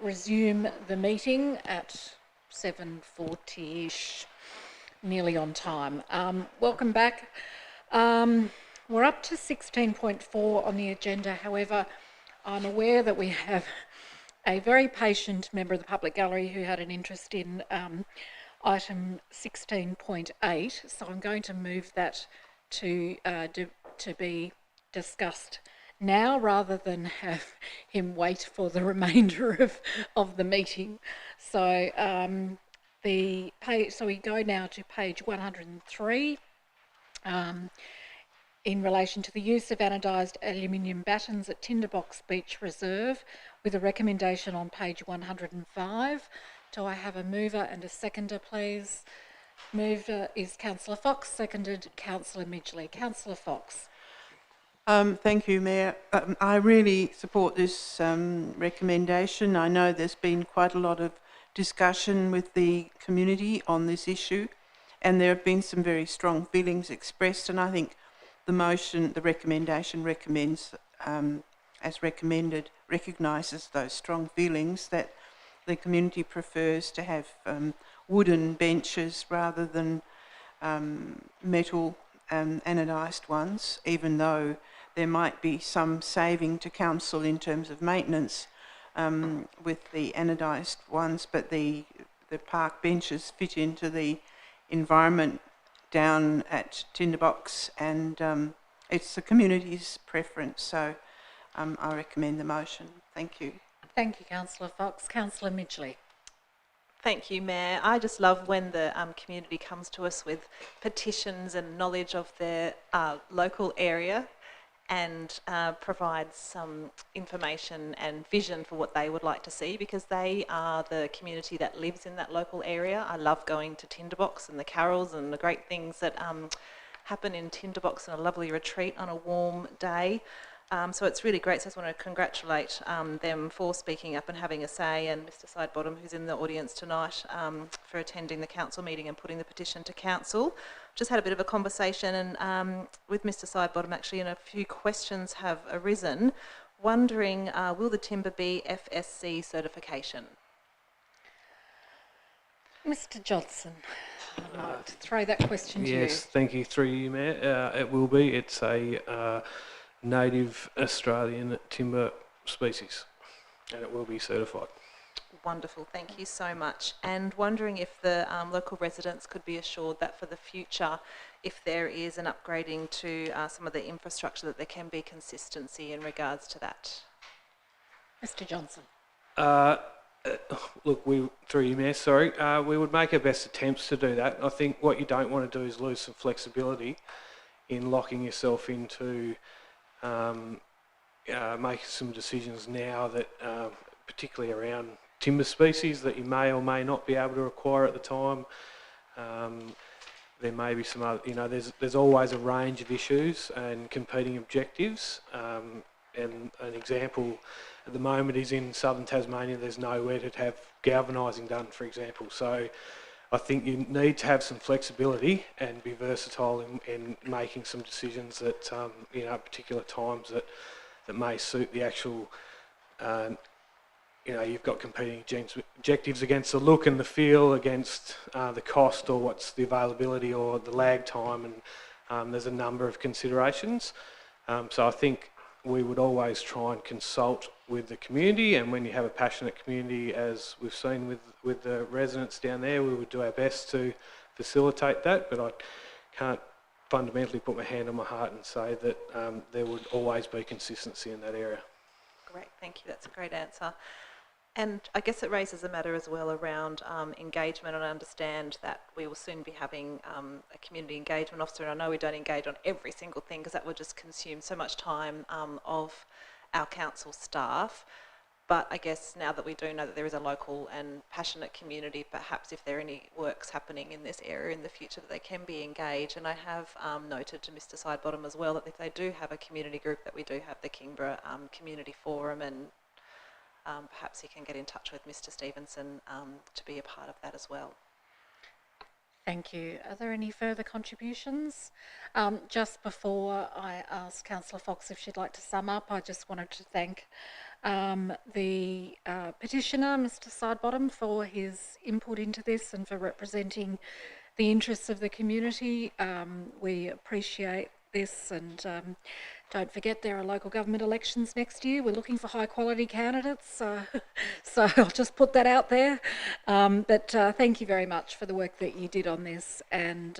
resume the meeting at 7:40ish, nearly on time. Welcome back. We're up to 16.4 on the agenda. However, I'm aware that we have a very patient member of the public gallery who had an interest in item 16.8, so I'm going to move that to be discussed now rather than have him wait for the remainder of the meeting. So so we go now to page 103 in relation to the use of anodised aluminium battens at Tinderbox Beach Reserve, with a recommendation on page 105. Do I have a mover and a seconder, please? Mover is Councillor Fox, seconded Councillor Midgley. Councillor Fox. Thank you, Mayor. I really support this recommendation. I know there's been quite a lot of discussion with the community on this issue, and there have been some very strong feelings expressed, and I think the recommendation recommends, as recommended, recognises those strong feelings that the community prefers to have wooden benches rather than metal anodised ones, even though there might be some saving to council in terms of maintenance with the anodised ones, but the park benches fit into the environment down at Tinderbox, and it's the community's preference, so I recommend the motion. Thank you. Thank you, Councillor Fox. Councillor Midgley. Thank you, Mayor. I just love when the community comes to us with petitions and knowledge of their local area and provides some information and vision for what they would like to see, because they are the community that lives in that local area. I love going to Tinderbox and the carols and the great things that happen in Tinderbox and a lovely retreat on a warm day. So it's really great. So I just want to congratulate them for speaking up and having a say, and Mr Sidebottom, who's in the audience tonight, for attending the council meeting and putting the petition to council. Just had a bit of a conversation and with Mr Sidebottom actually, and a few questions have arisen. Wondering, will the timber be FSC certification? Mr Johnson, I'd like to throw that question to you. Yes, thank you. Through you, Mayor. It will be. It's a native Australian timber species, and it will be certified. Wonderful, thank you so much. And wondering if the local residents could be assured that for the future, if there is an upgrading to some of the infrastructure, that there can be consistency in regards to that. Mr Johnson. Look, through you, Mayor, sorry, we would make our best attempts to do that. I think what you don't want to do is lose some flexibility in locking yourself into making some decisions now that, particularly around timber species, that you may or may not be able to acquire at the time. There may be some other, there's always a range of issues and competing objectives. And an example at the moment is in southern Tasmania, there's nowhere to have galvanising done, for example. So I think you need to have some flexibility and be versatile in making some decisions that, at particular times that may suit the actual, you've got competing objectives against the look and the feel, against the cost, or what's the availability or the lag time, and there's a number of considerations. So I think we would always try and consult with the community, and when you have a passionate community, as we've seen with the residents down there, we would do our best to facilitate that, but I can't fundamentally put my hand on my heart and say that there would always be consistency in that area. Great, thank you, that's a great answer. And I guess it raises a matter as well around engagement, and I understand that we will soon be having a community engagement officer, and I know we don't engage on every single thing because that would just consume so much time of our council staff. But I guess now that we do know that there is a local and passionate community, perhaps if there are any works happening in this area in the future, that they can be engaged. And I have noted to Mr Sidebottom as well that if they do have a community group, that we do have the Kingborough Community Forum, and perhaps he can get in touch with Mr Stevenson to be a part of that as well. Thank you. Are there any further contributions? Just before I ask Councillor Fox if she'd like to sum up, I just wanted to thank the petitioner, Mr Sidebottom, for his input into this and for representing the interests of the community. We appreciate this, and don't forget there are local government elections next year. We're looking for high quality candidates, so I'll just put that out there. But thank you very much for the work that you did on this, and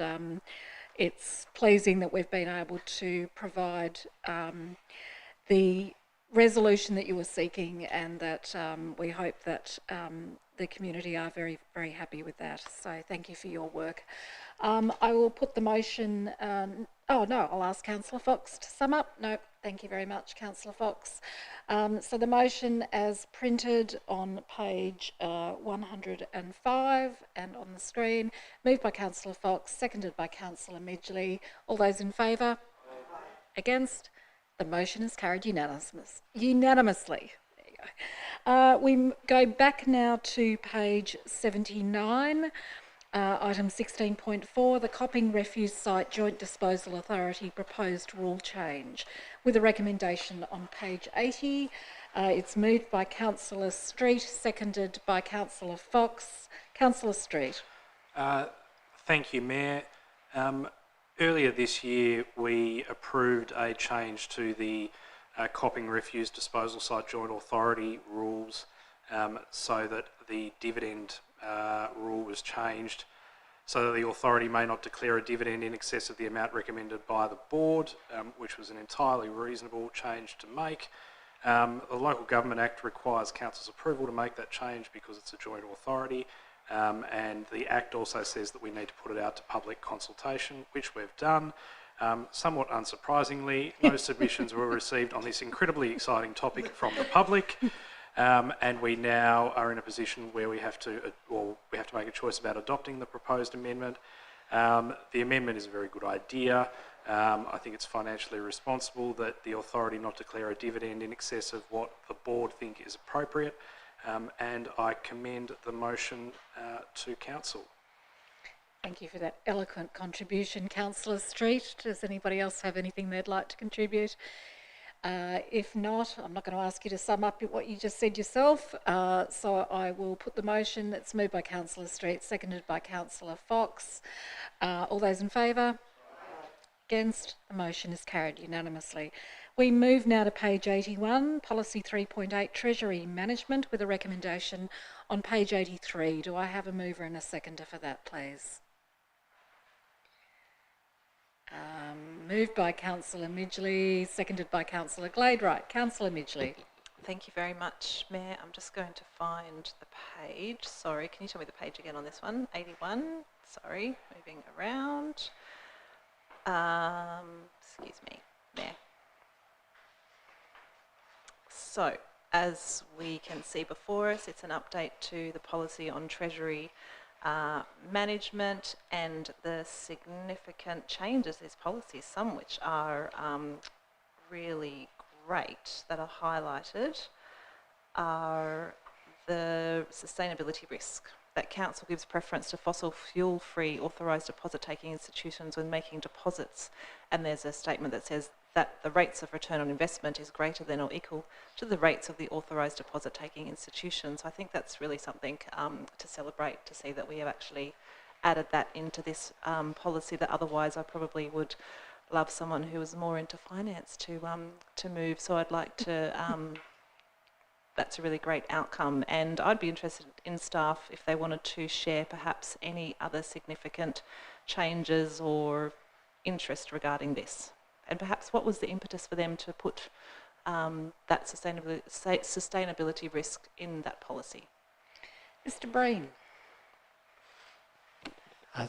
it's pleasing that we've been able to provide the resolution that you were seeking, and that we hope that the community are very, very happy with that. So thank you for your work. I will put the motion, I'll ask Councillor Fox to sum up. No, thank you very much, Councillor Fox. So the motion as printed on page 105 and on the screen, moved by Councillor Fox, seconded by Councillor Midgley. All those in favour? Against? The motion is carried unanimously. There you go. We go back now to page 79, item 16.4, the Copping Refuse Site Joint Disposal Authority proposed rule change, with a recommendation on page 80. It's moved by Councillor Street, seconded by Councillor Fox. Councillor Street. Thank you, Mayor. Earlier this year, we approved a change to the Copping Refuse Disposal Site Joint Authority rules, so that the dividend rule was changed so that the authority may not declare a dividend in excess of the amount recommended by the board, which was an entirely reasonable change to make. The Local Government Act requires council's approval to make that change because it's a joint authority. And the Act also says that we need to put it out to public consultation, which we've done. Somewhat unsurprisingly, no submissions were received on this incredibly exciting topic from the public, and we now are in a position where we have to make a choice about adopting the proposed amendment. The amendment is a very good idea. I think it's financially responsible that the authority not declare a dividend in excess of what the board think is appropriate. And I commend the motion to Council. Thank you for that eloquent contribution, Councillor Street. Does anybody else have anything they'd like to contribute? If not, I'm not going to ask you to sum up what you just said yourself. So I will put the motion that's moved by Councillor Street, seconded by Councillor Fox. All those in favour? Against? The motion is carried unanimously. We move now to page 81, Policy 3.8, Treasury Management, with a recommendation on page 83. Do I have a mover and a seconder for that, please? Moved by Councillor Midgley, seconded by Councillor Glade. Right, Councillor Midgley. Thank you very much, Mayor. I'm just going to find the page. Sorry, can you tell me the page again on this one? 81, sorry, moving around. Excuse me, Mayor. So, as we can see before us, it's an update to the policy on Treasury management and the significant changes to this policy, some which are really great, that are highlighted, are the sustainability risk. That Council gives preference to fossil fuel-free authorised deposit-taking institutions when making deposits, and there's a statement that says that the rates of return on investment is greater than or equal to the rates of the authorised deposit-taking institutions. I think that's really something to celebrate, to see that we have actually added that into this policy, that otherwise I probably would love someone who was more into finance to move. So I'd like to, that's a really great outcome, and I'd be interested in staff if they wanted to share perhaps any other significant changes or interest regarding this. And perhaps what was the impetus for them to put that sustainability risk in that policy? Mr Breen.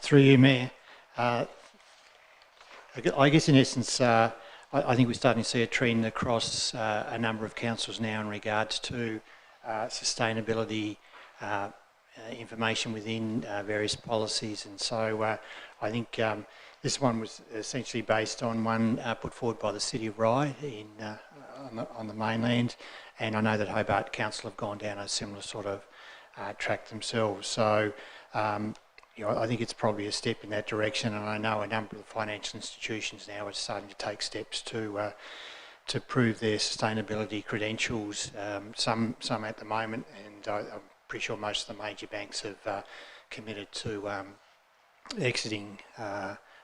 Through you, Mayor. I guess in essence, I think we're starting to see a trend across a number of councils now in regards to sustainability information within various policies, and so I think this one was essentially based on one put forward by the City of Rye on the mainland, and I know that Hobart Council have gone down a similar sort of track themselves. So I think it's probably a step in that direction, and I know a number of financial institutions now are starting to take steps to prove their sustainability credentials. Some at the moment, and I'm pretty sure most of the major banks have committed to exiting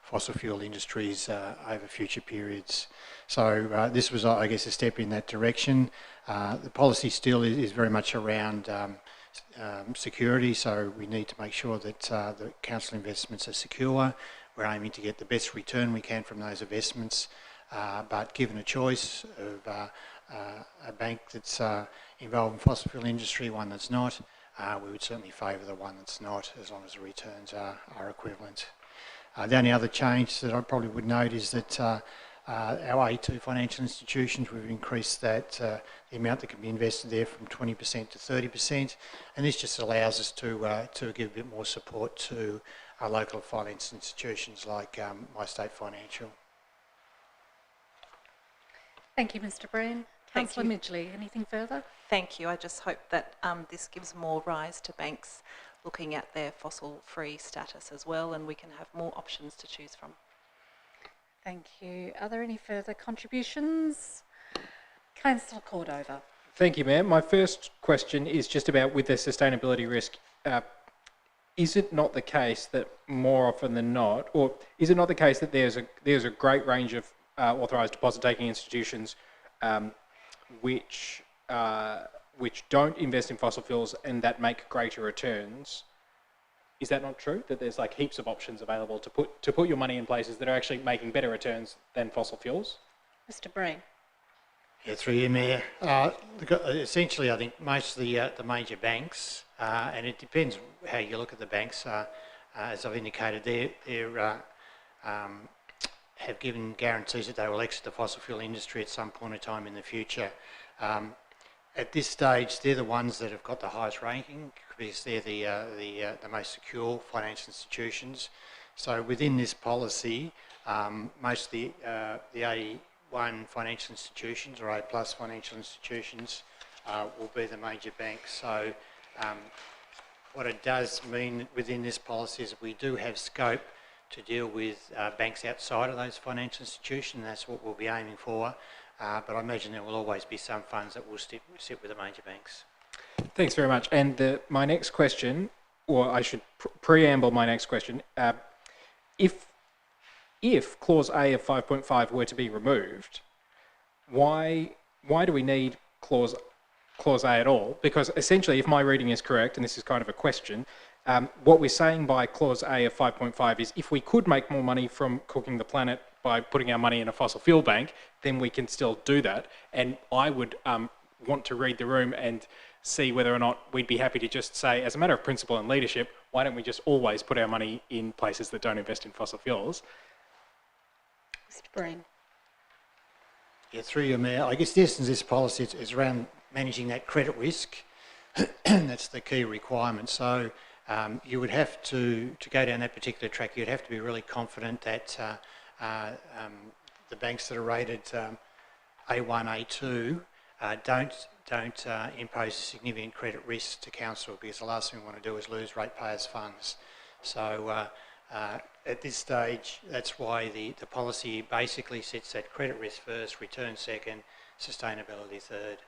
fossil fuel industries over future periods. So this was, I guess, a step in that direction. The policy still is very much around security, so we need to make sure that the council investments are secure. We're aiming to get the best return we can from those investments, but given a choice of a bank that's involved in fossil fuel industry, one that's not, we would certainly favour the one that's not, as long as the returns are equivalent. The only other change that I probably would note is that our A2 financial institutions, we've increased that the amount that can be invested there from 20% to 30%, and this just allows us to give a bit more support to our local finance institutions like My State Financial. Thank you, Mr. Breen. Councillor Midgley, anything further? Thank you. I just hope that this gives more rise to banks looking at their fossil-free status as well, and we can have more options to choose from. Thank you. Are there any further contributions? Councillor Cordova. Thank you, Mayor. My first question is just about with the sustainability risk. Is it not the case that more often than not, or is it not the case that there's a great range of authorised deposit-taking institutions which don't invest in fossil fuels and that make greater returns? Is that not true? That there's like heaps of options available to put your money in places that are actually making better returns than fossil fuels? Mr. Breen. Yeah, through you, Mayor. Essentially, I think most of the major banks, and it depends how you look at the banks, as I've indicated, they have given guarantees that they will exit the fossil fuel industry at some point in time in the future. At this stage, they're the ones that have got the highest ranking because they're the most secure financial institutions. So within this policy, most of the A1 financial institutions or A+ financial institutions will be the major banks. So what it does mean within this policy is that we do have scope to deal with banks outside of those financial institutions. That's what we'll be aiming for. But I imagine there will always be some funds that will sit with the major banks. Thanks very much. And my next question, or I should preamble my next question, if Clause A of 5.5 were to be removed, why do we need Clause A at all? Because essentially, if my reading is correct, and this is kind of a question, what we're saying by Clause A of 5.5 is if we could make more money from cooking the planet by putting our money in a fossil fuel bank, then we can still do that. And I would want to read the room and see whether or not we'd be happy to just say, as a matter of principle and leadership, why don't we just always put our money in places that don't invest in fossil fuels? Mr. Breen. Yeah, through you, Mayor. I guess the essence of this policy is around managing that credit risk. That's the key requirement. So you would have to go down that particular track, you'd have to be really confident that the banks that are rated A1, A2 don't impose a significant credit risk to council, because the last thing we want to do is lose ratepayers' funds. So at this stage, that's why the policy basically sets that credit risk first, return second, sustainability third.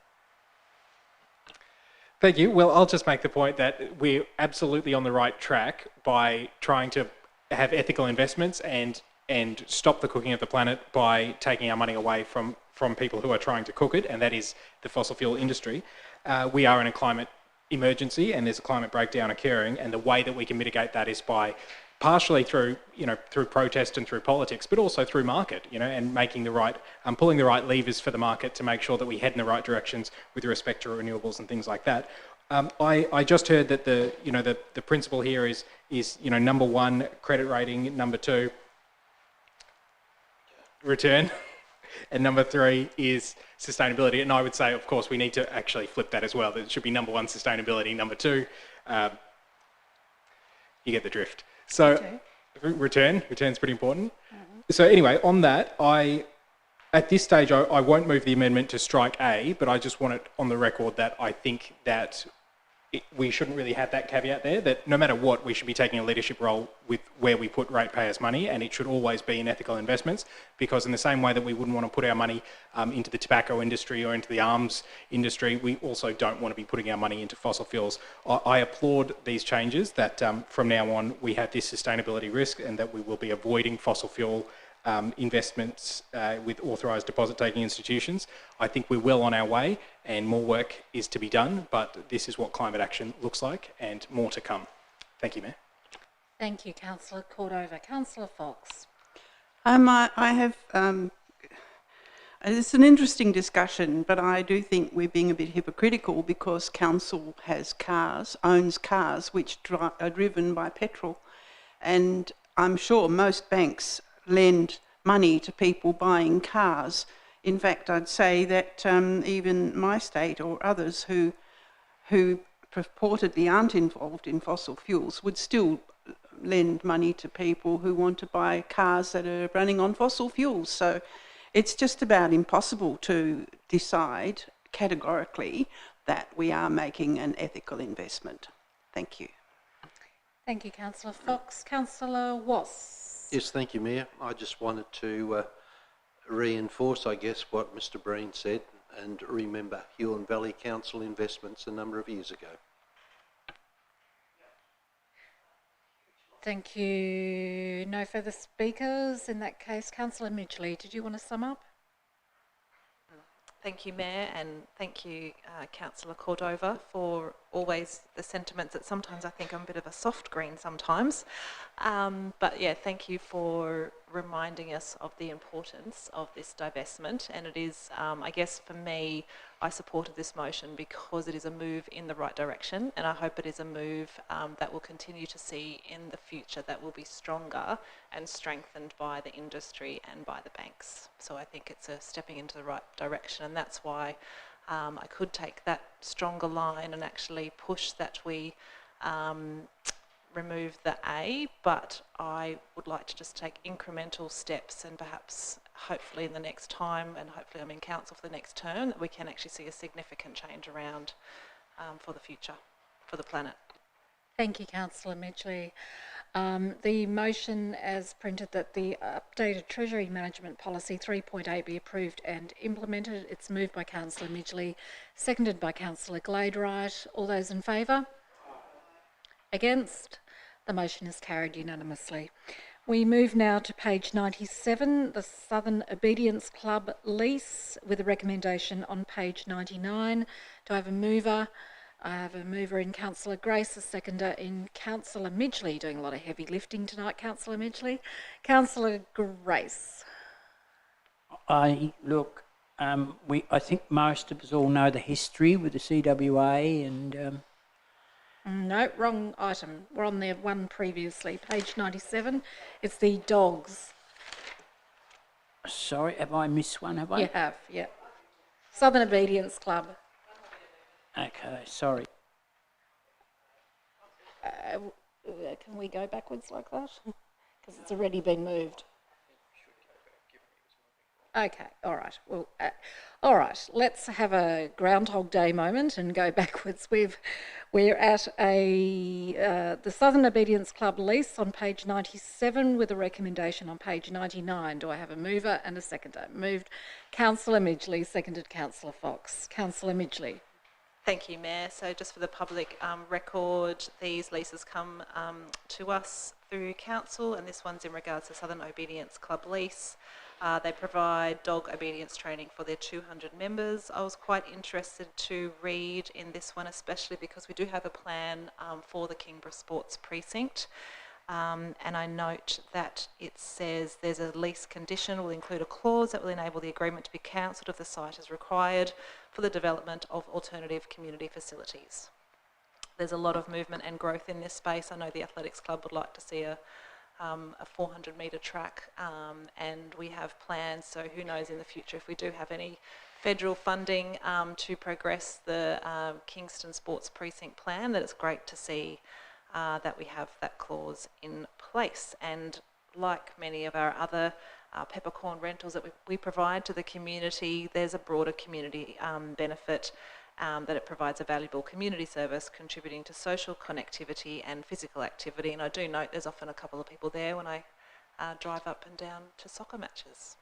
Thank you. Well, I'll just make the point that we're absolutely on the right track by trying to have ethical investments and stop the cooking of the planet by taking our money away from people who are trying to cook it, and that is the fossil fuel industry. We are in a climate emergency and there's a climate breakdown occurring, and the way that we can mitigate that is by partially through protest and through politics, but also through market, and making the right, pulling the right levers for the market to make sure that we head in the right directions with respect to renewables and things like that. I just heard that the principle here is number one, credit rating, number two, return, and number three is sustainability. And I would say, of course, we need to actually flip that as well. That it should be number one, sustainability, number two, you get the drift. So return's pretty important. So anyway, on that, at this stage, I won't move the amendment to strike A, but I just want it on the record that I think that we shouldn't really have that caveat there, that no matter what, we should be taking a leadership role with where we put ratepayers' money, and it should always be in ethical investments, because in the same way that we wouldn't want to put our money into the tobacco industry or into the arms industry, we also don't want to be putting our money into fossil fuels. I applaud these changes, that from now on we have this sustainability risk and that we will be avoiding fossil fuel investments with authorised deposit-taking institutions. I think we're well on our way and more work is to be done, but this is what climate action looks like and more to come. Thank you, Mayor. Thank you, Councillor Cordova. Councillor Fox. I have, it's an interesting discussion, but I do think we're being a bit hypocritical because council has cars, owns cars which are driven by petrol. And I'm sure most banks lend money to people buying cars. In fact, I'd say that even my state or others who purportedly aren't involved in fossil fuels would still lend money to people who want to buy cars that are running on fossil fuels. So it's just about impossible to decide categorically that we are making an ethical investment. Thank you. Thank you, Councillor Fox. Councillor Wass. Yes, thank you, Mayor. I just wanted to reinforce, I guess, what Mr. Breen said and remember Huon Valley Council investments a number of years ago. Thank you. No further speakers. In that case, Councillor Midgley, did you want to sum up? Thank you, Mayor, and thank you, Councillor Cordova, for always the sentiments that sometimes I think I'm a bit of a soft green sometimes. But yeah, thank you for reminding us of the importance of this divestment. And it is, I guess for me, I supported this motion because it is a move in the right direction, and I hope it is a move that we'll continue to see in the future that will be stronger and strengthened by the industry and by the banks. So I think it's a stepping into the right direction, and that's why I could take that stronger line and actually push that we remove the A, but I would like to just take incremental steps and perhaps hopefully in the next time, and hopefully I'm in council for the next term, that we can actually see a significant change around for the future, for the planet. Thank you, Councillor Midgley. The motion as printed that the updated Treasury Management Policy 3.8 be approved and implemented. It's moved by Councillor Midgley, seconded by Councillor Gladewright. All those in favour? Against? The motion is carried unanimously. We move now to page 97, the Southern Obedience Club lease, with a recommendation on page 99. Do I have a mover? I have a mover in Councillor Grace, a seconder in Councillor Midgley, doing a lot of heavy lifting tonight, Councillor Midgley. Councillor Grace. I think most of us all know the history with the CWA and... No, wrong item. We're on there one previously, page 97. It's the dogs. Sorry, have I missed one, have I? You have, yeah. Southern Obedience Club. Okay, sorry. Can we go backwards like that? Because it's already been moved. Okay, all right. Well, all right. Let's have a Groundhog Day moment and go backwards. We're at the Southern Obedience Club lease on page 97 with a recommendation on page 99. Do I have a mover and a seconder? Moved Councillor Midgley, seconded Councillor Fox. Councillor Midgley. Thank you, Mayor. So just for the public record, these leases come to us through council, and this one's in regards to Southern Obedience Club lease. They provide dog obedience training for their 200 members. I was quite interested to read in this one, especially because we do have a plan for the Kingborough Sports Precinct. And I note that it says there's a lease condition will include a clause that will enable the agreement to be cancelled if the site is required for the development of alternative community facilities. There's a lot of movement and growth in this space. I know the Athletics Club would like to see a 400-metre track, and we have plans, so who knows in the future if we do have any federal funding to progress the Kingston Sports Precinct plan, that it's great to see that we have that clause in place. And like many of our other peppercorn rentals that we provide to the community, there's a broader community benefit that it provides a valuable community service contributing to social connectivity and physical activity. And I do note there's often a couple of people there when I drive up and down to soccer matches.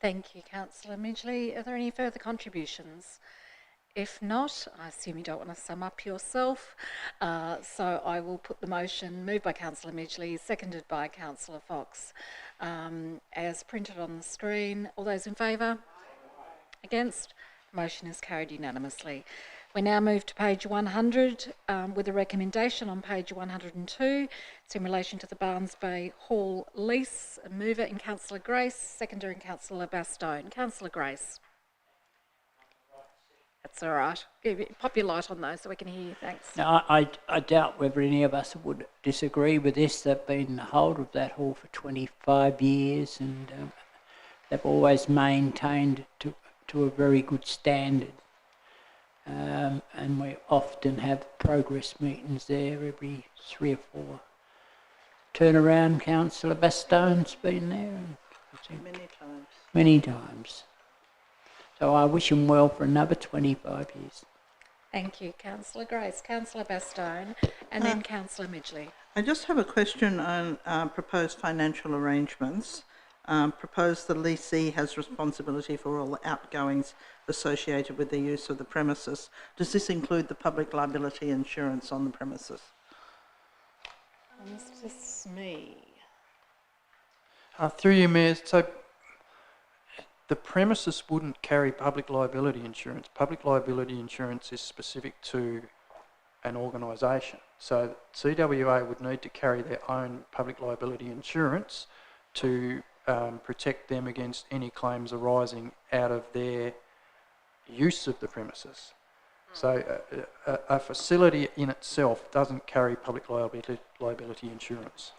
Thank you, Councillor Midgley. Are there any further contributions? If not, I assume you don't want to sum up yourself. So I will put the motion moved by Councillor Midgley, seconded by Councillor Fox, as printed on the screen. All those in favour? Against? Motion is carried unanimously. We now move to page 100 with a recommendation on page 102. It's in relation to the Barnes Bay Hall lease. A mover in Councillor Grace, seconder in Councillor Bastone. Councillor Grace. That's all right. Pop your light on those so we can hear you. Thanks. Now, I doubt whether any of us would disagree with this. They've been in the hold of that hall for 25 years and they've always maintained to a very good standard. And we often have progress meetings there every 3 or 4. Turnaround, Councillor Bastone's been there. Many times. Many times. So I wish him well for another 25 years. Thank you, Councillor Grace. Councillor Bastone and then Councillor Midgley. I just have a question on proposed financial arrangements. Proposed the leasee has responsibility for all the outgoings associated with the use of the premises. Does this include the public liability insurance on the premises? Mr. Smee. Through you, Mayor, so the premises wouldn't carry public liability insurance. Public liability insurance is specific to an organisation. So CWA would need to carry their own public liability insurance to protect them against any claims arising out of their use of the premises. So a facility in itself doesn't carry public liability insurance.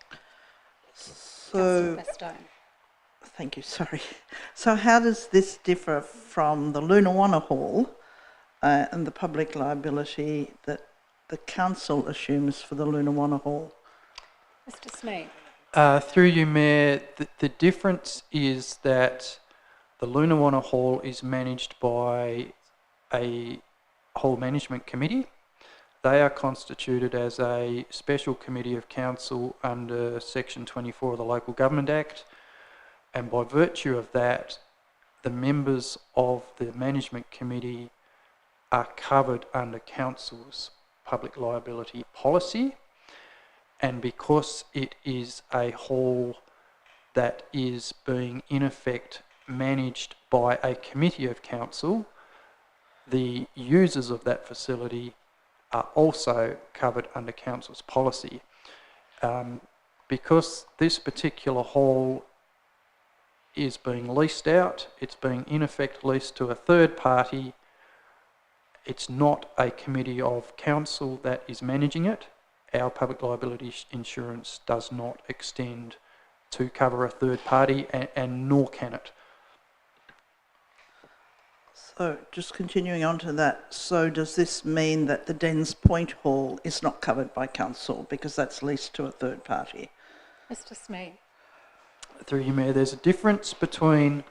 So, thank you, sorry. So how does this differ from the Lunawanna Hall and the public liability that the council assumes for the Lunawanna Hall? Mr. Smee. Through you, Mayor, the difference is that the Lunawanna Hall is managed by a Hall Management Committee. They are constituted as a special committee of council under Section 24 of the Local Government Act, and by virtue of that, the members of the Management Committee are covered under council's public liability policy. And because it is a hall that is being, in effect, managed by a committee of council, the users of that facility are also covered under council's policy. Because this particular hall is being leased out, it's being, in effect, leased to a third party, it's not a committee of council that is managing it. Our public liability insurance does not extend to cover a third party, and nor can it. So just continuing on to that, so does this mean that the Dens Point Hall is not covered by council because that's leased to a third party? Mr. Smee. Through you, Mayor, there's a difference between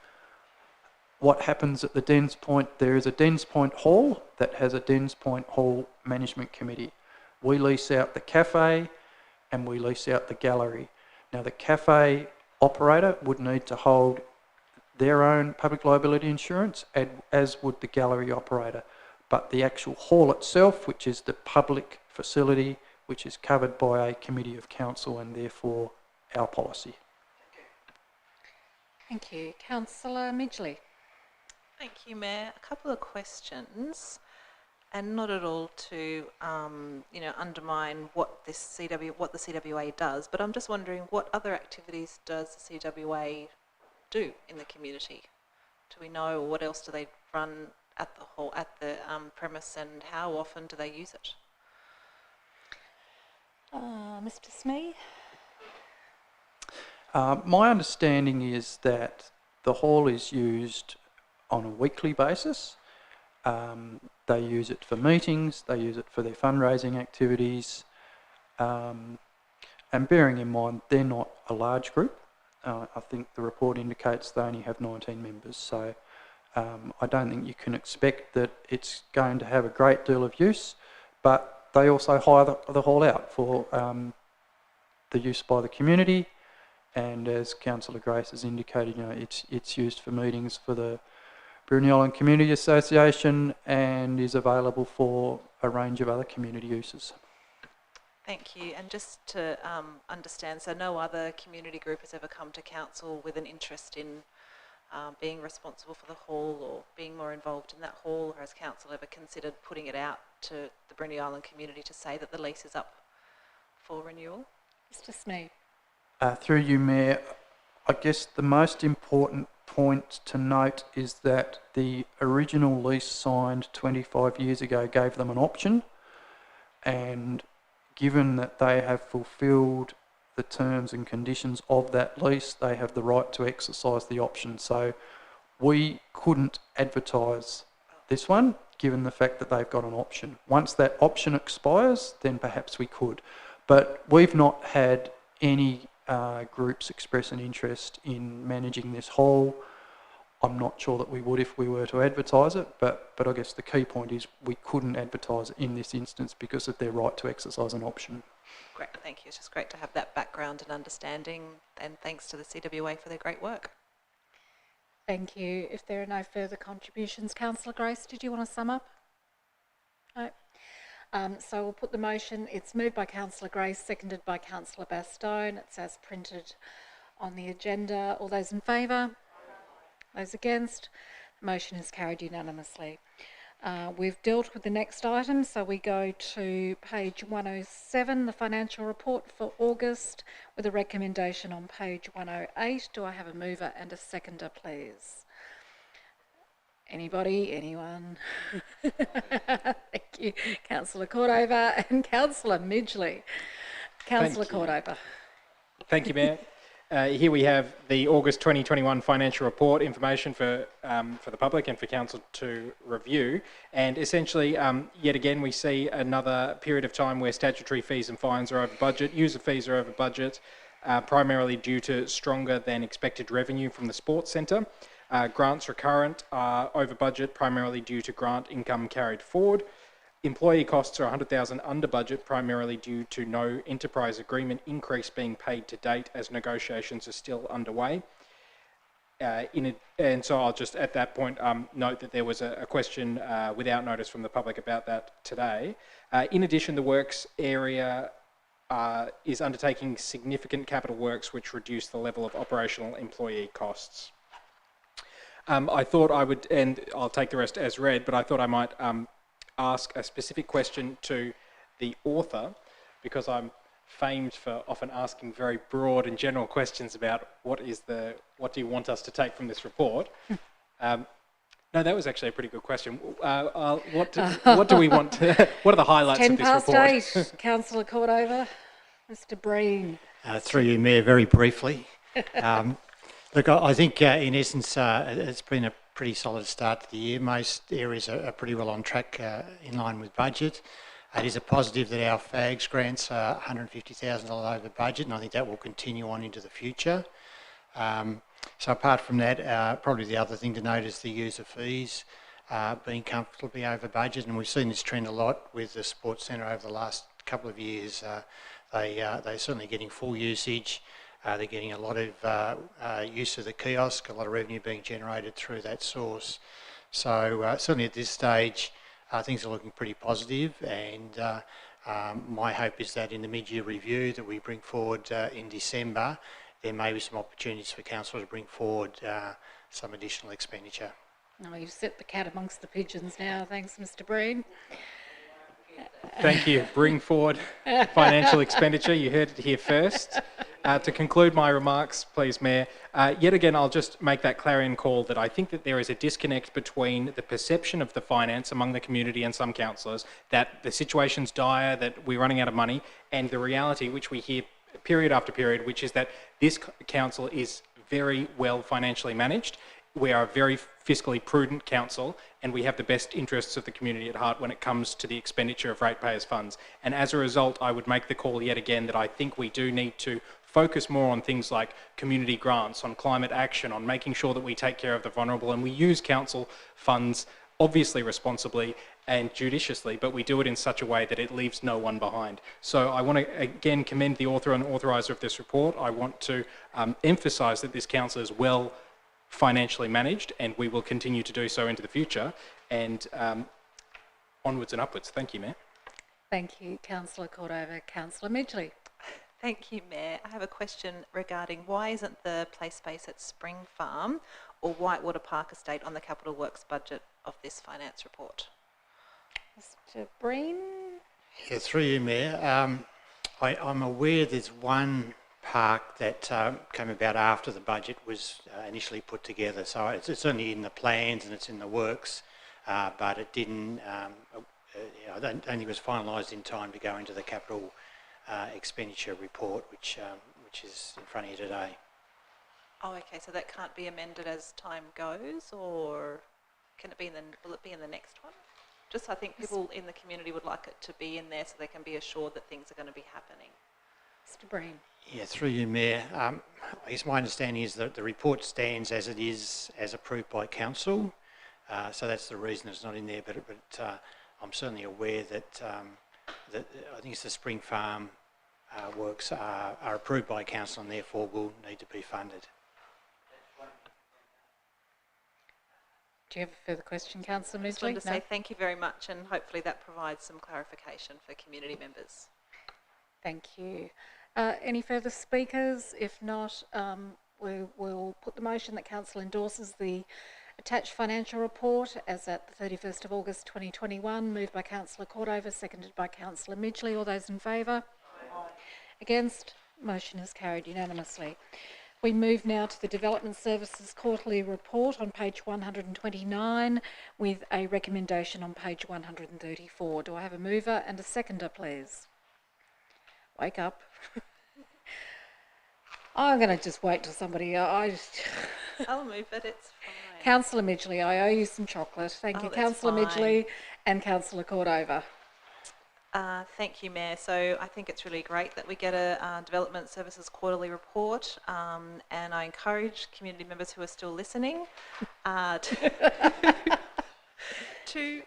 what happens at the Dens Point. There is a Dens Point Hall that has a Dens Point Hall Management Committee. We lease out the cafe and we lease out the gallery. Now the cafe operator would need to hold their own public liability insurance, as would the gallery operator. But the actual hall itself, which is the public facility, which is covered by a committee of council and therefore our policy. Thank you. Councillor Midgley. Thank you, Mayor. A couple of questions. And not at all to, undermine what the CWA does, but I'm just wondering what other activities does the CWA do in the community? Do we know what else do they run at the hall, at the premise, and how often do they use it? Mr. Smee. My understanding is that the hall is used on a weekly basis. They use it for meetings, they use it for their fundraising activities, and bearing in mind they're not a large group. I think the report indicates they only have 19 members, so I don't think you can expect that it's going to have a great deal of use, but they also hire the hall out for the use by the community, and as Councillor Grace has indicated, you know, it's used for meetings for the Bruny Island Community Association and is available for a range of other community uses. Thank you. And just to understand, so no other community group has ever come to council with an interest in being responsible for the hall or being more involved in that hall, or has council ever considered putting it out to the Bruny Island community to say that the lease is up for renewal? Mr. Sneed. Through you, Mayor, I guess the most important point to note is that the original lease signed 25 years ago gave them an option, and given that they have fulfilled the terms and conditions of that lease, they have the right to exercise the option. So we couldn't advertise this one, given the fact that they've got an option. Once that option expires, then perhaps we could. But we've not had any groups express an interest in managing this hall. I'm not sure that we would if we were to advertise it, but I guess the key point is we couldn't advertise it in this instance because of their right to exercise an option. Great, thank you. It's just great to have that background and understanding, and thanks to the CWA for their great work. Thank you. If there are no further contributions, Councillor Grace, did you want to sum up? No. So we'll put the motion. It's moved by Councillor Grace, seconded by Councillor Bastone. It's as printed on the agenda. All those in favour? Those against? The motion is carried unanimously. We've dealt with the next item, so we go to page 107, the financial report for August, with a recommendation on page 108. Do I have a mover and a seconder, please? Anybody? Anyone? Thank you. Councillor Cordover and Councillor Midgley. Councillor Cordover. Thank you, Mayor. Here we have the August 2021 financial report information for the public and for council to review. And essentially, yet again, we see another period of time where statutory fees and fines are over budget, user fees are over budget, primarily due to stronger than expected revenue from the sports centre. Grants recurrent are over budget, primarily due to grant income carried forward. Employee costs are 100,000 under budget, primarily due to no enterprise agreement increase being paid to date, as negotiations are still underway. And so I'll just at that point note that there was a question without notice from the public about that today. In addition, the works area is undertaking significant capital works which reduce the level of operational employee costs. I thought I would, and I'll take the rest as read, but I thought I might ask a specific question to the author, because I'm famed for often asking very broad and general questions about what do you want us to take from this report. No, that was actually a pretty good question. What do we want to, what are the highlights of this report? 8:10, Councillor Cordover. Mr. Breen. Through you, Mayor, very briefly. Look, I think in essence it's been a pretty solid start to the year. Most areas are pretty well on track in line with budget. It is a positive that our FAGS grants are $150,000 over budget, and I think that will continue on into the future. So apart from that, probably the other thing to note is the user fees being comfortably over budget, and we've seen this trend a lot with the sports centre over the last couple of years. They're certainly getting full usage. They're getting a lot of use of the kiosk, a lot of revenue being generated through that source. So certainly at this stage, things are looking pretty positive, and my hope is that in the mid-year review that we bring forward in December, there may be some opportunities for council to bring forward some additional expenditure. Oh, you've set the cat amongst the pigeons now. Thanks, Mr. Breen. Thank you. Bring forward financial expenditure. You heard it here first. To conclude my remarks, please, Mayor, yet again, I'll just make that clarion call that I think that there is a disconnect between the perception of the finance among the community and some councillors that the situation's dire, that we're running out of money, and the reality, which we hear period after period, which is that this council is very well financially managed. we are a very fiscally prudent council, and we have the best interests of the community at heart when it comes to the expenditure of ratepayers' funds. And as a result, I would make the call yet again that I think we do need to focus more on things like community grants, on climate action, on making sure that we take care of the vulnerable, and we use council funds obviously responsibly and judiciously, but we do it in such a way that it leaves no one behind. So I want to again commend the author and authoriser of this report. I want to emphasise that this council is well financially managed, and we will continue to do so into the future, and onwards and upwards. Thank you, Mayor. Thank you, Councillor Cordova. Councillor Midgley. Thank you, Mayor. I have a question regarding why isn't the play space at Spring Farm or Whitewater Park Estate on the Capital Works budget of this finance report? Mr. Breen. Yeah, through you, Mayor. I'm aware there's one park that came about after the budget was initially put together, so it's certainly in the plans and it's in the works, but it didn't. I don't think it was finalised in time to go into the capital expenditure report, which is in front of you today. Oh, okay. So that can't be amended as time goes, or can it be will it be in the next one? Just I think people in the community would like it to be in there so they can be assured that things are going to be happening. Mr. Breen. Yeah, through you, Mayor. I guess my understanding is that the report stands as it is, as approved by Council. So that's the reason it's not in there. But I'm certainly aware that that I think it's the Spring Farm works are approved by Council and therefore will need to be funded. Do you have a further question, Councillor Midgley? I just wanted to say thank you very much, and hopefully that provides some clarification for community members. Thank you. Any further speakers? If not, we will put the motion that Council endorses the attached financial report as at the 31st of August 2021, moved by Councillor Cordova, seconded by Councillor Midgley. All those in favour? Against? Motion is carried unanimously. We move now to the Development Services Quarterly Report on page 129 with a recommendation on page 134. Do I have a mover and a seconder, please? Wake up. I'm going to just wait till somebody... I'll move it, it's fine. Councillor Midgley, I owe you some chocolate. Thank you, Councillor Midgley and Councillor Cordova. Thank you, Mayor. So I think it's really great that we get a Development Services Quarterly Report, and I encourage community members who are still listening to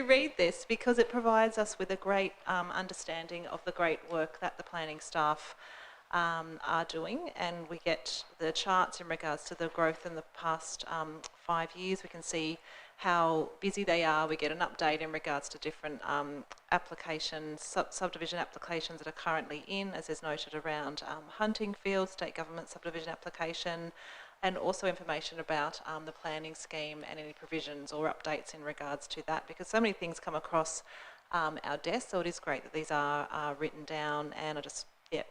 read this, because it provides us with a great understanding of the great work that the planning staff are doing, and we get the charts in regards to the growth in the past 5 years. We can see how busy they are. We get an update in regards to different applications, subdivision applications that are currently in, as is noted around hunting field, state government subdivision application, and also information about the planning scheme and any provisions or updates in regards to that, because so many things come across our desk. So it is great that these are written down, and I just, it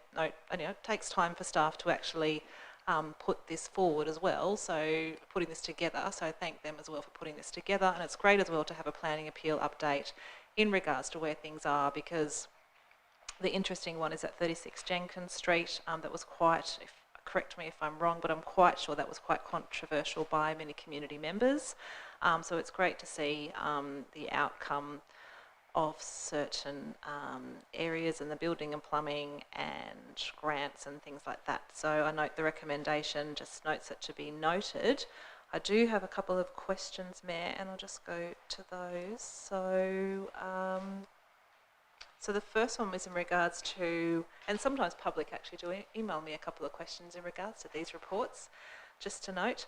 takes time for staff to actually put this forward as well, so putting this together, so I thank them as well for putting this together. And it's great as well to have a planning appeal update in regards to where things are, because the interesting one is at 36 Jenkins Street. That was quite, correct me if I'm wrong, but I'm quite sure that was quite controversial by many community members. So it's great to see the outcome of certain areas in the building and plumbing and grants and things like that. So I note the recommendation just notes it to be noted. I do have a couple of questions, Mayor, and I'll just go to those. So, so the first one was in regards to, and sometimes public actually do email me a couple of questions in regards to these reports, just to note.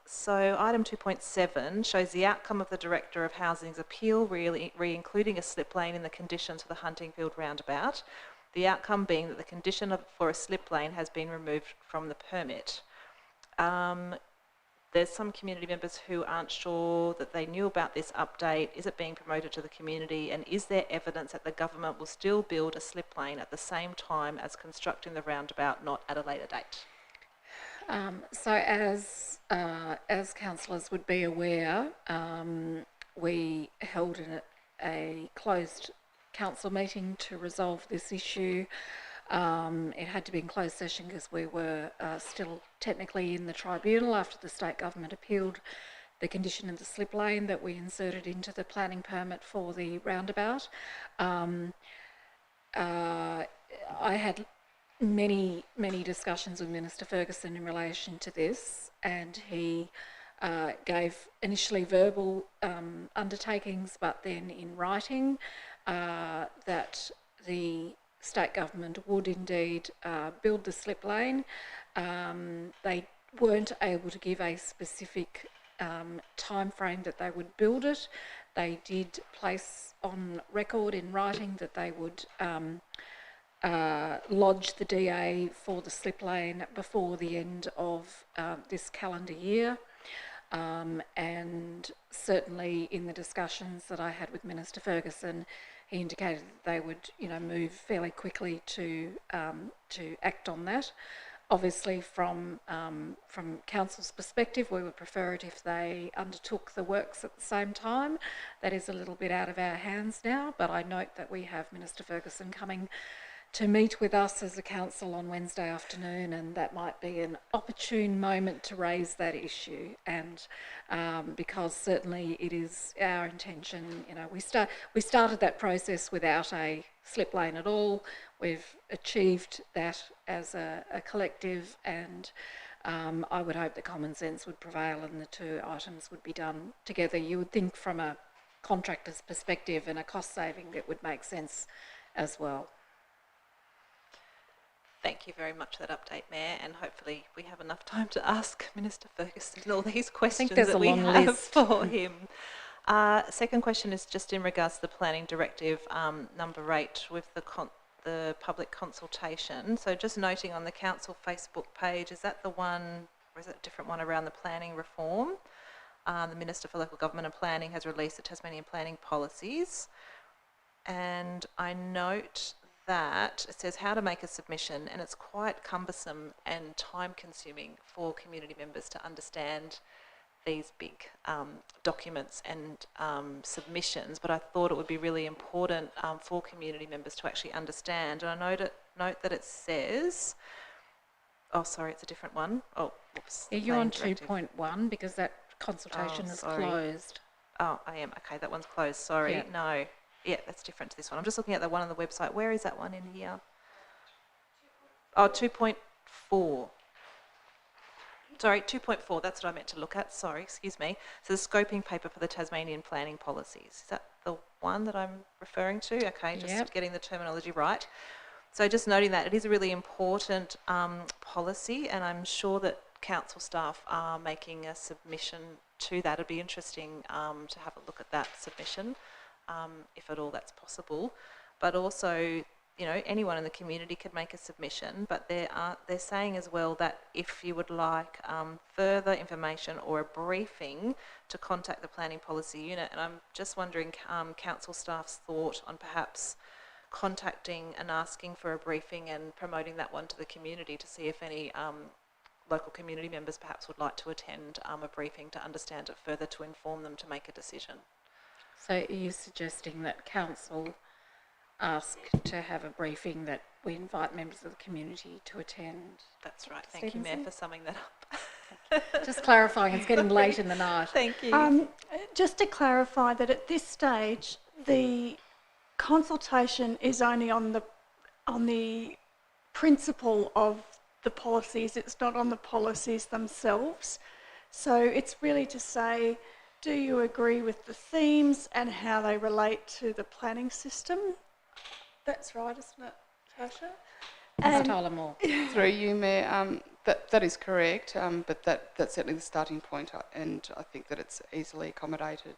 So item 2.7 shows the outcome of the Director of Housing's appeal, re-including a slip lane in the conditions for the Huntingfield roundabout. The outcome being that the condition for a slip lane has been removed from the permit. There's some community members who aren't sure that they knew about this update. Is it being promoted to the community? And is there evidence that the government will still build a slip lane at the same time as constructing the roundabout, not at a later date? So as councillors would be aware, we held a closed council meeting to resolve this issue It had to be in closed session because we were still technically in the tribunal after the state government appealed the condition of the slip lane that we inserted into the planning permit for the roundabout. I had many discussions with Minister Ferguson in relation to this, and he gave initially verbal undertakings, but then in writing that the state government would indeed build the slip lane. They weren't able to give a specific time frame that they would build it. They did place on record in writing that they would lodge the DA for the slip lane before the end of this calendar year. And certainly in the discussions that I had with Minister Ferguson, he indicated that they would, move fairly quickly to act on that. Obviously, from council's perspective, we would prefer it if they undertook the works at the same time. That is a little bit out of our hands now, but I note that we have Minister Ferguson coming to meet with us as a council on Wednesday afternoon, and that might be an opportune moment to raise that issue. And because certainly it is our intention, we started that process without a slip lane at all. We've achieved that as a collective, and I would hope that common sense would prevail and the two items would be done together. You would think from a contractor's perspective and a cost saving that would make sense as well. Thank you very much for that update, Mayor, and hopefully we have enough time to ask Minister Ferguson all these questions that we have for him. Second question is just in regards to the Planning Directive number 8 with the public consultation. So just noting on the council Facebook page, is that the one, or is it a different one around the planning reform? The Minister for Local Government and Planning has released the Tasmanian planning policies, and I note that it says how to make a submission, and it's quite cumbersome and time consuming for community members to understand these big documents and submissions, but I thought it would be really important for community members to actually understand. And I note that it says, oh sorry, it's a different one. Oh, whoops. Yeah, you're on 2.1 because that consultation is closed. Oh, I am. Okay, that one's closed. Sorry. Yeah. No. Yeah, that's different to this one. I'm just looking at the one on the website. Where is that one in here? Oh, 2.4. Sorry, 2.4, that's what I meant to look at. Sorry, excuse me. So the scoping paper for the Tasmanian planning policies. Is that the one that I'm referring to? Okay, just getting the terminology right. So just noting that it is a really important policy, and I'm sure that council staff are making a submission to that. It'd be interesting to have a look at that submission, if at all that's possible. But also, anyone in the community could make a submission, but they're saying as well that if you would like further information or a briefing, to contact the planning policy unit. And I'm just wondering council staff's thought on perhaps contacting and asking for a briefing and promoting that one to the community to see if any local community members perhaps would like to attend a briefing to understand it further, to inform them to make a decision. So are you suggesting that council ask to have a briefing that we invite members of the community to attend? That's right. Thank you, Mayor, for summing that up. Just clarifying, it's getting late in the night. Thank you. Just to clarify that at this stage, the consultation is only on the principle of the policies. It's not on the policies themselves. So it's really to say, do you agree with the themes and how they relate to the planning system? That's right, isn't it, Tasha? And through you, Mayor, that is correct, but that's certainly the starting point, and I think that it's easily accommodated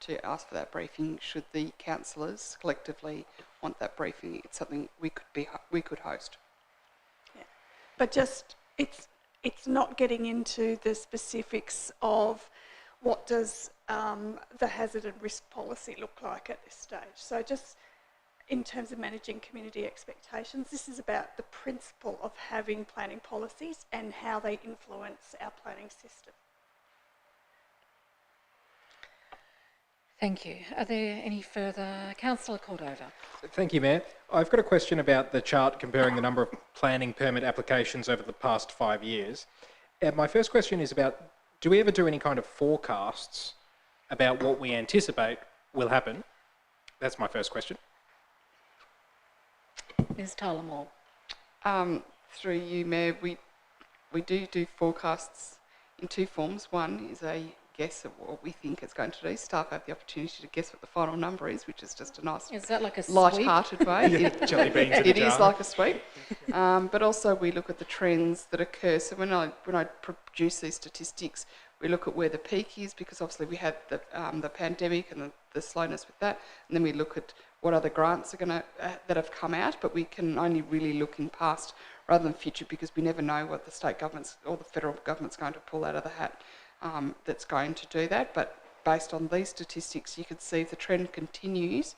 to ask for that briefing should the councillors collectively want that briefing. It's something we could host. Yeah. But just it's not getting into the specifics of what does the hazard and risk policy look like at this stage. So just in terms of managing community expectations, this is about the principle of having planning policies and how they influence our planning system. Thank you. Are there any further? Councillor Cordova. Thank you, Mayor. I've got a question about the chart comparing the number of planning permit applications over the past 5 years. My first question is about, do we ever do any kind of forecasts about what we anticipate will happen? That's my first question. Ms Tyler-Moore. Through you, Mayor, we do forecasts in two forms. One is a guess at what we think it's going to do. Staff have the opportunity to guess what the final number is, which is just a nice, is that like a light-hearted way. Jelly beans in a It is jar. like a sweep. But also we look at the trends that occur. So when I produce these statistics, we look at where the peak is, because obviously we had the pandemic and the slowness with that, and then we look at what other grants are going to that have come out. But we can only really look in past rather than future, because we never know what the state government's or the federal government's going to pull out of the hat that's going to do that. But based on these statistics, you could see if the trend continues,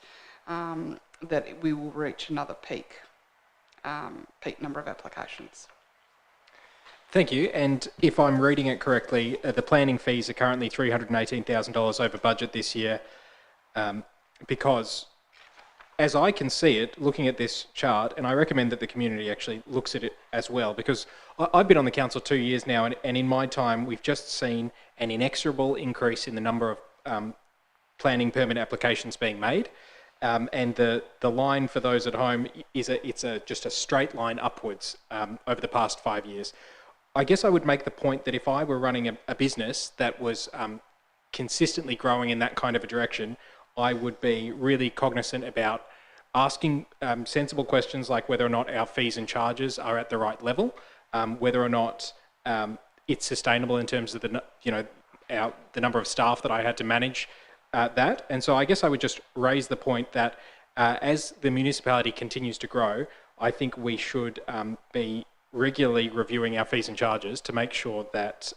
that we will reach another peak number of applications. Thank you. And if I'm reading it correctly, the planning fees are currently $318,000 over budget this year, because as I can see it, looking at this chart, and I recommend that the community actually looks at it as well, because I've been on the council 2 years now, and in my time, we've just seen an inexorable increase in the number of planning permit applications being made. And the line for those at home is just a straight line upwards over the past 5 years. I guess I would make the point that if I were running a business that was consistently growing in that kind of a direction, I would be really cognizant about asking sensible questions like whether or not our fees and charges are at the right level, whether or not it's sustainable in terms of the number of staff that I had to manage that. And so I guess I would just raise the point that as the municipality continues to grow, I think we should be regularly reviewing our fees and charges to make sure that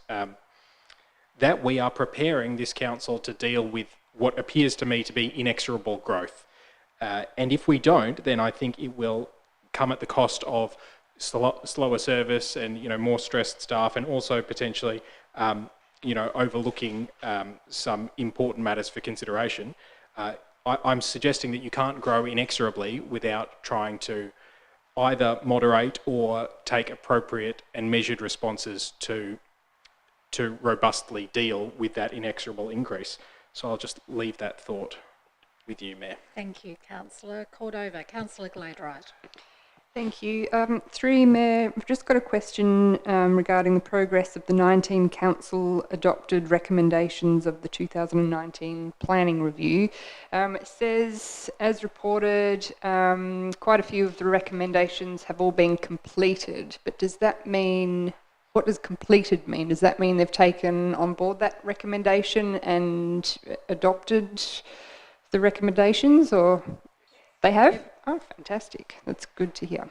that we are preparing this council to deal with what appears to me to be inexorable growth. And if we don't, then I think it will come at the cost of slower service and more stressed staff, and also potentially overlooking some important matters for consideration. I'm suggesting that you can't grow inexorably without trying to either moderate or take appropriate and measured responses to robustly deal with that inexorable increase. So I'll just leave that thought with you, Mayor. Thank you, Councillor Cordova. Councillor Gladwright. Thank you. Through you, Mayor, I've just got a question regarding the progress of the 19 council adopted recommendations of the 2019 planning review. It says, as reported, quite a few of the recommendations have all been completed, but does that mean, what does completed mean? Does that mean they've taken on board that recommendation and adopted the recommendations, or they have? Oh, fantastic. That's good to hear.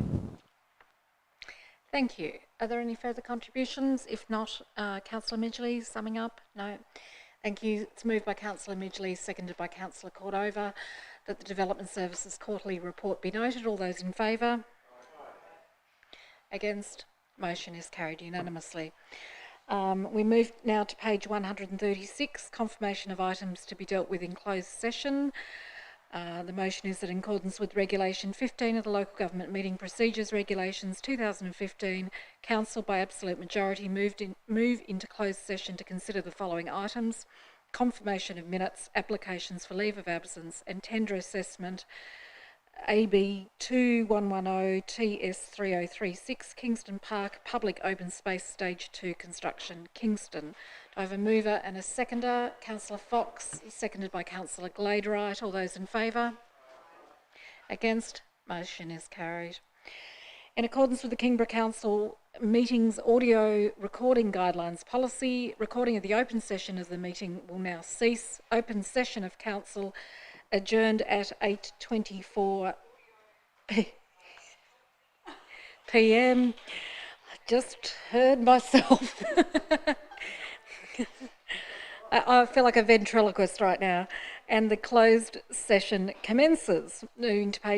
Thank you. Are there any further contributions? If not, Councillor Midgley, summing up? No. Thank you. It's moved by Councillor Midgley, seconded by Councillor Cordova, that the Development Services Quarterly Report be noted. All those in favour? Against? Motion is carried unanimously. We move now to page 136, confirmation of items to be dealt with in closed session. The motion is that in accordance with Regulation 15 of the Local Government Meeting Procedures Regulations 2015, Council by absolute majority move into closed session to consider the following items: confirmation of minutes, applications for leave of absence and tender assessment, AB 2110 TS 3036 Kingston Park Public Open Space Stage 2 Construction, Kingston. Do I have a mover and a seconder? Councillor Fox, seconded by Councillor Gladwright. All those in favour? Against? Motion is carried. In accordance with the Kingborough Council Meetings Audio Recording Guidelines Policy, recording of the open session of the meeting will now cease. Open session of Council adjourned at 8:24 p.m. I just heard myself. I feel like a ventriloquist right now. And the closed session commences. Moving to page